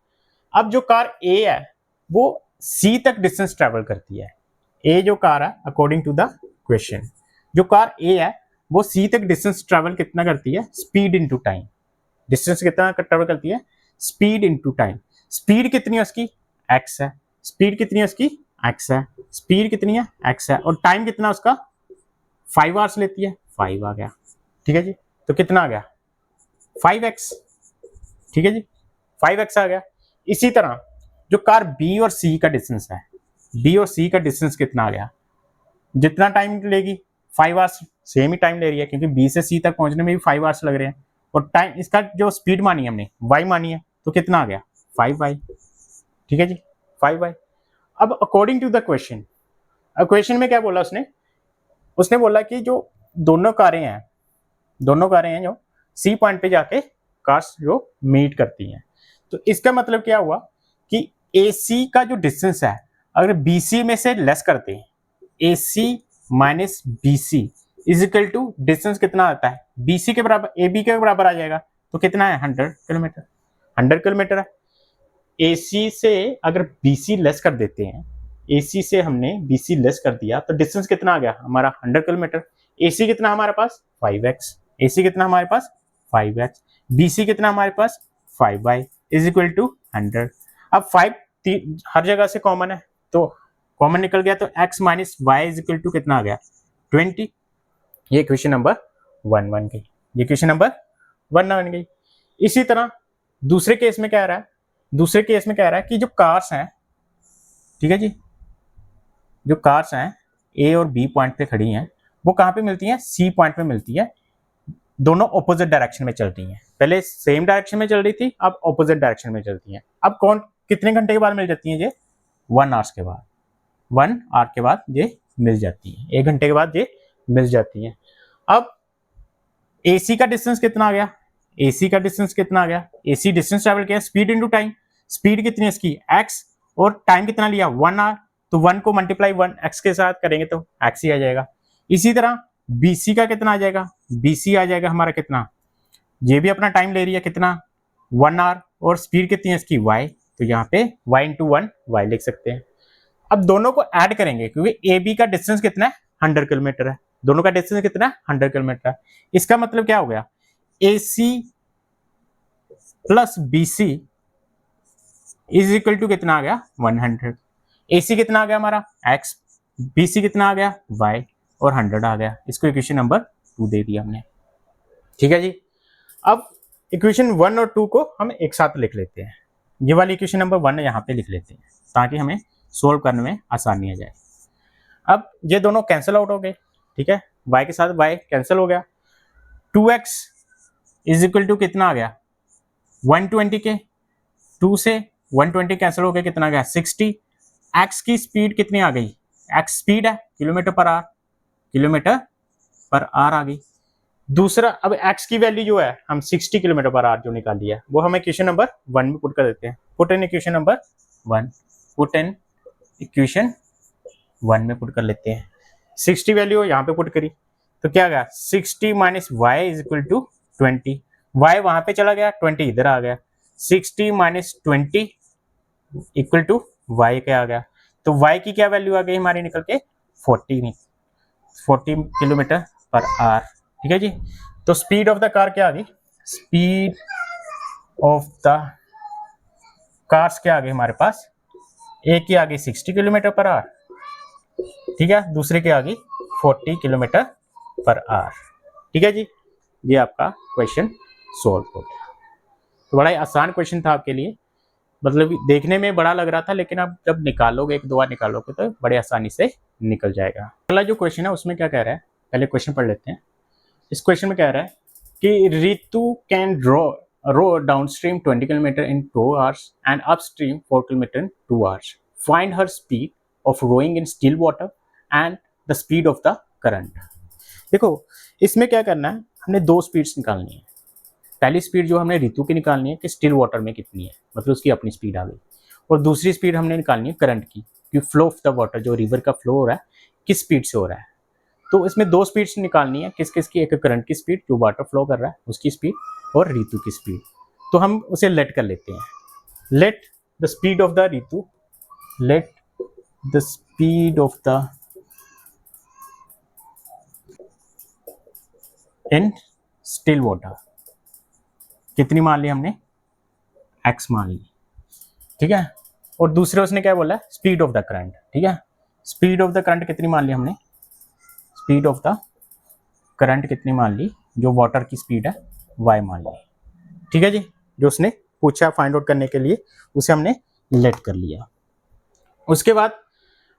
अब जो कार ए है वो सी तक डिस्टेंस ट्रेवल करती है। ए जो कार है, अकॉर्डिंग टू द क्वेश्चन, जो कार ए है वो सी तक डिस्टेंस ट्रेवल कितना करती है? Speed into time. डिस्टेंस कितना ट्रेवल करती है? Speed into time. स्पीड कितनी है उसकी? एक्स है। स्पीड कितनी है उसकी? एक्स है। स्पीड कितनी है? एक्स है। और टाइम कितना उसका? 5 आवर्स लेती है। 5 आ गया। ठीक है जी। तो कितना आ गया? 5x। ठीक है जी, 5x आ गया। इसी तरह जो कार बी और सी का डिस्टेंस है, बी और सी का डिस्टेंस कितना आ गया? जितना टाइम लेगी 5 आवर्स, सेम ही टाइम ले रही है क्योंकि बी से सी तक पहुंचने में भी 5 आवर्स लग रहे हैं। और टाइम इसका जो स्पीड मानी है हमने y मानी है, तो कितना आ गया? 5y। ठीक है जी, 5y। अब according to the question, question में क्या बोला उसने? उसने बोला कि जो दोनों कारें हैं जो सी पॉइंट पे जाके कार्स जो मीट करती हैं। तो इसका मतलब क्या हुआ कि AC का जो डिस्टेंस है अगर BC में से लेस करते हैं, AC माइनस BC is equal to distance कितना आता है? BC के बराबर, AB के बराबर आ जाएगा। तो कितना है? 100 किलोमीटर। 100 किलोमीटर है। AC से अगर BC लेस कर देते हैं, AC से हमने BC लेस कर दिया तो डिस्टेंस कितना आ गया हमारा? 100 किलोमीटर। AC कितना हमारे पास? 5x। AC कितना हमारे पास? 5x। BC कितना हमारे पास? 5y is equal to 100। अब 5 हर जगह से कॉमन है तो कॉमन निकल गया, तो x minus Y is equal to कितना आ गया? 20। ये क्वेश्चन नंबर 1 बन गई। ये क्वेश्चन नंबर 1 बन गई। इसी तरह दूसरे केस में क्या रहा है, दूसरे केस में क्या रहा है कि जो कार्स हैं, ठीक है जी, जो कार्स हैं ए और बी पॉइंट पे खड़ी हैं, वो कहाँ पे मिलती हैं, सी पॉइंट पे मिलती है, दोनों ऑपोजिट डायरेक्शन में चलती हैं। पहले सेम डायरेक्शन में चल रही थी, अब ऑपोजिट डायरेक्शन में चलती हैं। अब कौन कितने घंटे के बाद मिल जाती हैं ये, 1 आवर्स के बाद, 1 आवर के बाद ये मिल जाती हैं, 1 घंटे के बाद ये मिल जाती हैं। अब एसी का डिस्टेंस कितना आ गया, एसी का डिस्टेंस कितना आ गया, एसी डिस्टेंस ट्रैवल किया, स्पीड इनटू टाइम, स्पीड कितनी है इसकी एक्स, और टाइम कितना लिया 1 आवर, तो 1 को मल्टीप्लाई 1 एक्स के साथ करेंगे तो एक्स ही आ जाएगा। इसी तरह बीसी का कितना आ जाएगा, बीसी आ जाएगा हमारा कितना, ये भी अपना टाइम ले रही है कितना 1 आवर, और स्पीड कितनी है इसकी y, तो यहाँ पे y इंटू 1 y लिख सकते हैं। अब दोनों को ऐड करेंगे क्योंकि ए बी का डिस्टेंस कितना है 100 किलोमीटर है, दोनों का डिस्टेंस कितना है 100 किलोमीटर है। इसका मतलब क्या हो गया, A C plus B C is equal to कितना आ गया 100। ए सी कितना आ गया हमारा x, बी सी कितना आ गया y, और 100 आ गया। इसको इक्वेशन नंबर 2 दे दिया हमने, ठीक है जी। अब इक्वेशन 1 और 2 को हम एक साथ लिख लेते हैं, ये वाली इक्वेशन नंबर 1 यहाँ पे लिख लेते हैं ताकि हमें सोल्व करने में आसानी आ जाए। अब ये दोनों कैंसिल आउट हो गए, ठीक है, y के साथ y कैंसिल हो गया, 2x इज इक्वल टू कितना आ गया 120 के, 2 से 120 कैंसिल हो गया, कितना आ गया 60। x की स्पीड कितनी आ गई, x स्पीड है kilometre per hour, kilometre per hour आ गई। दूसरा अब x की वैल्यू जो है हम 60 किलोमीटर पर आवर जो निकाली है वो हम इक्वेशन नंबर 1 में पुट कर देते हैं, put in equation number 1, put in equation 1 में पुट कर लेते हैं। 60 वैल्यू यहाँ पे पुट करी तो क्या गया 60 minus Y is equal to 20, y वहां पे चला गया 20 इधर आ गया, 60 माइनस 20 इक्वल टू वाई क्या आ गया, तो वाई की क्या वैल्यू आ गई हमारी निकल के 40 किलोमीटर पर आवर, ठीक है जी। तो स्पीड ऑफ द कार क्या आ गई, स्पीड ऑफ द कार्स क्या आ गई हमारे पास, एक की आ गई 60 किलोमीटर पर आवर, ठीक है, दूसरे की आ गई 40 किलोमीटर पर आवर, ठीक है जी। ये आपका क्वेश्चन सोल्व हो गया। तो बड़ा ही आसान क्वेश्चन था आपके लिए, मतलब देखने में बड़ा लग रहा था लेकिन आप जब निकालोगे, एक दो बार निकालोगे तो बड़े आसानी से निकल जाएगा। अगला जो क्वेश्चन है उसमें क्या कह रहा है, पहले क्वेश्चन पढ़ लेते हैं। इस क्वेश्चन में कह रहा है कि Ritu can row downstream 20 kilometer in 2 hours and upstream 4 kilometer in 2 hours, find her speed of rowing in still water and the speed of the current. देखो इसमें क्या करना है, हमने 2 स्पीड्स निकालनी है। पहली स्पीड जो हमने ऋतु की निकालनी है कि स्टिल वाटर में कितनी है, मतलब उसकी अपनी स्पीड आ गई, और दूसरी स्पीड हमने निकालनी है करंट की, कि फ्लो ऑफ द वाटर जो रिवर का फ्लो हो रहा है किस स्पीड से हो रहा है। तो इसमें 2 स्पीड्स निकालनी है, किस किस की, एक करंट की स्पीड जो वाटर फ्लो कर रहा है उसकी स्पीड, और ऋतु की स्पीड। तो हम उसे लेट कर लेते हैं, late the speed of the Ritu, late the speed of the in still water कितनी मान ली हमने, x मान ली, ठीक है। और दूसरे उसने क्या बोला, स्पीड ऑफ द करंट, ठीक है, स्पीड ऑफ द करंट कितनी मान ली हमने, स्पीड ऑफ द करंट कितनी मान ली, जो वाटर की स्पीड है y मान ली, ठीक है जी। जो उसने पूछा फाइंड आउट करने के लिए उसे हमने लेट कर लिया। उसके बाद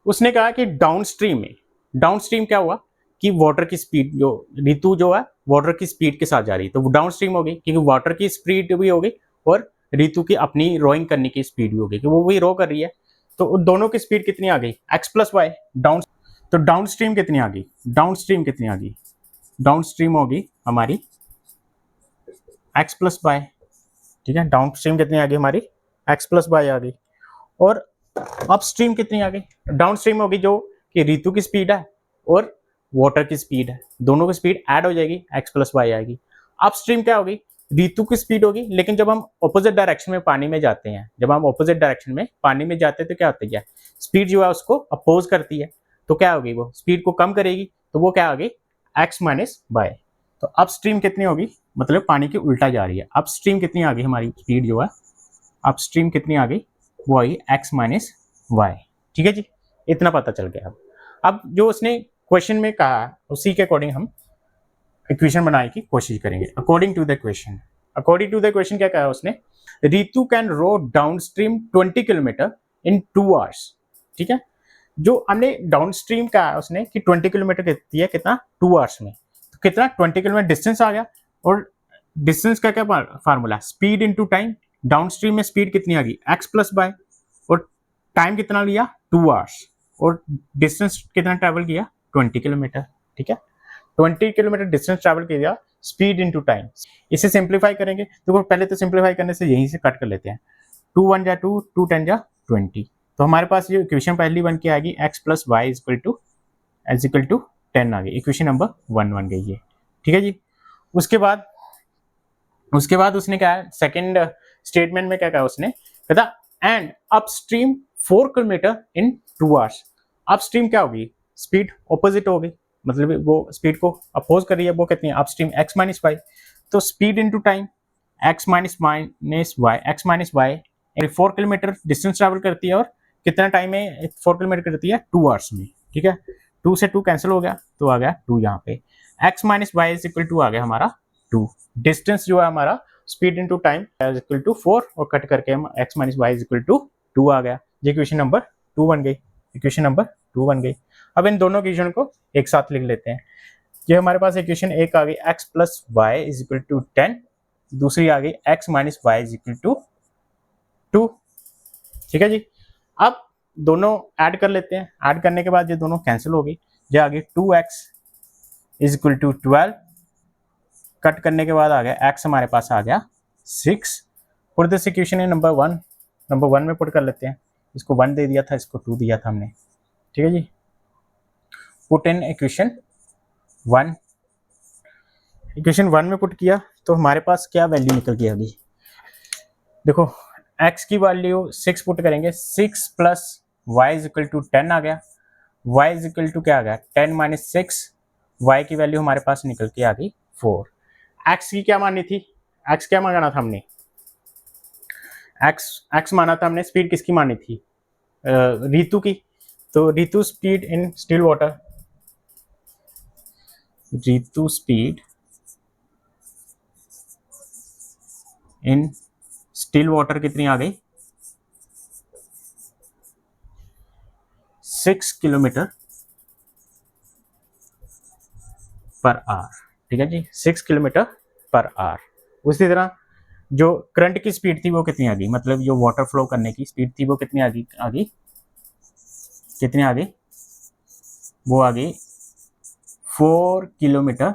उसने कहा कि डाउनस्ट्रीम में, डाउनस्ट्रीम क्या हुआ कि वाटर की स्पीड जो ऋतु जो है वाटर की स्पीड के साथ जा रही है, तो वो डाउनस्ट्रीम हो गई क्योंकि वाटर की स्पीड भी हो गई और ऋतु की अपनी रोइंग करने की स्पीड भी हो गई कि वो भी रो कर रही है, तो दोनों की स्पीड कितनी आ गई x प्लस वाई डाउन। तो डाउनस्ट्रीम कितनी आ गई, डाउनस्ट्रीम कितनी आ गई, डाउनस्ट्रीम होगी हमारी x प्लस वाई, ठीक है, डाउनस्ट्रीम कितनी आ गई हमारी x प्लस वाई आ गई। और अपस्ट्रीम कितनी आ गई, डाउनस्ट्रीम होगी जो कि ऋतु की स्पीड है और वाटर की स्पीड है, दोनों की स्पीड ऐड हो जाएगी, x प्लस वाई आएगी। अपस्ट्रीम क्या होगी, ऋतु की स्पीड होगी, लेकिन जब हम ऑपोजिट डायरेक्शन में पानी में जाते हैं, जब हम ऑपोजिट डायरेक्शन में पानी में जाते हैं तो क्या होता है, स्पीड जो है उसको अपोज करती है, तो क्या होगी, वो स्पीड को कम करेगी, तो वो क्या होगी x माइनस वाई। तो अपस्ट्रीम कितनी होगी, मतलब पानी की उल्टा जा रही है, अपस्ट्रीम कितनी आ गई हमारी स्पीड जो है, अपस्ट्रीम कितनी आ गई, वो आई x माइनस वाई, ठीक है जी। इतना पता चल गया। अब जो उसने क्वेश्चन में कहा उसी के अकॉर्डिंग हम इक्वेशन बनाने की कोशिश करेंगे, according to the question. According to the question क्या कहा उसने Ritu can row downstream 20 kilometer in 2 hours. ठीक है, जो हमने डाउन स्ट्रीम का है उसने कि 20 किलोमीटर कहती है कितना 2 आवर्स में, तो कितना 20 किलोमीटर डिस्टेंस आ गया। और डिस्टेंस का क्या formula, speed into time. Down stream में स्पीड कितनी आ गई x प्लस बाय, और टाइम कितना लिया 2 आवर्स, और डिस्टेंस कितना ट्रैवल किया 20 किलोमीटर। ठीक है, 20 किलोमीटर डिस्टेंस ट्रैवल किया, स्पीड इनटू टाइम। इसे सिंप्लीफाई करेंगे तो पहले तो सिंप्लीफाई करने से यहीं से कट कर लेते हैं, 2 1 जा 2, 2 10 जा 20। तो हमारे पास ये इक्वेशन पहली बन के आएगी x plus y is equal to 10 आ गई, इक्वेशन नंबर 1 बन गई है। ठीक है जी। उसके बाद उसने क्या है, सेकंड स्टेटमेंट में क्या कहा उसने, कहता and upstream 4 kilometer in 2 hours. Upstream क्या होगी, स्पीड ऑपोजिट होगी, मतलब वो स्पीड को अपोज कर रही है, वो कितनी है अपस्ट्रीम x माइनस वाई। तो speed into time x minus y, x minus y 4 kilometer distance travel करती है, और कितना टाइम में 4 किलोमीटर करती है 2 आवर्स में। ठीक है, 2 से 2 कैंसिल हो गया तो आ गया 2 यहाँ पे, x minus Y is equal to आ गया हमारा 2। डिस्टेंस जो है हमारा speed into time is equal to 4, और कट करके हम x minus Y is equal to 2 आ गया। ये इक्वेशन नंबर 2 बन गई, इक्वेशन नंबर 2 बन गई। अब इन दोनों इक्वेशन को एक साथ लिख लेते हैं। ये हमारे पास इक्वेशन एक आ गई x plus y is equal to 10, दूसरी आ गई x minus Y is equal to 2। ठीक है जी। अब दोनों ऐड कर लेते हैं, ऐड करने के बाद ये दोनों कैंसिल हो गई, ये आ गई 2x is equal to 12, cut करने के बाद आ गया x हमारे पास आ गया 6। Put this equation in number 1 में पुट कर लेते हैं, इसको 1 दे दिया था, इसको 2 दिया था हमने। ठीक है जी, पुट इन इक्वेशन 1, इक्वेशन 1 में पुट किया तो हमारे पास क्या वैल्यू निकल के आ गई, देखो x की वैल्यू 6 पुट करेंगे, 6 plus y is equal to 10 आ गया, y इज इक्वल टू क्या आ गया 10 माइनस 6, y की वैल्यू हमारे पास निकल के आ गई 4। x की क्या मानी थी, x क्या मांगा था हमने, x माना था हमने, स्पीड किसकी मानी थी, रितु की। तो Ritu speed in still water, Ritu speed in still water कितनी आ गई 6 किलोमीटर पर आवर। ठीक है जी, 6 किलोमीटर पर आवर। उसी तरह जो करंट की स्पीड थी वो कितनी आ गई, मतलब जो वाटर फ्लो करने की स्पीड थी वो कितनी आ गई कितनी आ गई, वो आ गई 4 किलोमीटर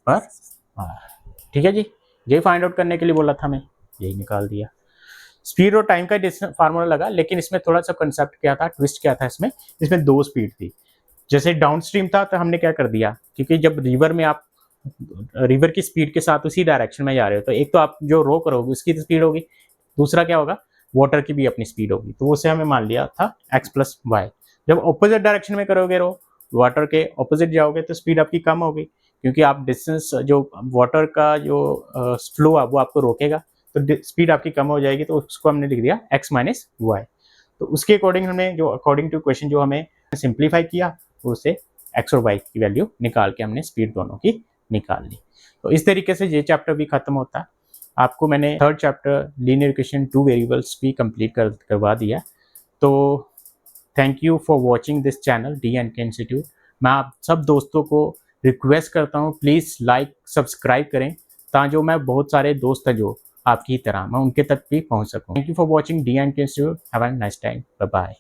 पर आवर। ठीक है जी, ये फाइंड आउट करने के लिए बोला था मैं, यही निकाल दिया। स्पीड और टाइम का फार्मूला लगा, लेकिन इसमें थोड़ा सा कंसेप्ट क्या था, ट्विस्ट क्या था इसमें 2 स्पीड थी। जैसे डाउन स्ट्रीम था तो हमने क्या कर दिया, क्योंकि जब रिवर में आप रिवर की स्पीड के साथ उसी डायरेक्शन में जा रहे हो, तो एक तो आप जो रो करोगे उसकी स्पीड होगी, दूसरा क्या होगा वाटर की भी अपनी स्पीड होगी, तो उसे हमें मान लिया था x प्लस वाई। जब ऑपोजिट डायरेक्शन में करोगे रो, वाटर के ऑपोजिट जाओगे तो स्पीड आपकी कम होगी, क्योंकि आप डिस्टेंस जो वाटर का जो फ्लो है वो आपको रोकेगा, तो स्पीड आपकी कम हो जाएगी, तो उसको हमने लिख दिया x माइनस वाई। तो उसके अकॉर्डिंग हमने जो अकॉर्डिंग टू क्वेश्चन जो हमें सिंप्लीफाई किया, उससे x और y की वैल्यू निकाल के हमने स्पीड दोनों की निकाल ली। तो इस तरीके से ये चैप्टर भी खत्म होता है। आपको मैंने third chapter linear equation 2 variables भी कंप्लीट करवा दिया। तो thank you for watching this channel D&K institute. मैं आप सब दोस्तों को रिक्वेस्ट करता हूँ प्लीज़ लाइक सब्सक्राइब करें, ताकि जो मैं बहुत सारे दोस्त हैं जो आपकी तरह मैं उनके तक भी पहुँच सकूँ। Thank you for watching D&K institute. Have a nice time, bye bye.